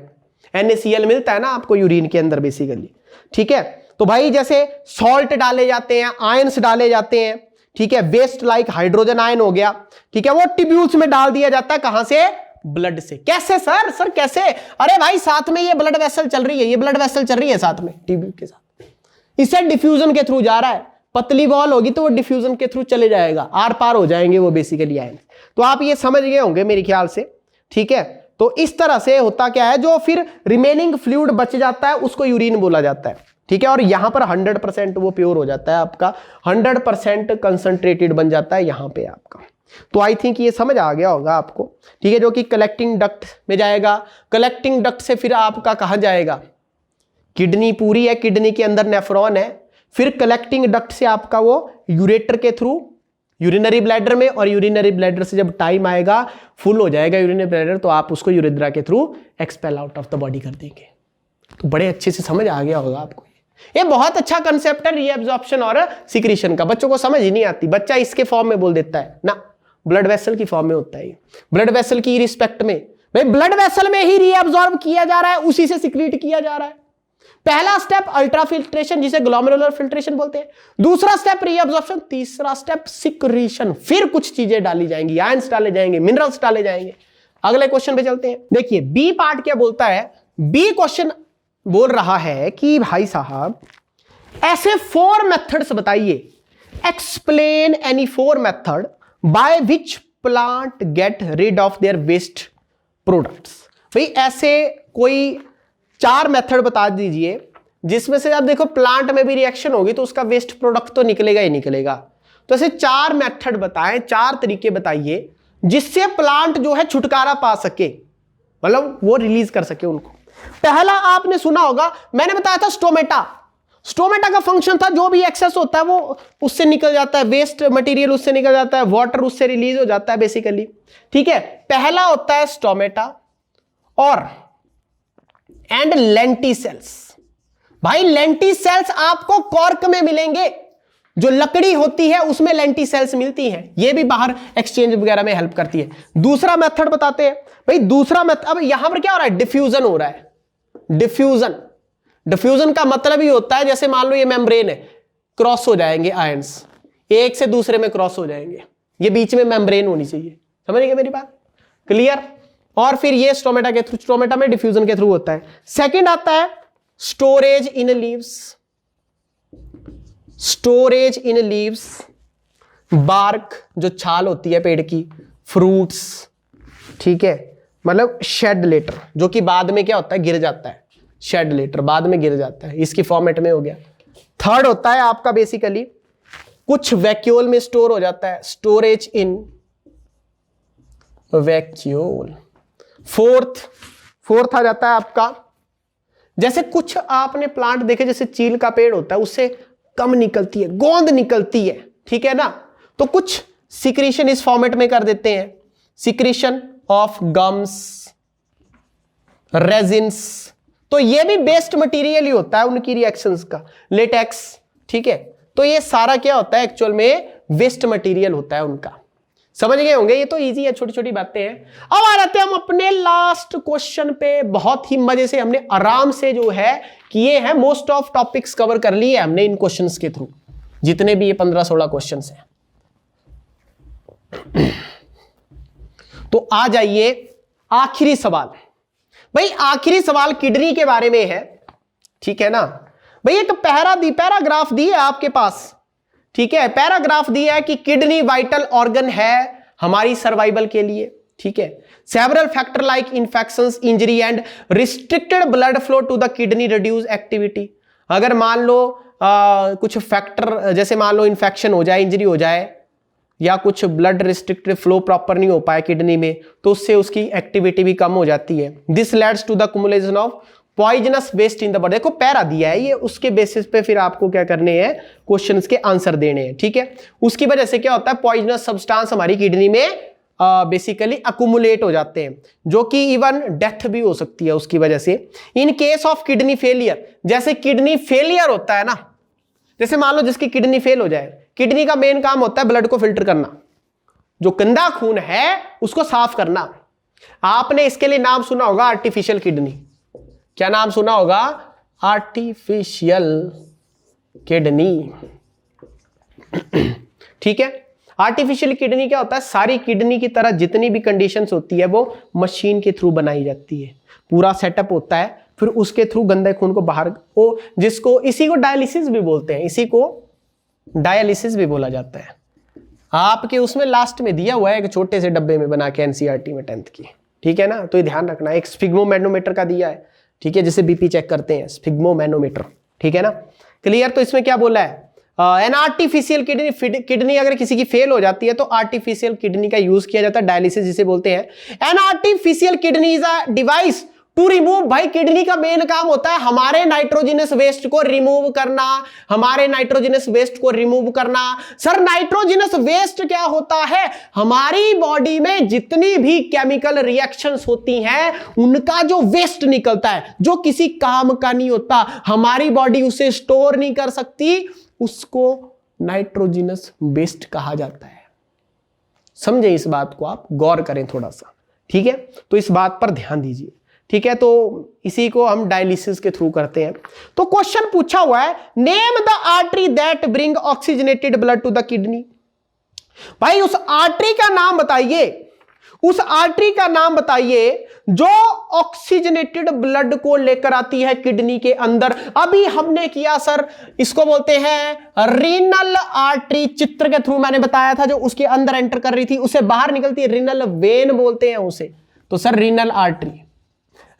NaCl मिलता है ना आपको यूरिन के अंदर बेसिकली। ठीक है, तो भाई जैसे सॉल्ट डाले जाते हैं, आयंस डाले जाते हैं, ठीक है, वेस्ट लाइक हाइड्रोजन आयन हो गया, ठीक है, वो ट्यूब्यूल्स में डाल दिया जाता है। कहां से, ब्लड से। कैसे सर, सर कैसे, अरे भाई साथ में ये ब्लड वेसल चल रही है, ये ब्लड वेसल चल रही है साथ में ट्यूब्यूल के साथ, इससे डिफ्यूजन के थ्रू जा रहा है। पतली वॉल होगी तो वो डिफ्यूजन के थ्रू चले जाएगा, आर पार हो जाएंगे वो बेसिकली आयन। तो आप ये समझ गए होंगे मेरे ख्याल से। ठीक है, तो इस तरह से होता क्या है, जो फिर रिमेनिंग फ्लूइड बच जाता है उसको यूरिन बोला जाता है। ठीक है, और यहां पर 100% वो प्योर हो जाता है आपका, 100% कंसंट्रेटेड बन जाता है यहां पे आपका। तो आई थिंक ये समझ आ गया होगा आपको। ठीक है, जो कि कलेक्टिंग डक्ट में जाएगा, कलेक्टिंग डक्ट से फिर आपका कहां जाएगा, किडनी पूरी है, किडनी के अंदर नेफ्रॉन है, फिर कलेक्टिंग डक्ट से आपका वो यूरेटर के थ्रू यूरिनरी ब्लैडर में, और यूरिनरी ब्लैडर से जब टाइम आएगा फुल हो जाएगा यूरिनरी ब्लैडर, तो आप उसको यूरेथ्रा के through expel out of the body कर देंगे। तो बड़े अच्छे से समझ आ गया होगा आपको। ये बहुत अच्छा कंसेप्ट है रीअब्जॉर्प्शन और सिक्रीशन का। बच्चों को समझ ही नहीं आती, बच्चा इसके फॉर्म में बोल देता है ना, ब्लड वेसल की फॉर्म में होता है। ब्लड वेसल की रिस्पेक्ट में, भाई ब्लड वेसल में ही रीअब्जॉर्ब किया जा रहा है, उसी से सिक्रीट किया जा रहा है। पहला स्टेप अल्ट्राफिल्ट्रेशन, जिसे ग्लोमेरुलर फिल्ट्रेशन बोलते हैं। दूसरा स्टेप रीअब्जॉर्प्शन, तीसरा स्टेप सिक्रीशन। फिर कुछ चीजें डाली जाएंगी, आयंस डाले जाएंगे, मिनरल्स डाले जाएंगे। अगले क्वेश्चन पे चलते हैं। देखिए बी पार्ट क्या बोलता है, बी क्वेश्चन बोल रहा है कि भाई साहब ऐसे 4 मेथड्स बताइए, explain any 4 method by which plant get rid of their waste products. भाई ऐसे कोई 4 मेथड बता दीजिए जिसमें से आप देखो प्लांट में भी रिएक्शन होगी तो उसका वेस्ट प्रोडक्ट तो निकलेगा ही निकलेगा। तो ऐसे 4 मेथड बताएं, 4 तरीके बताइए जिससे प्लांट जो है छुटकारा पा सके, मतलब वो रिलीज कर सके उनको। पहला आपने सुना होगा, मैंने बताया था स्टोमेटा। स्टोमेटा का फंक्शन था जो भी एक्सेस होता है वो उससे निकल जाता है, वेस्ट मटेरियल उससे निकल जाता है, वाटर उससे रिलीज हो जाता है बेसिकली। ठीक है, पहला होता है स्टोमेटा और एंड लेंटिसेल्स। भाई लेंटिसेल्स आपको कॉर्क में मिलेंगे, जो लकड़ी होती है उसमें लेंटिसेल्स मिलती हैं, ये भी बाहर एक्सचेंज वगैरह में हेल्प करती है। दूसरा मेथड बताते हैं भाई, दूसरा मेथड, अब यहां पर क्या हो रहा है, डिफ्यूजन हो रहा है। डिफ्यूजन, डिफ्यूजन का मतलब ही होता है जैसे मान लो ये मेम्ब्रेन है, क्रॉस हो जाएंगे आयंस, एक से दूसरे में क्रॉस हो जाएंगे, ये बीच में मेम्ब्रेन होनी चाहिए। समझिए मेरी बात, क्लियर। और फिर ये स्टोमेटा के थ्रू, स्टोमेटा में डिफ्यूजन के थ्रू होता है। सेकंड आता है storage in leaves. Storage in leaves, bark जो छाल होती है पेड़ की, फ्रूट्स, ठीक है, मतलब शेड लेटर, जो कि बाद में क्या होता है, गिर जाता है, शेड लेटर, बाद में गिर जाता है, इसकी फॉर्मेट में हो गया। थर्ड होता है आपका बेसिकली कुछ वैक्यूल में स्टोर हो जाता है, स्टोरेज इन वैक्यूल। फोर्थ आ जाता है आपका, जैसे कुछ आपने प्लांट देखे, जैसे चील का पेड़ होता है, उससे कम निकलती है, गोंद निकलती है, ठीक है ना, तो कुछ सिक्रीशन इस फॉर्मेट में कर देते हैं, सिक्रीशन ऑफ गम्स, रेजिन्स, तो ये भी बेस्ट मटेरियल ही होता है उनकी रिएक्शंस का, लेटेक्स, ठीक है। तो ये सारा क्या होता है एक्चुअल में, वेस्ट मटेरियल होता है उनका। समझ गए होंगे, ये तो इजी है, छोटी छोटी बातें हैं। अब आ जाते हैं हम अपने लास्ट क्वेश्चन पे। बहुत ही मजे से हमने आराम से जो है किए हैं, मोस्ट ऑफ टॉपिक्स कवर कर लिए हमने इन क्वेश्चंस के थ्रू, जितने भी ये 15-16 क्वेश्चंस हैं। तो आ जाइए आखिरी सवाल। भाई आखिरी सवाल किडनी के बारे में है, ठीक है ना। भाई एक पैराग्राफ दी है आपके पास, ठीक है, पैराग्राफ दिया है कि किडनी वाइटल ऑर्गन है हमारी सर्वाइवल के लिए, ठीक है। Several factor like infections, injury and restricted blood flow to the kidney reduce activity. अगर मान लो कुछ फैक्टर, जैसे मान लो इन्फेक्शन हो जाए, इंजरी हो जाए, या कुछ ब्लड रिस्ट्रिक्टेड फ्लो प्रॉपर नहीं हो पाए किडनी में, तो उससे उसकी एक्टिविटी भी कम हो जाती है। This leads to the accumulation of poisonous waste in the body. देखो पैरा दिया है ये, उसके बेसिस पे फिर आपको क्या करने हैं, क्वेश्चंस के आंसर देने हैं, ठीक है। उसकी वजह से क्या होता है, पॉइजनस सब्सटेंस हमारी किडनी में बेसिकली अक्यूमुलेट हो जाते हैं, जो कि इवन डेथ भी हो सकती है उसकी वजह से। In case of kidney failure, जैसे किडनी फेलियर होता है ना, जैसे मान लो जिसकी किडनी फेल हो जाए, किडनी का मेन काम होता है ब्लड को फिल्टर करना, जो गंदा खून है उसको साफ करना। आपने इसके लिए नाम सुना होगा आर्टिफिशियल किडनी। क्या नाम सुना होगा, आर्टिफिशियल किडनी, ठीक है। आर्टिफिशियल किडनी क्या होता है, सारी किडनी की तरह जितनी भी कंडीशंस होती है वो मशीन के थ्रू बनाई जाती है, पूरा सेटअप होता है, फिर उसके थ्रू गंदे खून को बाहर, वो जिसको, इसी को डायलिसिस भी बोलते हैं, इसी को डायलिसिस भी बोला जाता है। आपके उसमें लास्ट में दिया हुआ है एक छोटे से डब्बे में बना के, एनसीईआरटी में 10th की, ठीक है ना, तो ये ध्यान रखना। एक स्फिग्मोमैनोमीटर का दिया है, ठीक है, जिसे बीपी चेक करते हैं, स्फिग्मोमैनोमीटर, ठीक है ना, क्लियर। तो इसमें क्या बोला है, एन आर्टिफिशियल किडनी अगर किसी की फेल हो जाती है तो आर्टिफिशियल किडनी का यूज किया जाता है, डायलिसिस जिसे बोलते हैं। An artificial kidney is a device to remove, भाई किडनी का मेन काम होता है हमारे नाइट्रोजनस वेस्ट को रिमूव करना, हमारे नाइट्रोजनस वेस्ट को रिमूव करना। सर नाइट्रोजनस वेस्ट क्या होता है, हमारी बॉडी में जितनी भी केमिकल रिएक्शंस होती हैं उनका जो वेस्ट निकलता है, जो किसी काम का नहीं होता, हमारी बॉडी उसे स्टोर नहीं कर सकती, उसको नाइट्रोजनस वेस्ट कहा जाता है। समझे इस बात को, आप गौर करें थोड़ा सा, ठीक है। तो इस बात पर ध्यान दीजिए, ठीक है। तो इसी को हम डायलिसिस के थ्रू करते हैं। तो क्वेश्चन पूछा हुआ है, name the artery that bring oxygenated blood to the kidney. भाई उस आर्टरी का नाम बताइए, उस आर्टरी का नाम बताइए जो ऑक्सीजनेटेड ब्लड को लेकर आती है किडनी के अंदर। अभी हमने किया सर, इसको बोलते हैं रीनल आर्टरी, चित्र के थ्रू मैंने बताया था, जो उसके अंदर एंटर कर रही थी उसे बाहर निकलती है, रीनल वेन बोलते हैं उसे। तो sir renal artery,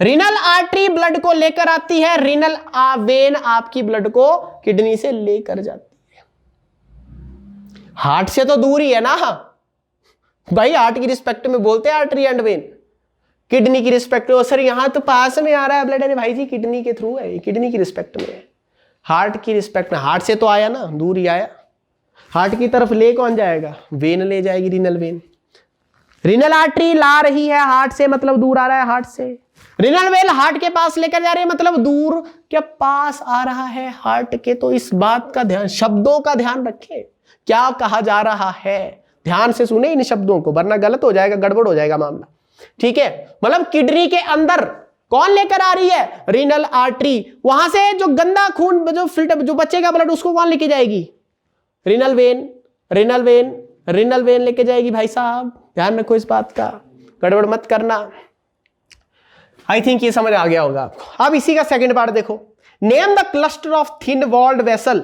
renal artery blood को लेकर आती है, रीनल वेन आपकी ब्लड को किडनी से लेकर जाती है। हार्ट से तो दूर ही है ना भाई, हार्ट की रिस्पेक्ट में बोलते हैं आर्टरी एंड वेन, किडनी की रिस्पेक्ट में सर यहां तो पास में आ रहा है ब्लड, अरे भाई जी किडनी के थ्रू है, किडनी की रिस्पेक्ट में है, हार्ट की रिस्पेक्ट में। हार्ट से तो आया ना, दूर ही आया, हार्ट की तरफ ले कौन जाएगा, वेन ले जाएगी, रीनल वेन। रीनल आर्टरी ला रही है हार्ट से, मतलब दूर आ रहा है हार्ट से। रीनल वेन हार्ट के पास लेकर जा रही है, मतलब दूर के पास आ रहा है हार्ट के। तो इस बात का ध्यान, शब्दों का ध्यान रखें, क्या कहा जा रहा है, ध्यान से सुने इन शब्दों को, वरना गलत हो जाएगा, गड़बड़ हो जाएगा मामला, ठीक है। मतलब किडनी के अंदर कौन लेकर आ रही है, रीनल आर्टरी। वहां से जो गंदा खून, जो फिल्टर, जो बचेगा ब्लड, उसको कौन लेके जाएगी, renal vein, renal vein, renal vein लेके जाएगी। भाई साहब ध्यान रखो इस बात का, गड़बड़ मत करना। आई थिंक ये समझ आ गया होगा आपको। अब इसी का सेकंड पार्ट देखो, name the cluster of thin walled vessel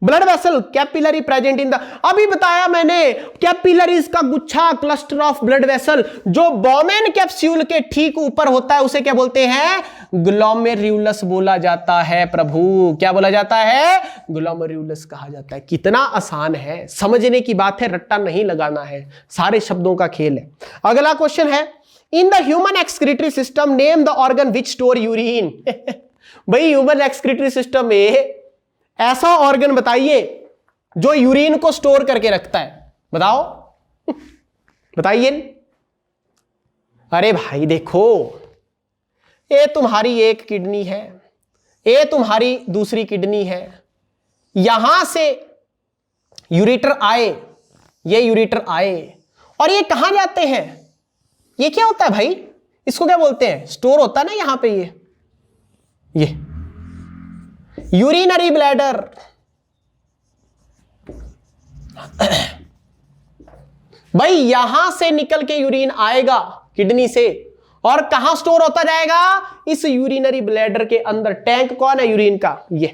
blood vessel capillary present in the, अभी बताया मैंने, कैपिलरीज का गुच्छा, क्लस्टर ऑफ ब्लड वेसल जो बोमेन कैप्सूल के ठीक ऊपर होता है उसे क्या बोलते हैं? ग्लोमेरुलस बोला जाता है प्रभु। क्या बोला जाता है? ग्लोमेरुलस कहा जाता है। कितना आसान है, समझने की बात है, रट्टा नहीं लगाना है, सारे शब्दों का खेल है। अगला क्वेश्चन है, in the human excretory system name the organ which store urine. भाई ह्यूमन एक्सक्रीटरी सिस्टम में ऐसा ऑर्गन बताइए जो यूरिन को स्टोर करके रखता है, बताओ बताइए। अरे भाई देखो, ये तुम्हारी एक किडनी है, ये तुम्हारी दूसरी किडनी है, यहां से यूरेटर आए, ये यूरेटर आए और ये कहां जाते हैं? ये क्या होता है भाई? इसको क्या बोलते हैं? स्टोर होता है ना यहां पे, ये यूरिनरी ब्लैडर। भाई यहां से निकल के यूरिन आएगा किडनी से और कहां स्टोर होता जाएगा? इस यूरिनरी ब्लैडर के अंदर। टैंक कौन है यूरिन का? ये।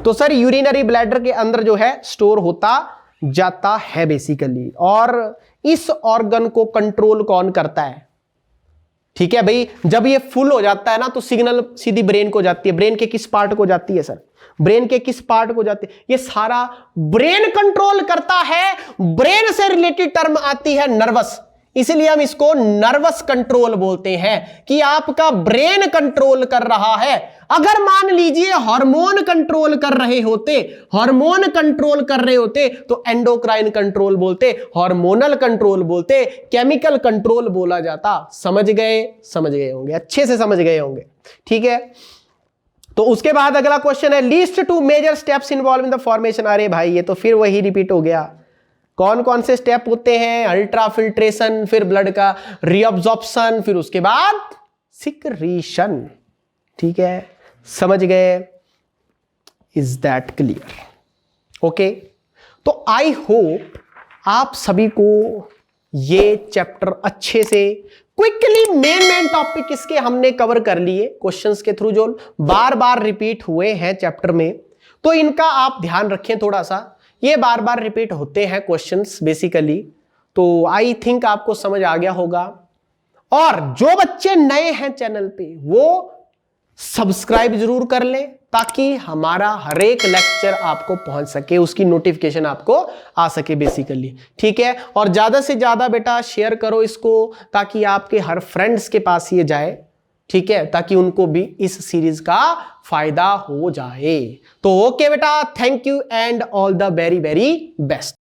तो सर यूरिनरी ब्लैडर के अंदर जो है स्टोर होता जाता है बेसिकली। और इस ऑर्गन को कंट्रोल कौन करता है? ठीक है भाई, जब ये फुल हो जाता है ना तो सिग्नल सीधी ब्रेन को जाती है। ब्रेन के किस पार्ट को जाती है सर? ब्रेन के किस पार्ट को जाती है? ये सारा ब्रेन कंट्रोल करता है। ब्रेन से रिलेटेड टर्म आती है नर्वस, इसीलिए हम इसको नर्वस कंट्रोल बोलते हैं कि आपका ब्रेन कंट्रोल कर रहा है। अगर मान लीजिए हार्मोन कंट्रोल कर रहे होते, हार्मोन कंट्रोल कर रहे होते तो एंडोक्राइन कंट्रोल बोलते, हार्मोनल कंट्रोल बोलते, केमिकल कंट्रोल बोला जाता। समझ गए? समझ गए होंगे, अच्छे से समझ गए होंगे। ठीक है, तो उसके बाद अगला क्वेश्चन है, list two major steps involve in the formation. अरे भाई ये तो फिर वही रिपीट हो गया। कौन कौन से स्टेप होते हैं? अल्ट्रा फिल्ट्रेशन, फिर ब्लड का रीअब्जॉर्प्शन, फिर उसके बाद सिक्रीशन। ठीक है, समझ गए? Is that clear? ओके, तो आई होप आप सभी को ये चैप्टर अच्छे से क्विकली मेन टॉपिक इसके हमने कवर कर लिए क्वेश्चंस के थ्रू, जो बार बार रिपीट हुए हैं चैप्टर में, तो इनका आप ध्यान रखें थोड़ा सा। ये बार बार रिपीट होते हैं क्वेश्चंस बेसिकली, तो आई थिंक आपको समझ आ गया होगा। और जो बच्चे नए हैं चैनल पे वो सब्सक्राइब जरूर कर लें ताकि हमारा हर एक लेक्चर आपको पहुंच सके, उसकी नोटिफिकेशन आपको आ सके बेसिकली। ठीक है, और ज्यादा से ज्यादा बेटा शेयर करो इसको ताकि आपके हर फ्रेंड्स के पास ये जाए। ठीक है, ताकि उनको भी इस सीरीज का फायदा हो जाए। तो ओके बेटा, thank you and all the very very best.